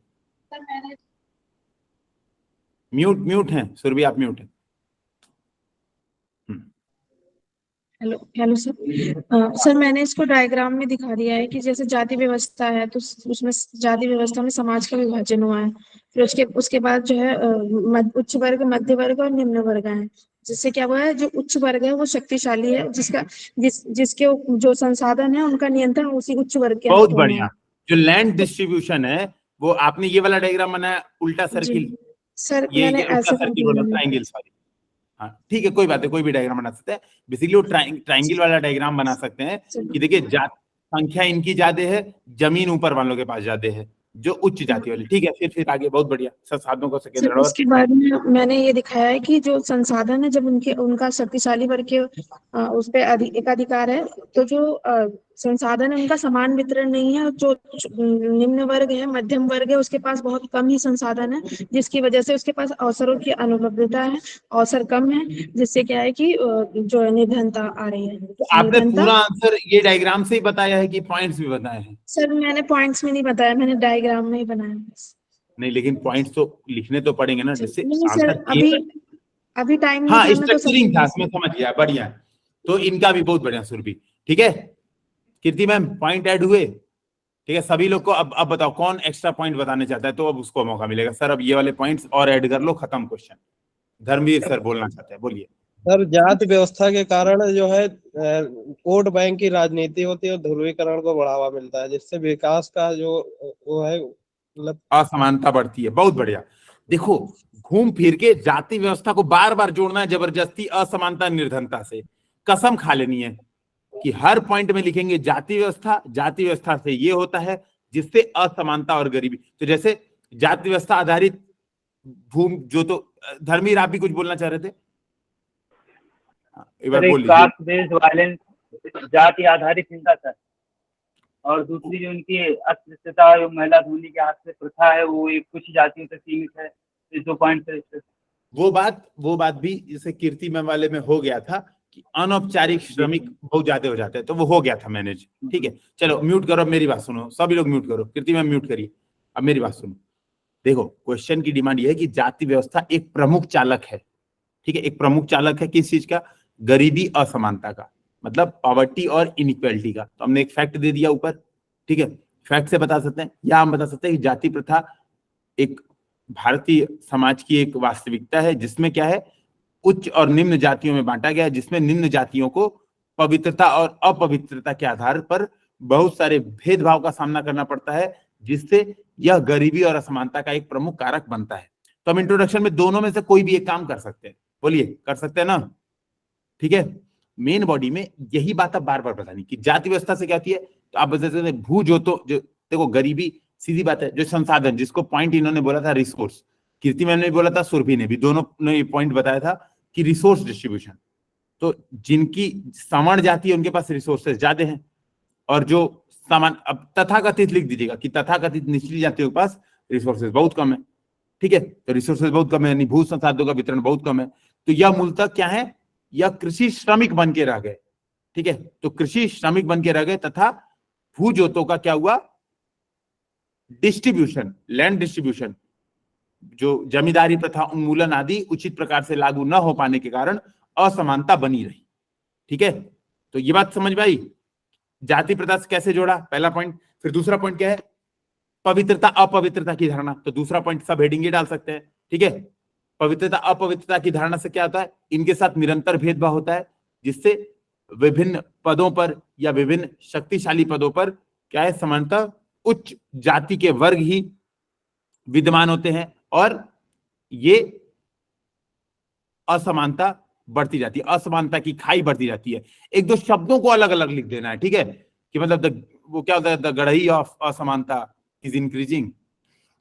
म्यूट हैं सुरभि, आप म्यूट हैं। Hello sir. सर मैंने इसको डायग्राम में दिखा दिया है कि जैसे जाति व्यवस्था है, तो उसमें जाति व्यवस्था में समाज का विभाजन हुआ है। फिर उसके बाद जो है उच्च वर्ग, मध्य वर्ग और निम्न वर्ग है। जिससे क्या हुआ है, जो उच्च वर्ग है वो शक्तिशाली है, जिसके जो संसाधन है उनका नियंत्रण उसी उच्च वर्ग के बहुत हाथों में बढ़िया। है। जो लैंड डिस्ट्रीब्यूशन है, वो आपने ये वाला डायग्राम बनाया, उल्टा सर्किल, सर ये मैंने उल्टा ऐसे सर्किल बोला, ट्राइंगल, सॉरी। हाँ ठीक है, कोई बात है, कोई भी डायग्राम बना सकते हैं। बेसिकली वो ट्राइंगल वाला डायग्राम बना सकते हैं कि देखिए संख्या इनकी ज्यादा है, जमीन ऊपर वालों के पास ज्यादा है, जो उच्च जाति वाली, ठीक है। फिर आगे बहुत बढ़िया, संसाधनों को सर उसके बाद में मैंने ये दिखाया है कि जो संसाधन है, जब उनका शक्तिशाली वर्ग के उस पे एकाधिकार है, तो जो संसाधन है उनका समान वितरण नहीं है। जो निम्न वर्ग है, मध्यम वर्ग है, उसके पास बहुत कम ही संसाधन है, जिसकी वजह से उसके पास अवसरों की अनुपलब्धता है, अवसर कम है, जिससे क्या है कि जो निर्धनता आ रही है। तो आपने पूरा आंसर ये डायग्राम से ही बताया है कि पॉइंट्स भी बताए हैं? सर मैंने पॉइंट्स में नहीं बताया, मैंने डायग्राम में ही बनाया। नहीं, लेकिन पॉइंट्स तो लिखने तो पड़ेंगे ना, जिससे सर अभी टाइम नहीं हाँ, था, स्ट्रक्चरिंग था, मैं समझ गया, बढ़िया। तो इनका भी बहुत बढ़िया सुरभि, ठीक है। कीर्ति मैम पॉइंट ऐड हुए? ठीक है, सभी लोग को अब बताओ कौन एक्स्ट्रा पॉइंट बताने चाहता है, तो अब उसको मौका मिलेगा। सर अब ये वाले पॉइंट्स और ऐड कर लो, खत्म क्वेश्चन। धर्मवीर सर बोलना चाहते हैं, बोलिए। सर जाति व्यवस्था के कारण जो है वोट बैंक की राजनीति होती है और ध्रुवीकरण को बढ़ावा मिलता है, जिससे विकास का जो वो है मतलब असमानता बढ़ती है। बहुत बढ़िया। देखो घूम फिर के जाति व्यवस्था को बार बार जोड़ना है जबरदस्ती असमानता निर्धनता से। कसम खा लेनी है कि हर पॉइंट में लिखेंगे जाति व्यवस्था से ये होता है जिससे असमानता और गरीबी। तो जैसे जाति व्यवस्था आधारित भूमि जो, तो धर्मीर आप भी कुछ बोलना चाह रहे थे, एक बार बोल लीजिए। कास्ट बेस्ड वायलेंस, जाति आधारित हिंसा सर, और दूसरी जो उनकी अस्पृश्यता, जो महिला धोनी के हाथ से प्रथा है, वो एक कुछ जातियों तक सीमित है। इस 2 पॉइंट से वो बात भी जैसे कीर्ति मैम वाले में हो गया था कि अनौपचारिक श्रमिक बहुत ज्यादा हो जाते हैं, तो वो हो गया था मैनेज। ठीक है, चलो म्यूट करो, मेरी बात सुनो, सभी लोग म्यूट करो, कीर्ति मैम म्यूट करिए, अब मेरी बात सुनो। देखो क्वेश्चन की डिमांड ये है कि जाति व्यवस्था एक प्रमुख चालक है। ठीक है, एक प्रमुख चालक है किस चीज का? गरीबी असमानता का, मतलब पॉवर्टी और इनइक्वालिटी का। तो हमने एक फैक्ट दे दिया ऊपर। ठीक है, फैक्ट से बता सकते हैं, या हम बता सकते हैं कि जाति प्रथा एक भारतीय समाज की एक वास्तविकता है जिसमें क्या है, उच्च और निम्न जातियों में बांटा गया है, जिसमें निम्न जातियों को पवित्रता और अपवित्रता के आधार पर बहुत सारे भेदभाव का सामना करना पड़ता है, जिससे यह गरीबी और असमानता का एक प्रमुख कारक बनता है। तो हम इंट्रोडक्शन में दोनों में से कोई भी एक काम कर सकते हैं, बोलिए कर सकते हैं ना? ठीक है, मेन बॉडी में यही बात अब बार बार बतानी कि जाति व्यवस्था से क्या होती है। तो आप बता सकते हैं भू जो, तो जो देखो गरीबी सीधी बात है, जो संसाधन, जिसको पॉइंट इन्होंने बोला था रिसोर्स, कीर्ति मैम ने बोला था, सुरभि ने भी, दोनों ने ये पॉइंट बताया था कि रिसोर्स डिस्ट्रीब्यूशन। तो जिनकी सवर्ण जाति है उनके पास रिसोर्सेज ज्यादा हैं, और जो सामान, अब तथाकथित लिख दीजिएगा कि तथाकथित निचली जातियों के पास रिसोर्सेज बहुत कम है। ठीक है, तो रिसोर्सेज बहुत कम है यानी भू संसाधनों का वितरण बहुत कम है। तो यह मूलतः क्या है, यह कृषि श्रमिक बन के रह गए। ठीक है, तो कृषि श्रमिक बन के रह गए, तथा भू जोतों का क्या हुआ, डिस्ट्रीब्यूशन, लैंड डिस्ट्रीब्यूशन, जो जमींदारी प्रथा उन्मूलन आदि उचित प्रकार से लागू न हो पाने के कारण असमानता बनी रही। ठीक है, तो ये बात समझ में आई, जाति प्रथा से कैसे जोड़ा, पहला पॉइंट। फिर दूसरा पॉइंट क्या है, पवित्रता अपवित्रता की धारणा। तो दूसरा पॉइंट सब हेडिंग डाल सकते हैं। ठीक है, पवित्रता अपवित्रता की धारणा से क्या होता है, इनके साथ निरंतर भेदभाव होता है, जिससे विभिन्न पदों पर या विभिन्न शक्तिशाली पदों पर क्या है, समानता उच्च जाति के वर्ग ही विद्यमान होते हैं, और ये असमानता बढ़ती जाती है, असमानता की खाई बढ़ती जाती है। एक दो शब्दों को अलग अलग लिख देना है। ठीक है, कि मतलब वो क्या होता है, द गढ़ई ऑफ असमानता इज इंक्रीजिंग,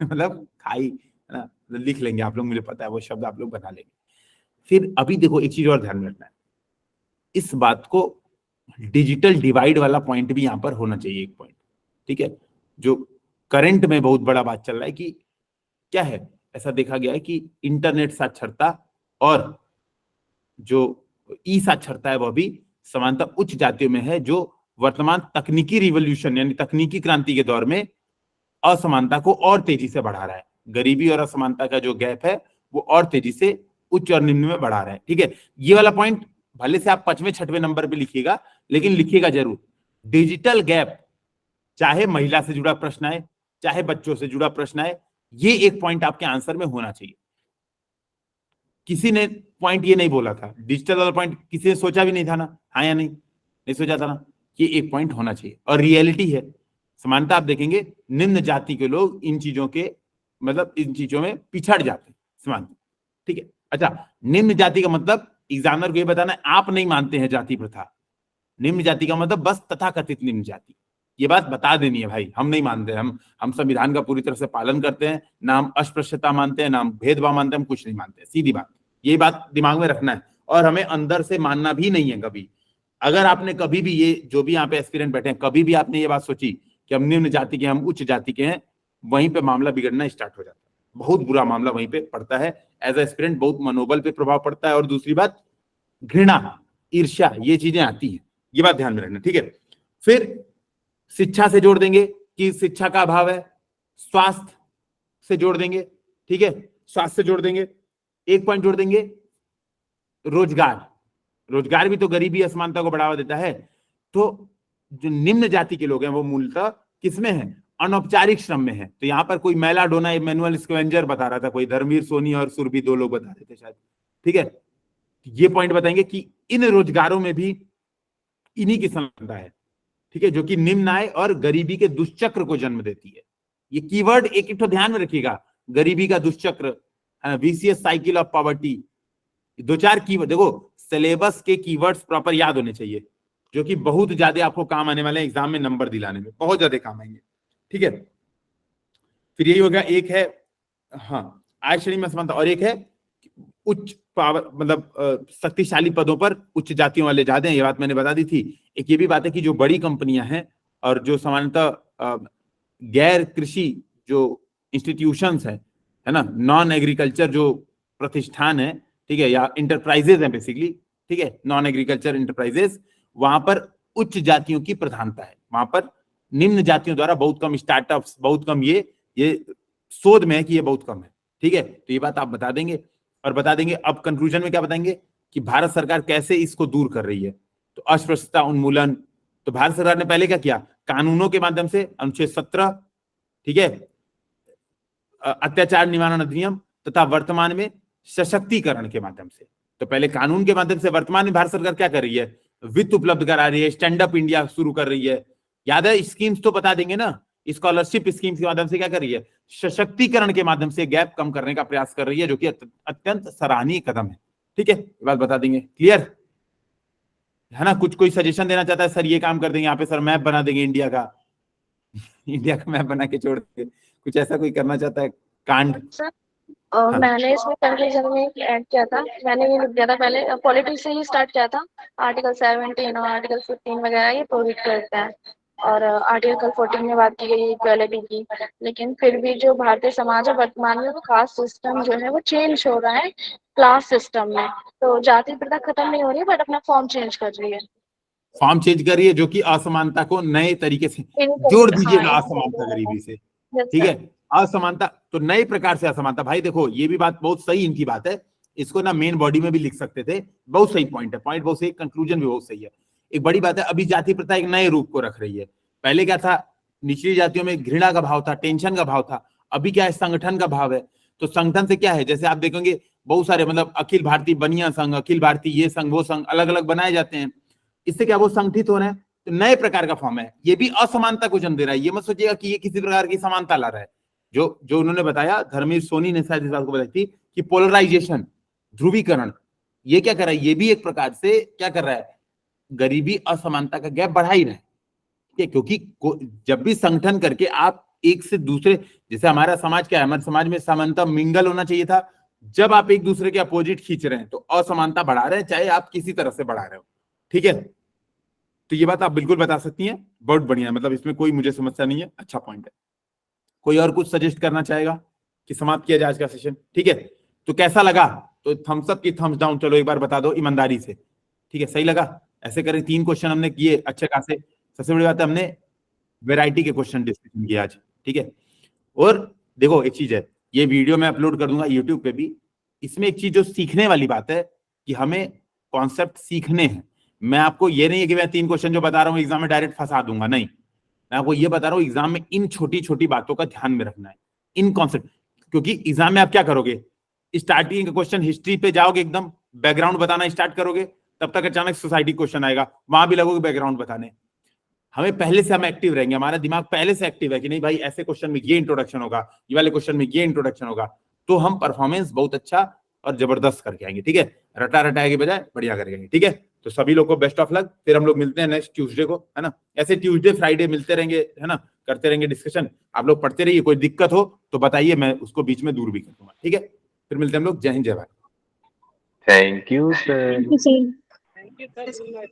मतलब खाई है ना, लिख लेंगे आप लोग, मुझे पता है वो शब्द आप लोग बना लेंगे। फिर अभी देखो एक चीज और ध्यान में रखना है, इस बात को डिजिटल डिवाइड वाला पॉइंट भी यहां पर होना चाहिए, एक पॉइंट। ठीक है, जो करंट में बहुत बड़ा बात चल रहा है कि क्या है, ऐसा देखा गया है कि इंटरनेट साक्षरता और जो ई साक्षरता है वह भी समानता उच्च जातियों में है, जो वर्तमान तकनीकी रिवॉल्यूशन यानी तकनीकी क्रांति के दौर में असमानता को और तेजी से बढ़ा रहा है। गरीबी और असमानता का जो गैप है वो और तेजी से उच्च और निम्न में बढ़ा रहा है। ठीक है, ये वाला पॉइंट भले से आप 5वें 6वें नंबर पे लिखिएगा, लेकिन लिखिएगा जरूर। डिजिटल गैप, चाहे महिला से जुड़ा प्रश्न आए, चाहे बच्चों से जुड़ा प्रश्न आए, ये एक पॉइंट आपके आंसर में होना चाहिए। किसी ने पॉइंट ये नहीं बोला था, डिजिटल वाला पॉइंट किसी ने सोचा भी नहीं था ना, हाँ या नहीं सोचा था ना, ये एक पॉइंट होना चाहिए। और रियलिटी है, समानता आप देखेंगे निम्न जाति के लोग इन चीजों के, मतलब इन चीजों में पिछड़ जाते हैं समानता। ठीक है, अच्छा निम्न जाति का मतलब एग्जामिनर को ये बताना है आप नहीं मानते हैं जाति प्रथा। निम्न जाति का मतलब बस तथाकथित निम्न जाति, ये बात बता देनी है भाई, हम नहीं मानते, हम संविधान का पूरी तरह से पालन करते हैं, ना हम अस्पृश्यता मानते हैं, ना हम भेदभाव मानते हैं, हम कुछ नहीं मानते, सीधी बात। ये बात दिमाग में रखना है, और हमें अंदर से मानना भी नहीं है कभी। अगर आपने कभी भी ये, जो भी यहाँ पे एस्पिरेंट बैठे हैं, कभी भी आपने ये बात सोची कि हम निम्न जाति के, हम उच्च जाति के हैं, वहीं पे मामला बिगड़ना स्टार्ट हो जाता है, बहुत बुरा मामला वहीं पे पड़ता है। एज ए एस्पिरेंट बहुत मनोबल पे प्रभाव पड़ता है, और दूसरी बात घृणा, ईर्ष्या, ये चीजें आती हैं, ये बात ध्यान में रखना। ठीक है, फिर शिक्षा से जोड़ देंगे कि शिक्षा का अभाव है, स्वास्थ्य से जोड़ देंगे। ठीक है, स्वास्थ्य से जोड़ देंगे, एक पॉइंट जोड़ देंगे रोजगार, रोजगार भी तो गरीबी असमानता को बढ़ावा देता है। तो जो निम्न जाति के लोग हैं वो मूलतः किसमें है, अनौपचारिक श्रम में है। तो यहाँ पर कोई मैलाडोना मैनुअल स्कवेंजर बता रहा था, कोई धर्मवीर सोनी और सुरभि 2 लोग बता रहे थे शायद, ठीक है। ये पॉइंट बताएंगे कि इन रोजगारों में भी इन्हीं की संलग्नता है, ठीक है, जो कि निम्न आय और गरीबी के दुष्चक्र को जन्म देती है। ये कीवर्ड एक तो ध्यान में रखिएगा, गरीबी का दुष्चक्र, vicious cycle of poverty, 2-4 keyword. देखो सिलेबस के कीवर्ड्स प्रॉपर याद होने चाहिए, जो कि बहुत ज्यादा आपको काम आने वाले एग्जाम में नंबर दिलाने में बहुत ज्यादा काम आएंगे, ठीक है। फिर यही हो गया, एक है हाँ आय श्रेणी में असमानता, और एक है उच्च पावर, मतलब शक्तिशाली पदों पर उच्च जातियों वाले ज्यादा हैं, ये बात मैंने बता दी थी। एक ये भी बात है कि जो बड़ी कंपनियां हैं और जो सामान्यतः गैर कृषि जो इंस्टीट्यूशंस है ना, नॉन एग्रीकल्चर जो प्रतिष्ठान है, ठीक है, या इंटरप्राइजेज है बेसिकली, ठीक है, नॉन एग्रीकल्चर इंटरप्राइजेज, वहां पर उच्च जातियों की प्रधानता है। वहां पर निम्न जातियों द्वारा बहुत कम स्टार्टअप्स, बहुत कम ये शोध में है कि ये बहुत कम है, ठीक है। तो ये बात आप बता देंगे, और बता देंगे अब कंक्लूजन में क्या बताएंगे कि भारत सरकार कैसे इसको दूर कर रही है। तो अस्पृश्यता उन्मूलन, तो भारत सरकार ने पहले क्या किया, कानूनों के माध्यम से, अनुच्छेद 17, ठीक है, अत्याचार निवारण अधिनियम, तथा वर्तमान में सशक्तिकरण के माध्यम से। तो पहले कानून के माध्यम से, वर्तमान में भारत सरकार क्या कर रही है, वित्त उपलब्ध करा रही है, स्टैंड अप इंडिया शुरू कर रही है, याद है स्कीम्स तो बता देंगे ना, स्कॉलरशिप स्कीम्स के माध्यम से क्या कर रही है, सशक्तिकरण के माध्यम से गैप कम करने का प्रयास कर रही है, जो कि अत्यंत सराहनीय कदम है, ठीक है, ये बात बता देंगे। क्लियर है ना। कुछ कोई सजेशन देना चाहता है, सर ये काम कर देंगे, यहाँ पे सर मैप बना देंगे इंडिया का, इंडिया का मैप बना के छोड़ देंगे, कुछ ऐसा कोई करना चाहता है कांड? और मैंने इसमें कंक्लूजन में ऐड किया था, मैंने ये लिख दिया था पहले, पॉलिटिक्स से ही स्टार्ट किया था। आर्टिकल 17 और आर्टिकल 15 वगैरह ये प्रोहिबिट करते हैं, और आर्टिकल 14 में बात की गई इक्वालिटी की। लेकिन फिर भी जो भारतीय समाज है वर्तमान में, वो कास्ट सिस्टम जो है वो चेंज हो रहा है क्लास सिस्टम में। तो जाति प्रथा खत्म नहीं हो रही है, बट अपना फॉर्म चेंज कर रही है। फॉर्म चेंज कर रही है, जो कि असमानता को नए तरीके से जोड़ दीजिएगा, असमानता गरीबी से, ठीक है, असमानता, तो नए प्रकार से असमानता। भाई देखो ये भी बात बहुत सही इनकी बात है, इसको ना मेन बॉडी में भी लिख सकते थे, बहुत सही पॉइंट है, पॉइंट बहुत सही, कंक्लूजन भी बहुत सही है। एक बड़ी बात है, अभी जाति प्रथा एक नए रूप को रख रही है। पहले क्या था, निचली जातियों में घृणा का भाव था, टेंशन का भाव था, अभी क्या है, संगठन का भाव है। तो संगठन से क्या है, जैसे आप देखेंगे बहुत सारे, मतलब अखिल भारतीय बनिया संघ, अखिल भारतीय ये संघ वो संघ, अलग अलग बनाए जाते हैं, इससे क्या वो संगठित हो रहे हैं, तो नए प्रकार का फॉर्म है। ये भी असमानता को जन्म दे रहा है, ये मत सोचिएगा कि ये किसी प्रकार की समानता ला रहा है। जो उन्होंने बताया, धर्मवीर सोनी ने शायद इस बात को बताई थी कि पोलराइजेशन, ध्रुवीकरण, ये क्या कर रहा है, ये भी एक प्रकार से क्या कर रहा है, गरीबी असमानता का गैप बढ़ा ही रहा है, क्योंकि जब भी संगठन करके आप एक से दूसरे, जैसे हमारा समाज क्या है, हमारे समाज में समानता मिंगल होना चाहिए था, जब आप एक दूसरे के अपोजिट खींच रहे हैं तो असमानता बढ़ा रहे हैं, चाहे आप किसी तरह से बढ़ा रहे हो, ठीक है। तो ये बात आप बिल्कुल बता सकती हैं, बहुत बढ़िया, मतलब इसमें कोई मुझे समस्या नहीं है, अच्छा पॉइंट है। कोई और कुछ सजेस्ट करना चाहेगा कि समाप्त किया जाए आज का सेशन, ठीक है। तो कैसा लगा, तो थम्स अप की थम्स डाउन चलो एक बार बता दो ईमानदारी से, ठीक है, सही लगा? ऐसे करें, 3 क्वेश्चन हमने किए अच्छे खासे, सबसे बड़ी बात है हमने वैरायटी के क्वेश्चन डिस्कशन किए आज, ठीक है। और देखो एक चीज है, ये वीडियो मैं अपलोड कर दूंगा यूट्यूब पे भी, इसमें एक चीज जो सीखने वाली बात है कि हमें कॉन्सेप्ट सीखने हैं। मैं आपको ये नहीं है कि मैं 3 क्वेश्चन जो बता रहा हूँ एग्जाम में डायरेक्ट फंसा दूंगा, नहीं, मैं आपको ये बता रहा हूँ एग्जाम में इन छोटी छोटी बातों का ध्यान में रखना है, इन कॉन्सेप्ट, क्योंकि एग्जाम में आप क्या करोगे, स्टार्टिंग का क्वेश्चन हिस्ट्री पे जाओगे, एकदम बैकग्राउंड बताना स्टार्ट करोगे, तब तक अचानक सोसाइटी क्वेश्चन आएगा, वहां भी लगोगे बैकग्राउंड बताने। हमें पहले से हम एक्टिव रहेंगे, हमारा दिमाग पहले से एक्टिव है कि नहीं भाई ऐसे क्वेश्चन में ये इंट्रोडक्शन होगा, ये वाले क्वेश्चन में ये इंट्रोडक्शन होगा, तो हम परफॉर्मेंस बहुत अच्छा और जबरदस्त करके आएंगे, ठीक है, रटा रटाए के बजाय बढ़िया करके, ठीक है। तो सभी लोगों को बेस्ट ऑफ लक, फिर हम लोग मिलते हैं नेक्स्ट ट्यूसडे को, है ना, ऐसे ट्यूसडे फ्राइडे मिलते रहेंगे, है ना, करते रहेंगे डिस्कशन, आप लोग पढ़ते रहिए, कोई दिक्कत हो तो बताइए, मैं उसको बीच में दूर भी कर दूंगा, ठीक है। फिर मिलते हैं हम लोग, जय हिंद जय Bharat. Thank you sir. Thank you sir.